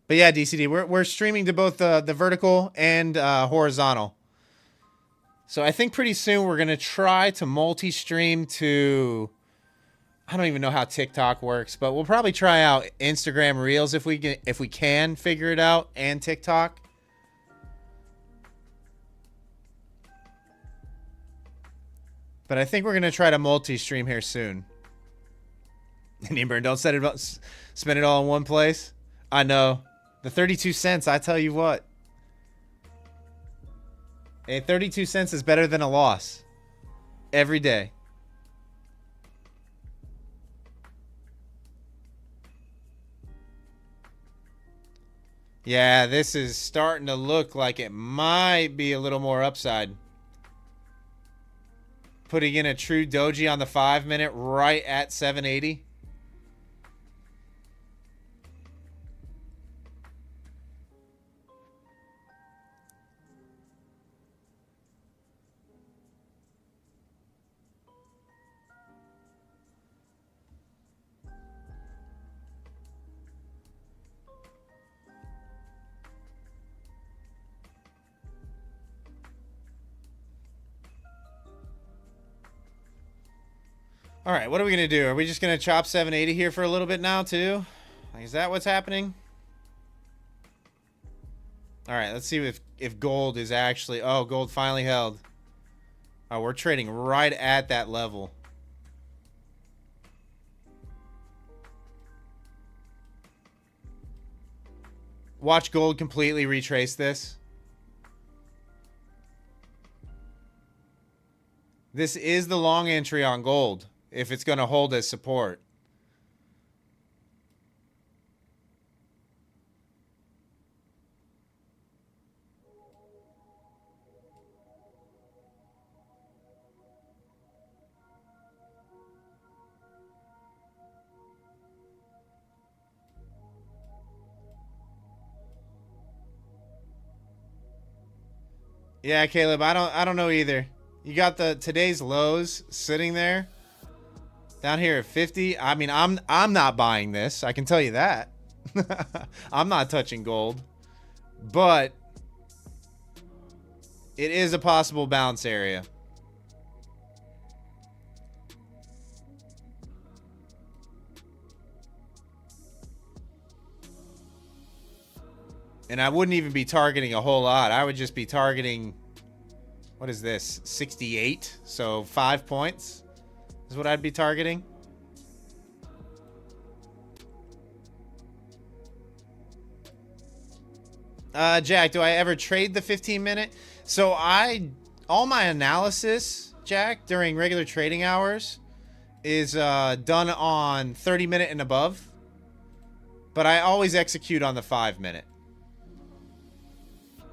But yeah, DCD, we're streaming to both the vertical and horizontal. So I think pretty soon we're gonna try to multi-stream to, I don't even know how TikTok works, but we'll probably try out Instagram Reels if we can figure it out, and TikTok. But I think we're gonna try to multi-stream here soon. Indian Burn, don't spend it all in one place. I know. The 32 cents, I tell you what. Hey, 32 cents is better than a loss. Every day. Yeah, this is starting to look like it might be a little more upside. Putting in a true doji on the 5-minute right at 780. All right, what are we going to do? Are we just going to chop 780 here for a little bit now, too? Like, is that what's happening? All right, let's see if gold is actually... Oh, gold finally held. Oh, we're trading right at that level. Watch gold completely retrace this. This is the long entry on gold, if it's going to hold as support. Yeah, Caleb, I don't know either. You got today's lows sitting there down here at 50. I mean, I'm not buying this. I can tell you that. I'm not touching gold. But it is a possible bounce area. And I wouldn't even be targeting a whole lot. I would just be targeting, what is this, 68? So 5 points is what I'd be targeting. Jack, do I ever trade the 15-minute? So all my analysis, Jack, during regular trading hours is done on 30-minute and above. But I always execute on the 5-minute.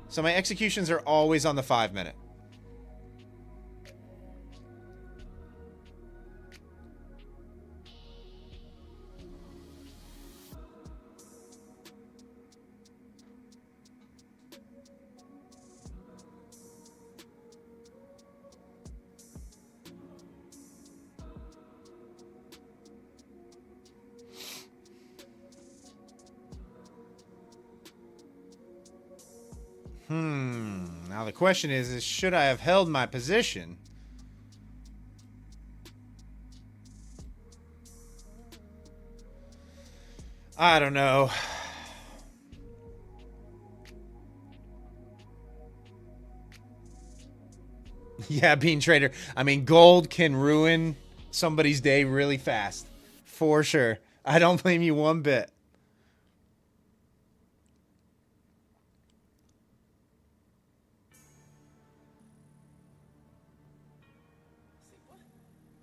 So my executions are always on the 5-minute. Now the question is should I have held my position? I don't know. Yeah, Bean Trader. I mean, gold can ruin somebody's day really fast. For sure. I don't blame you one bit.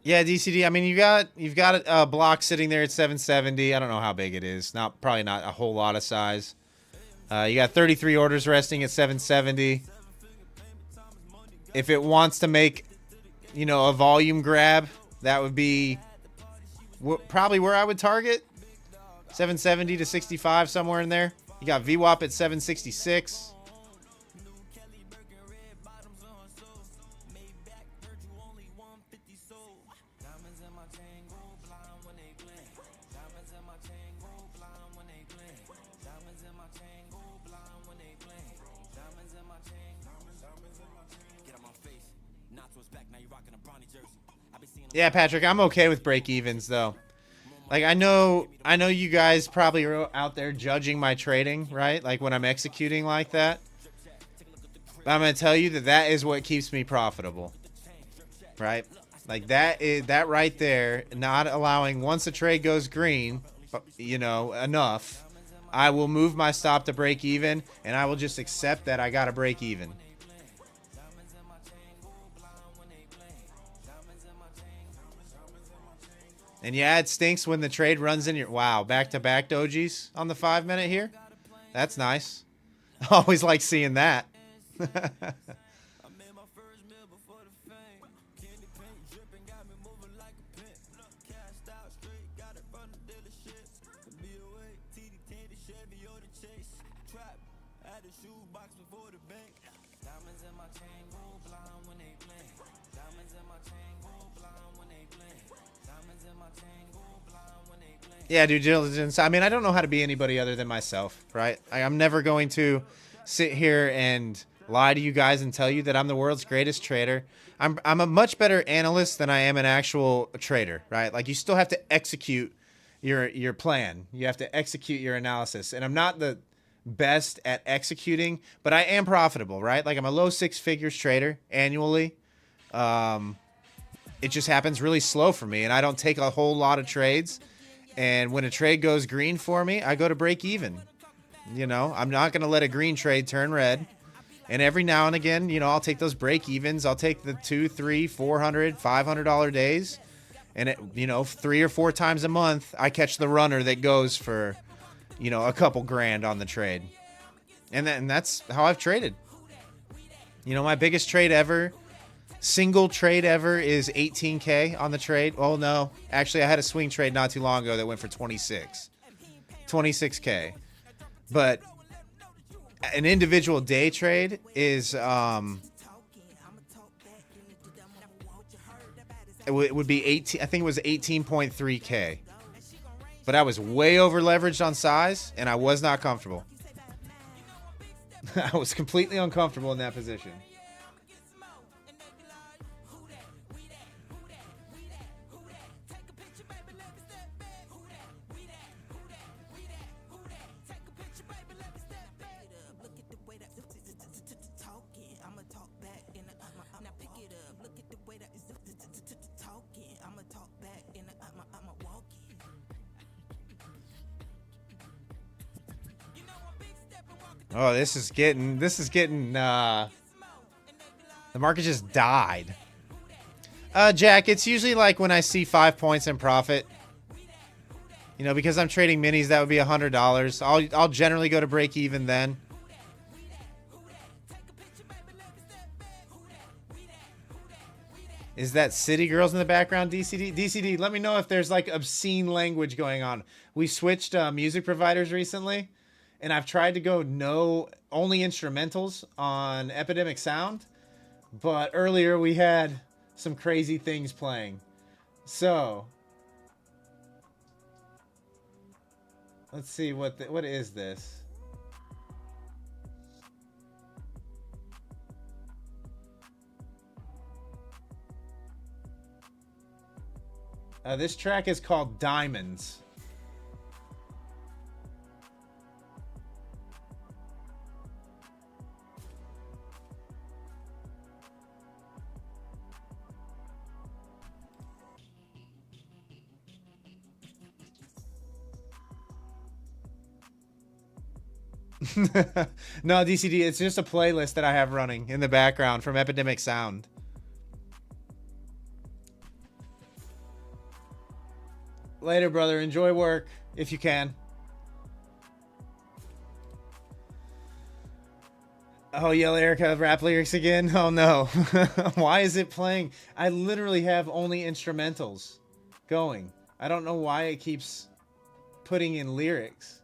Yeah, DCD. I mean, you've got a block sitting there at 770. I don't know how big it is. Probably not a whole lot of size. You got 33 orders resting at 770. If it wants to make, a volume grab, that would be probably where I would target. 770 to 65, somewhere in there. You got VWAP at 766. Yeah, Patrick, I'm okay with break evens though. Like I know you guys probably are out there judging my trading, right? Like when I'm executing like that. But I'm going to tell you that is what keeps me profitable. Right? Like that right there, not allowing once a trade goes green, enough, I will move my stop to break even and I will just accept that I got to break even. And yeah, it stinks when the trade runs in your... Wow, back-to-back dojis on the 5-minute here? That's nice. Always like seeing that. Yeah, due diligence. I mean, I don't know how to be anybody other than myself, right? I'm never going to sit here and lie to you guys and tell you that I'm the world's greatest trader. I'm a much better analyst than I am an actual trader, right? Like you still have to execute your plan. You have to execute your analysis. And I'm not the best at executing, but I am profitable, right? Like I'm a low 6 figures trader annually. It just happens really slow for me and I don't take a whole lot of trades. And when a trade goes green for me, I go to break even. I'm not going to let a green trade turn red. And every now and again, I'll take those break evens. I'll take the $200, $300, $400, $500 days. And 3 or 4 times a month, I catch the runner that goes for, a couple grand on the trade. And that's how I've traded. My biggest trade ever, single trade ever, is 18K on the trade. Oh no, actually I had a swing trade not too long ago that went for 26K. But an individual day trade is it would be 18. I think it was 18.3K. But I was way over leveraged on size and I was not comfortable. I was completely uncomfortable in that position. Oh, this is getting, the market just died. Jack, it's usually like when I see 5 points in profit. You know, because I'm trading minis, that would be $100. I'll generally go to break even then. Is that City Girls in the background, DCD? DCD, let me know if there's like obscene language going on. We switched music providers recently, and I've tried to go only instrumentals on Epidemic Sound, but earlier we had some crazy things playing. So let's see what is this? This track is called Diamonds. No, DCD, it's just a playlist that I have running in the background from Epidemic Sound. Later, brother. Enjoy work if you can. Oh, Yell Erica, rap lyrics again? Oh, no. Why is it playing? I literally have only instrumentals going. I don't know why it keeps putting in lyrics.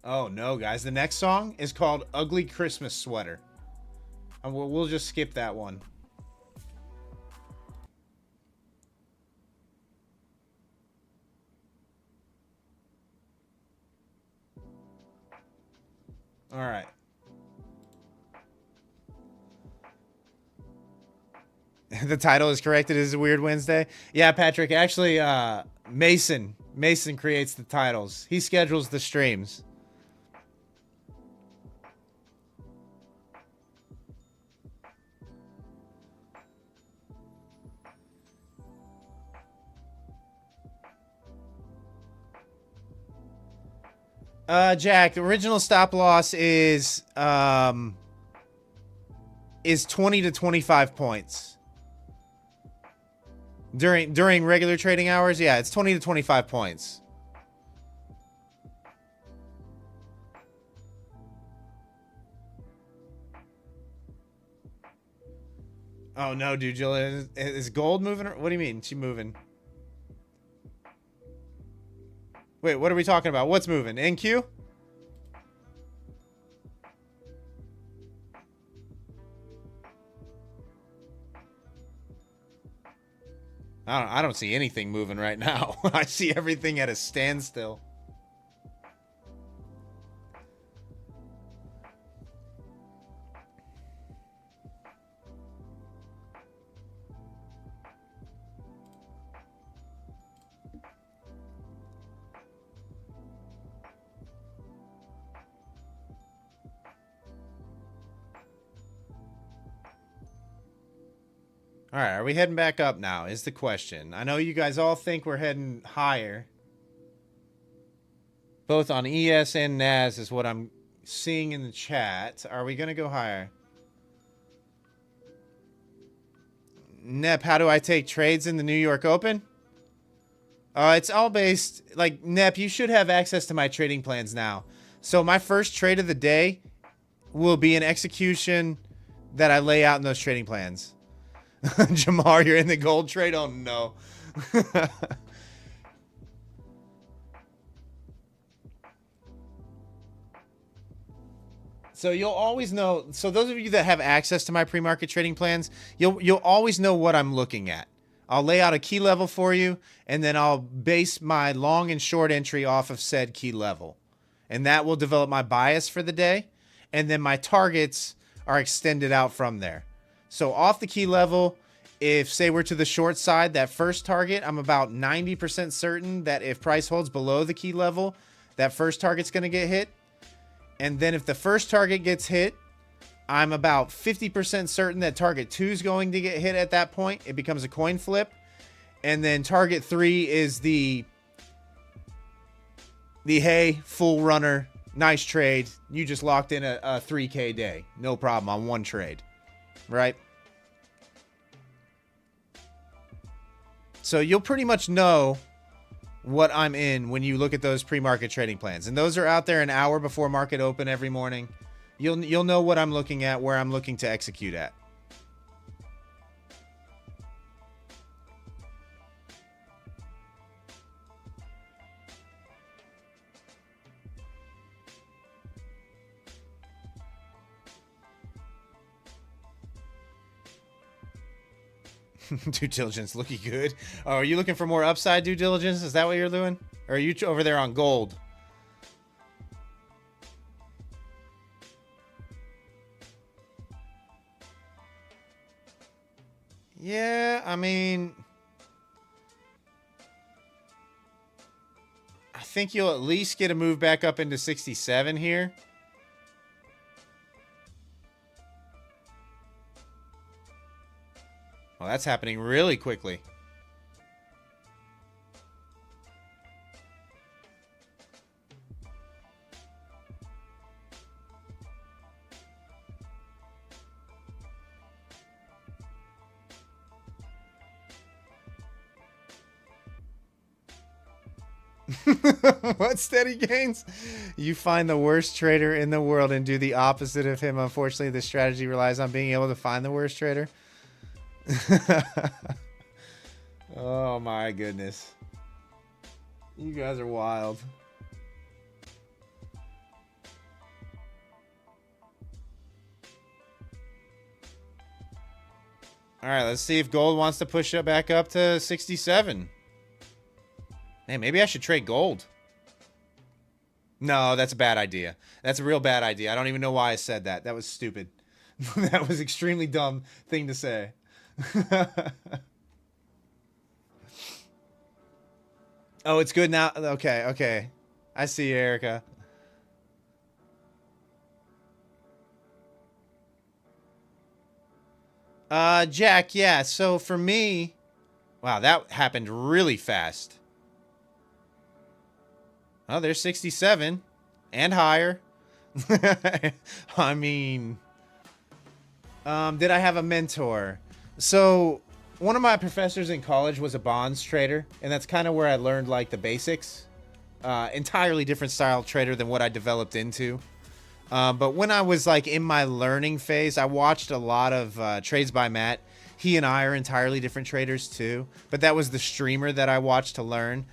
Oh, no, guys. The next song is called Ugly Christmas Sweater. And we'll just skip that one. All right. The title is correct. It is a Weird Wednesday. Yeah, Patrick. Actually, Mason creates the titles. He schedules the streams. Jack, original stop loss is 20 to 25 points. During regular trading hours, yeah, it's 20 to 25 points. Oh no, dude, Jillian, is gold moving? What do you mean? She moving? Wait, what are we talking about? What's moving? NQ? I don't see anything moving right now. I see everything at a standstill. All right, are we heading back up now is the question. I know you guys all think we're heading higher. Both on ES and NAS is what I'm seeing in the chat. Are we going to go higher? Nep, how do I take trades in the New York Open? It's all based... Like, Nep, you should have access to my trading plans now. So my first trade of the day will be an execution that I lay out in those trading plans. Jamar, you're in the gold trade? Oh, no. So you'll always know. So those of you that have access to my pre-market trading plans, you'll always know what I'm looking at. I'll lay out a key level for you, and then I'll base my long and short entry off of said key level. And that will develop my bias for the day. And then my targets are extended out from there. So off the key level, if say we're to the short side, that first target, I'm about 90% certain that if price holds below the key level, that first target's going to get hit. And then if the first target gets hit, I'm about 50% certain that target 2 is going to get hit at that point. It becomes a coin flip. And then target 3 is the hey, full runner, nice trade. You just locked in a 3K day. No problem on one trade. Right? So you'll pretty much know what I'm in when you look at those pre-market trading plans. And those are out there an hour before market open every morning. You'll know what I'm looking at, where I'm looking to execute at. Due diligence looking good. Oh, are you looking for more upside due diligence? Is that what you're doing? Or are you over there on gold? Yeah, I mean, I think you'll at least get a move back up into 67 here. Well, that's happening really quickly. What steady gains? You find the worst trader in the world and do the opposite of him. Unfortunately, this strategy relies on being able to find the worst trader. Oh my goodness. You guys are wild. All right, let's see if gold wants to push it back up to 67. Hey, maybe I should trade gold. No, that's a bad idea. That's a real bad idea. I don't even know why I said that. That was stupid. That was extremely dumb thing to say. Oh, it's good now. Okay, okay. I see, Erica. Jack, yeah. So for me, wow, that happened really fast. Oh, there's 67 and higher. I mean, did I have a mentor? So one of my professors in college was a bonds trader, and that's kind of where I learned like the basics. Entirely different style trader than what I developed into. But when I was like in my learning phase, I watched a lot of Trades by Matt. He and I are entirely different traders too, but that was the streamer that I watched to learn.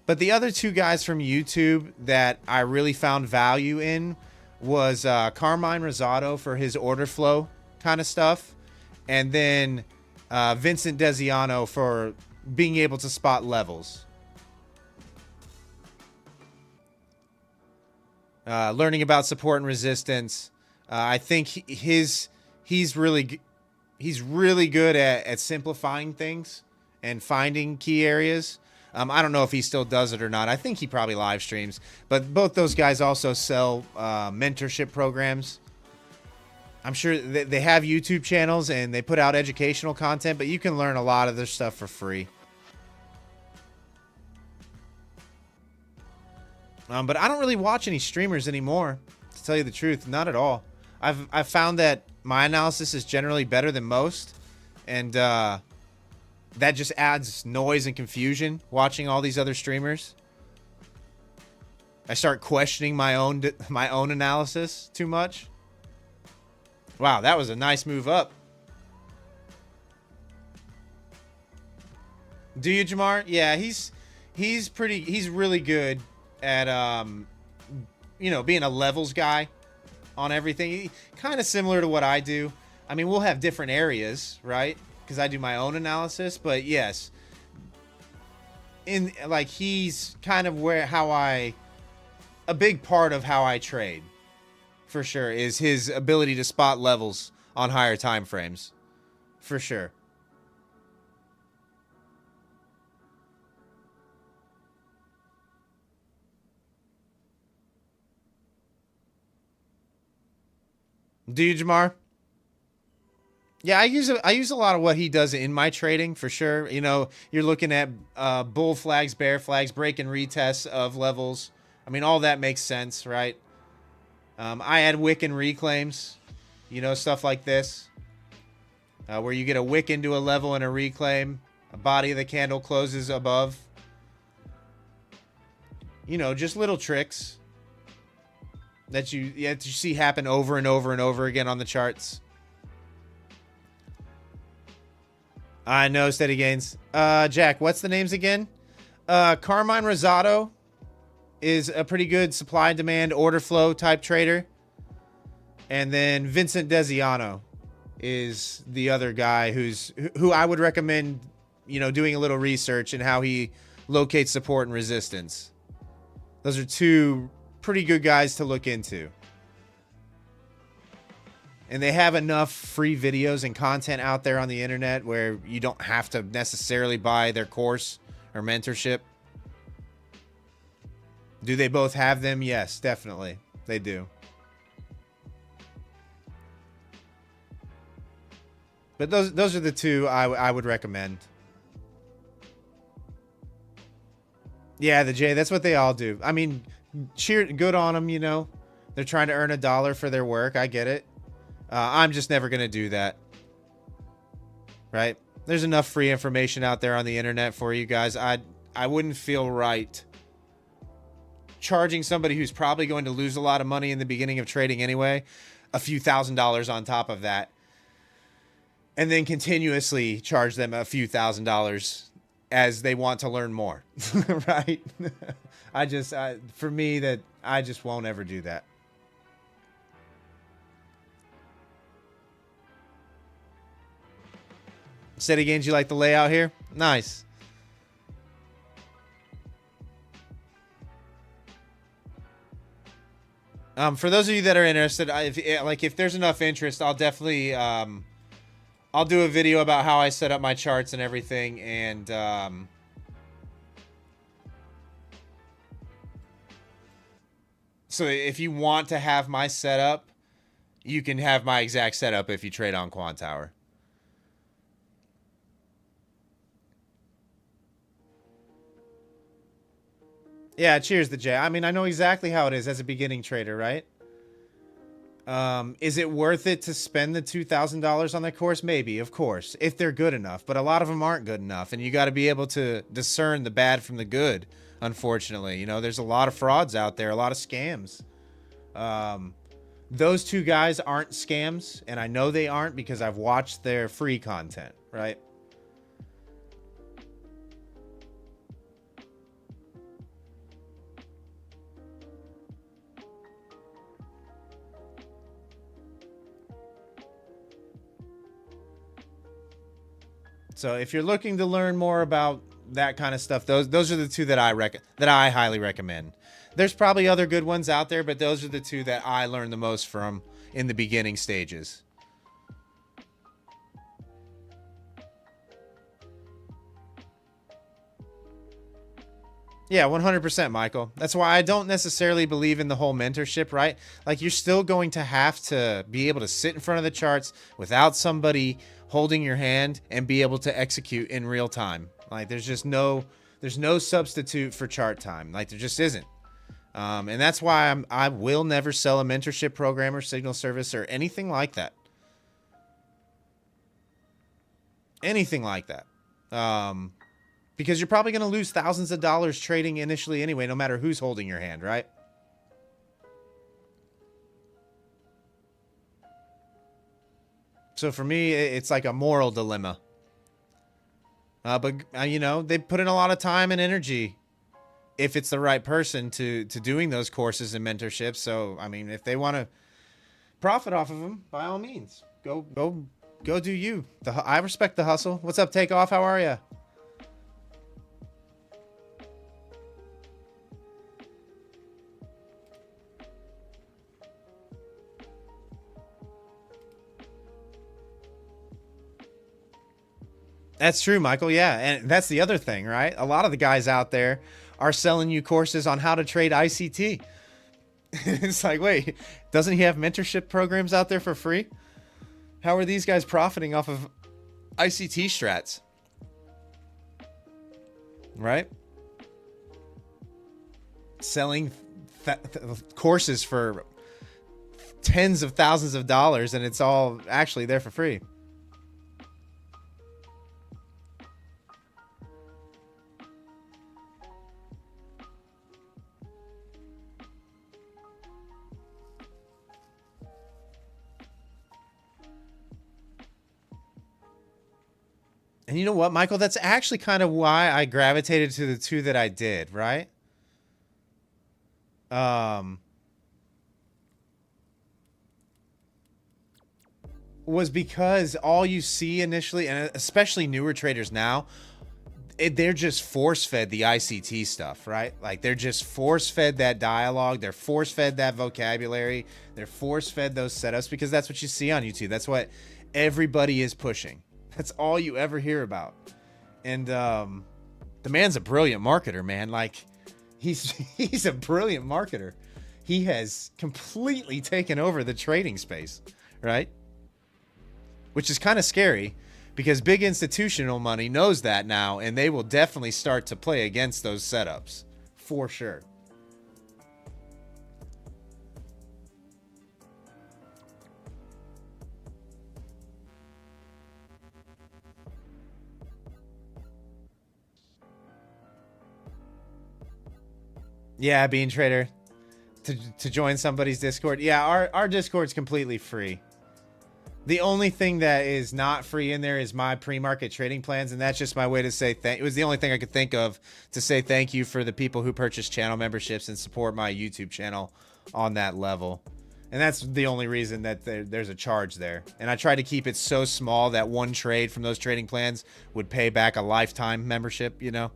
But the other two guys from YouTube that I really found value in was Carmine Rosado for his order flow kind of stuff, and then Vincent Desiano for being able to spot levels. Learning about support and resistance. I think he's really good at simplifying things and finding key areas. I don't know if he still does it or not. I think he probably live streams. But both those guys also sell mentorship programs. I'm sure they have YouTube channels and they put out educational content, but you can learn a lot of their stuff for free. But I don't really watch any streamers anymore, to tell you the truth. Not at all. I've found that my analysis is generally better than most, and that just adds noise and confusion watching all these other streamers. I start questioning my own analysis too much. Wow, that was a nice move up. Do you, Jamar? Yeah, he's really good at being a levels guy on everything. Kind of similar to what I do. I mean, we'll have different areas, right? Because I do my own analysis, but yes, he's kind of a big part of how I trade, for sure, is his ability to spot levels on higher time frames, for sure. Do you, Jamar? Yeah, I use a lot of what he does in my trading for sure. You know, you're looking at bull flags, bear flags, break and retests of levels. I mean, all that makes sense, right? I add wick and reclaims, you know, stuff like this, where you get a wick into a level and a reclaim. A body of the candle closes above. You know, just little tricks that you see happen over and over and over again on the charts. I know, steady gains. Jack, what's the names again? Carmine Rosado is a pretty good supply and demand order flow type trader. And then Vincent Desiano is the other guy who I would recommend, you know, doing a little research in how he locates support and resistance. Those are two pretty good guys to look into. And they have enough free videos and content out there on the internet where you don't have to necessarily buy their course or mentorship. Do they both have them? Yes, definitely. They do. But those are the two I would recommend. Yeah, the J, that's what they all do. I mean, good on them, you know. They're trying to earn $1 for their work. I get it. I'm just never going to do that. Right? There's enough free information out there on the internet for you guys. I wouldn't feel right charging somebody who's probably going to lose a lot of money in the beginning of trading anyway, a few $1,000s on top of that, and then continuously charge them a few $1,000s as they want to learn more. Right? For me, I just won't ever do that. Steady gains, you like the layout here? Nice. For those of you that are interested, if there's enough interest, I'll definitely I'll do a video about how I set up my charts and everything, and so if you want to have my setup, you can have my exact setup if you trade on Quant Tower. Yeah, cheers to Jay. I mean, I know exactly how it is as a beginning trader, right? Is it worth it to spend the $2,000 on the course? Maybe, of course, if they're good enough. But a lot of them aren't good enough, and you got to be able to discern the bad from the good. Unfortunately, you know, there's a lot of frauds out there, a lot of scams. Those two guys aren't scams, and I know they aren't because I've watched their free content, right? So if you're looking to learn more about that kind of stuff, those are the two that I highly recommend. There's probably other good ones out there, but those are the two that I learned the most from in the beginning stages. Yeah, 100%, Michael. That's why I don't necessarily believe in the whole mentorship, right? Like, you're still going to have to be able to sit in front of the charts without somebody holding your hand and be able to execute in real time. Like, there's no substitute for chart time. Like, there just isn't. And that's why I will never sell a mentorship program or signal service or anything like that. Anything like that. Because you're probably going to lose thousands of dollars trading initially anyway, no matter who's holding your hand, right? So for me, it's like a moral dilemma. But you know, they put in a lot of time and energy if it's the right person to doing those courses and mentorships. So, I mean, if they want to profit off of them, by all means, go do you. I respect the hustle. What's up, Takeoff? How are you? That's true, Michael. Yeah, and that's the other thing, right? A lot of the guys out there are selling you courses on how to trade ICT. It's like, wait, doesn't he have mentorship programs out there for free? How are these guys profiting off of ICT strats? Right? Selling courses for tens of thousands of dollars, and it's all actually there for free. And you know what, Michael? That's actually kind of why I gravitated to the two that I did, right? Was because all you see initially, and especially newer traders now, they're just force-fed the ICT stuff, right? Like, they're just force-fed that dialogue. They're force-fed that vocabulary. They're force-fed those setups because that's what you see on YouTube. That's what everybody is pushing. That's all you ever hear about. And the man's a brilliant marketer, man. Like, he's a brilliant marketer. He has completely taken over the trading space, right? Which is kind of scary because big institutional money knows that now, and they will definitely start to play against those setups for sure. Yeah, Bean Trader, to join somebody's Discord. Yeah, our Discord's completely free. The only thing that is not free in there is my pre-market trading plans, and that's just my way to say thank. It was the only thing I could think of to say thank you for the people who purchase channel memberships and support my YouTube channel on that level. And that's the only reason that there's a charge there. And I try to keep it so small that one trade from those trading plans would pay back a lifetime membership, you know?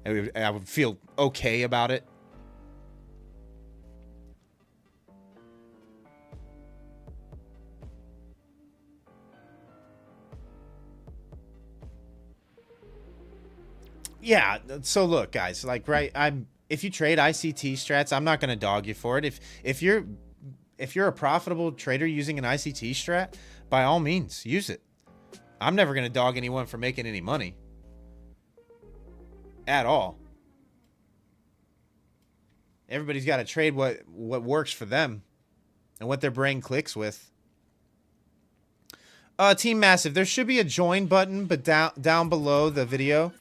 I would feel okay about it. Yeah, so look, guys, like, right, if you trade ICT strats, I'm not going to dog you for it. If you're a profitable trader using an ICT strat, by all means, use it. I'm never going to dog anyone for making any money at all. Everybody's got to trade what works for them and what their brain clicks with. Team Massive, there should be a join button, but down below the video.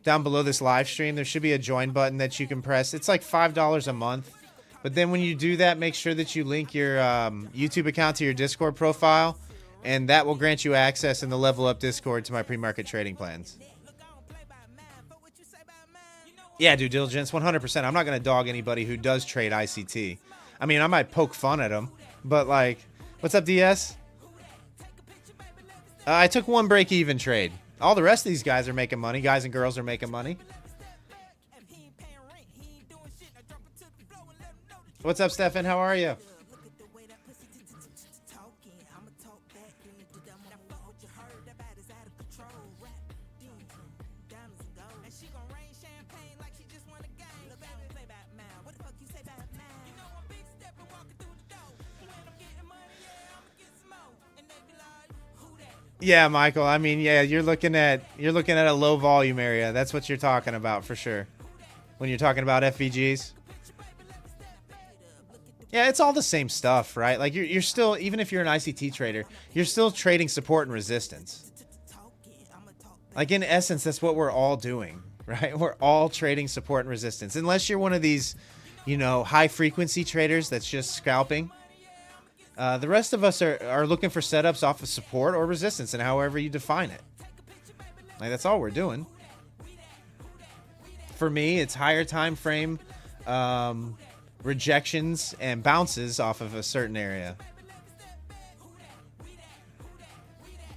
Down below this live stream, there should be a join button that you can press. It's like $5 a month. But then when you do that, make sure that you link your YouTube account to your Discord profile. And that will grant you access in the Level Up Discord to my pre-market trading plans. Yeah, due diligence, 100%. I'm not going to dog anybody who does trade ICT. I mean, I might poke fun at them. But, like, what's up, DS? I took one break-even trade. All the rest of these guys are making money. Guys and girls are making money. What's up, Stefan? How are you? Yeah, Michael. I mean, yeah, you're looking at a low volume area. That's what you're talking about for sure. When you're talking about FVGs. Yeah, it's all the same stuff, right? Like you're still, even if you're an ICT trader, you're still trading support and resistance. Like in essence, that's what we're all doing, right? We're all trading support and resistance. Unless you're one of these, you know, high frequency traders that's just scalping. The rest of us are looking for setups off of support or resistance, and however you define it. Like, that's all we're doing. For me, it's higher time frame rejections and bounces off of a certain area.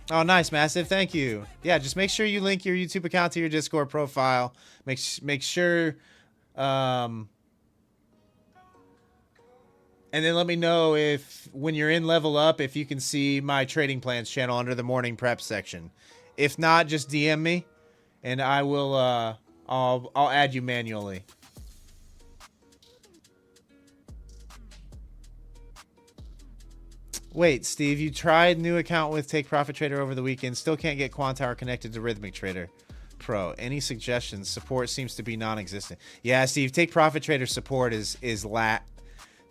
Oh, nice, Massive. Thank you. Yeah, just make sure you link your YouTube account to your Discord profile. Make sure... and then let me know if, when you're in Level Up, if you can see my trading plans channel under the morning prep section. If not, just DM me, and I will. I'll add you manually. Wait, Steve, you tried new account with Take Profit Trader over the weekend. Still can't get Quantower connected to Rhythmic Trader Pro. Any suggestions? Support seems to be non-existent. Yeah, Steve, Take Profit Trader support is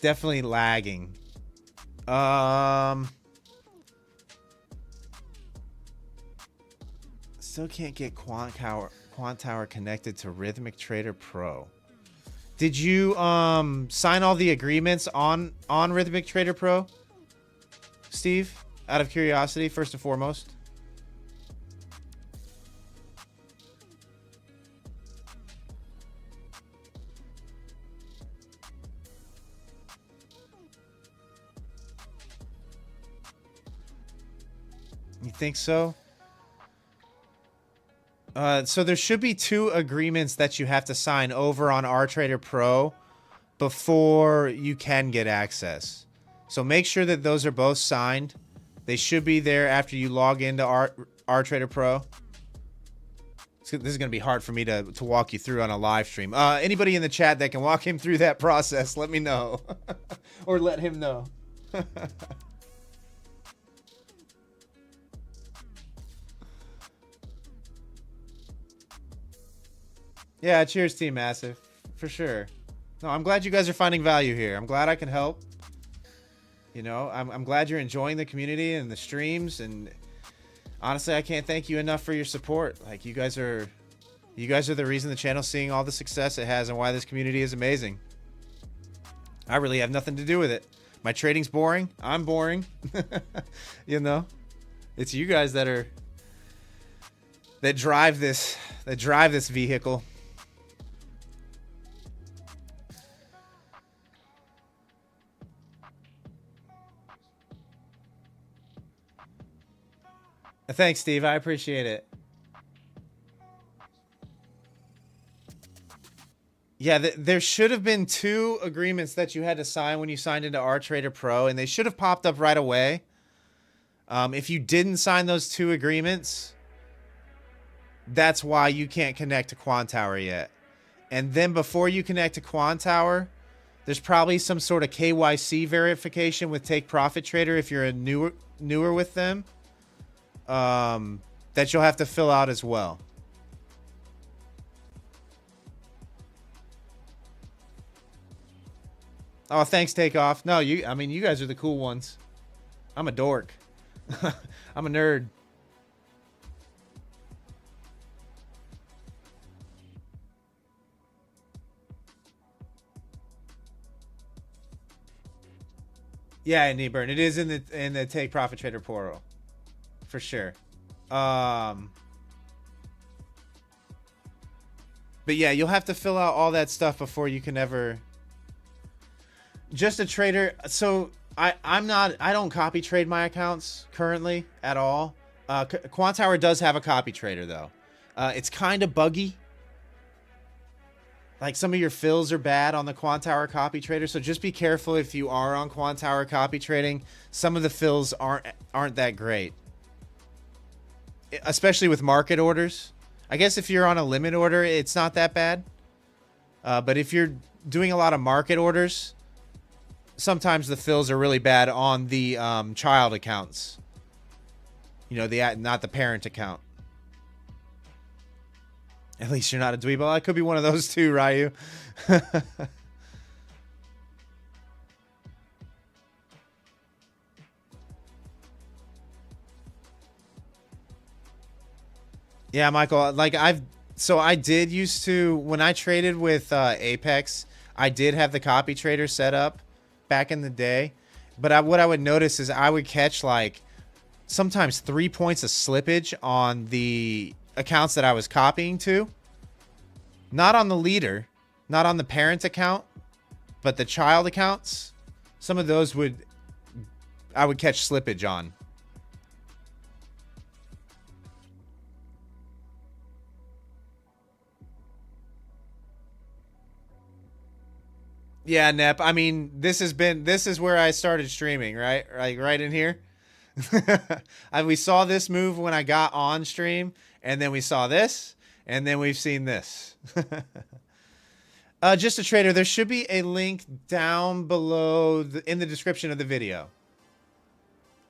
definitely lagging. Still can't get Quantower connected to Rhythmic Trader Pro. Did you sign all the agreements on Rhythmic Trader Pro? Steve, out of curiosity, first and foremost. You think so? So there should be 2 agreements that you have to sign over on RTrader Pro before you can get access. So make sure that those are both signed. They should be there after you log into RTrader Pro. This is going to be hard for me to walk you through on a live stream. Anybody in the chat that can walk him through that process, let me know. Or let him know. Yeah, cheers, Team Massive. For sure. No, I'm glad you guys are finding value here. I'm glad I can help. You know, I'm glad you're enjoying the community and the streams, and honestly, I can't thank you enough for your support. Like, you guys are the reason the channel's seeing all the success it has and why this community is amazing. I really have nothing to do with it. My trading's boring. I'm boring. You know, it's you guys that drive this vehicle. Thanks, Steve. I appreciate it. Yeah, there should have been 2 agreements that you had to sign when you signed into RTrader Pro, and they should have popped up right away. If you didn't sign those 2 agreements, that's why you can't connect to Quantower yet. And then before you connect to Quantower, there's probably some sort of KYC verification with Take Profit Trader if you're a newer with them. That you'll have to fill out as well. Oh, thanks, Takeoff. No, I mean, you guys are the cool ones. I'm a dork. I'm a nerd. Yeah, Neburn. It is in the Take Profit Trader portal. For sure. But yeah, you'll have to fill out all that stuff before you can ever. Just a trader. So I don't copy trade my accounts currently at all. Quantower does have a copy trader though. It's kind of buggy. Like, some of your fills are bad on the Quantower copy trader, so just be careful if you are on Quantower copy trading. Some of the fills aren't that great. Especially with market orders. I guess if you're on a limit order, it's not that bad. But if you're doing a lot of market orders, sometimes the fills are really bad on the child accounts. You know, not the parent account. At least you're not a dweeball. I could be one of those too, Ryu. Yeah, Michael, like I did used to, when I traded with Apex, I did have the copy trader set up back in the day. But what I would notice is I would catch like sometimes 3 points of slippage on the accounts that I was copying to. Not on the leader, not on the parent account, but the child accounts. Some of those I would catch slippage on. Yeah, Nep. I mean, this is where I started streaming, right? Like right in here. We saw this move when I got on stream, and then we saw this, and then we've seen this. Just a trader. There should be a link down below in the description of the video.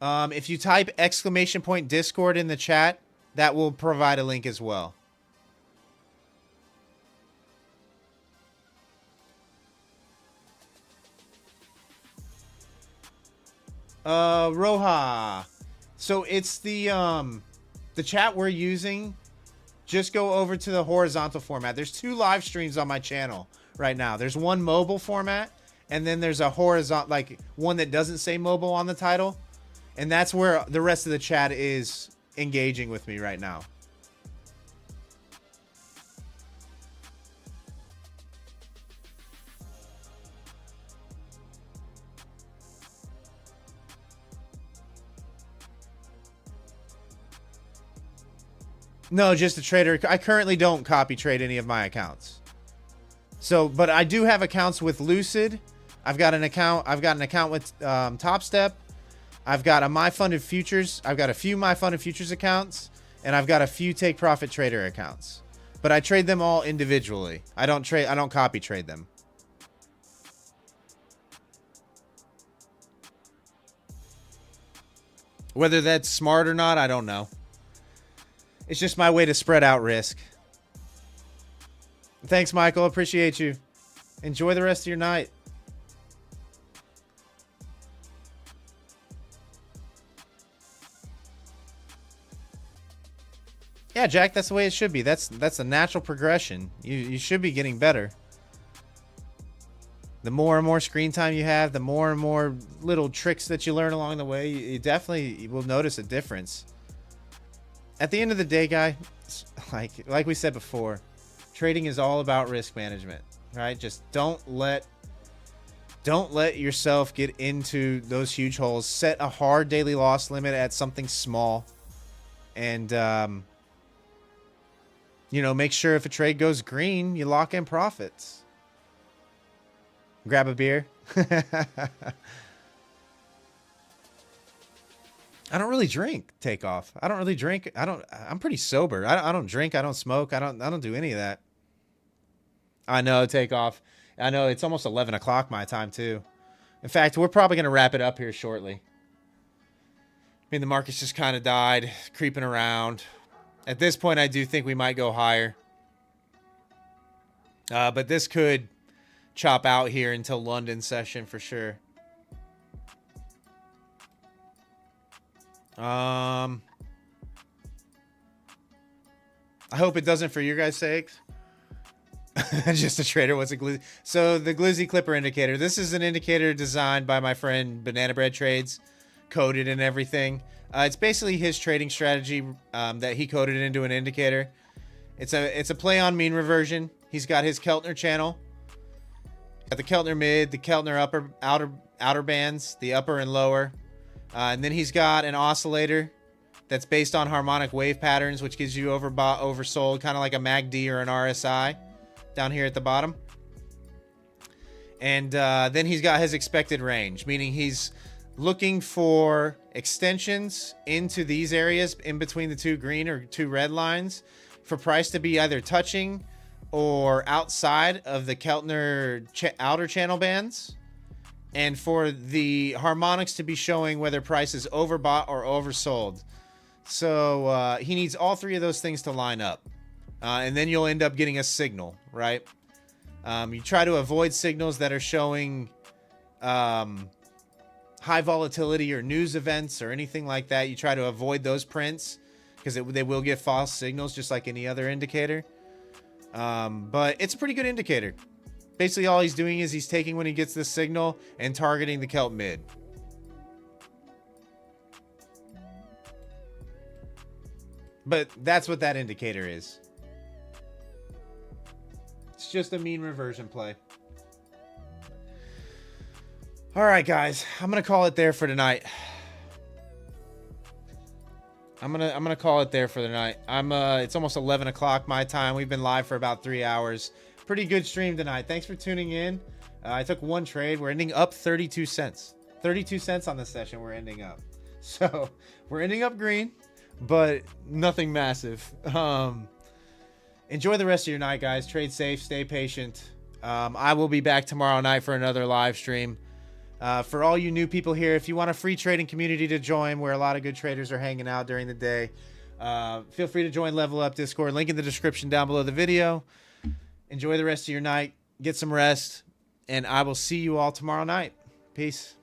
If you type !! Discord in the chat, that will provide a link as well. Roha. So it's the chat we're using. Just go over to the horizontal format. There's 2 live streams on my channel right now. There's one mobile format, and then there's a horizontal, like one that doesn't say mobile on the title. And that's where the rest of the chat is engaging with me right now. No, just a trader. I currently don't copy trade any of my accounts. So, but I do have accounts with Lucid. I've got an account with Top Step. I've got a My Funded Futures. I've got a few My Funded Futures accounts, and I've got a few Take Profit Trader accounts. But I trade them all individually. I don't copy trade them. Whether that's smart or not, I don't know. It's just my way to spread out risk. Thanks, Michael. Appreciate you. Enjoy the rest of your night. Yeah, Jack, that's the way it should be. That's a natural progression. You should be getting better. The more and more screen time you have, the more and more little tricks that you learn along the way, you definitely will notice a difference. At the end of the day, guy, like we said before, trading is all about risk management, right? Just don't let yourself get into those huge holes. Set a hard daily loss limit at something small, and you know, make sure if a trade goes green, you lock in profits. Grab a beer. I don't really drink Takeoff. I don't really drink. I'm pretty sober. I don't drink. I don't smoke. I don't do any of that. I know, Takeoff. I know it's almost 11 o'clock my time too. In fact, we're probably going to wrap it up here shortly. I mean, the market's just kind of died, creeping around. At this point, I do think we might go higher. But this could chop out here until London session for sure. I hope it doesn't for your guys' sakes. Just a trader. What's a glizzy? So the glizzy clipper indicator. This is an indicator designed by my friend Banana Bread Trades, coded and everything. It's basically his trading strategy that he coded into an indicator. It's a play on mean reversion. He's got his Keltner channel. Got the Keltner mid, the Keltner outer bands, the upper and lower. And then he's got an oscillator that's based on harmonic wave patterns, which gives you overbought, oversold, kind of like a MACD or an RSI down here at the bottom. And then he's got his expected range, meaning he's looking for extensions into these areas in between the 2 green or 2 red lines for price to be either touching or outside of the Keltner outer channel bands, and for the harmonics to be showing whether price is overbought or oversold. So he needs all 3 of those things to line up. And then you'll end up getting a signal, right? You try to avoid signals that are showing high volatility or news events or anything like that. You try to avoid those prints because they will give false signals just like any other indicator. But it's a pretty good indicator. Basically, all he's doing is he's taking when he gets this signal and targeting the Kelt mid. But that's what that indicator is. It's just a mean reversion play. All right, guys. I'm going to call it there for tonight. I'm gonna call it there for the night. It's almost 11 o'clock my time. We've been live for about 3 hours. Pretty good stream tonight. Thanks for tuning in. I took one trade. We're ending up 32 cents. 32 cents on the session we're ending up. So we're ending up green, but nothing massive. Enjoy the rest of your night, guys. Trade safe. Stay patient. I will be back tomorrow night for another live stream. For all you new people here, if you want a free trading community to join where a lot of good traders are hanging out during the day, feel free to join Level Up Discord. Link in the description down below the video. Enjoy the rest of your night. Get some rest. And I will see you all tomorrow night. Peace.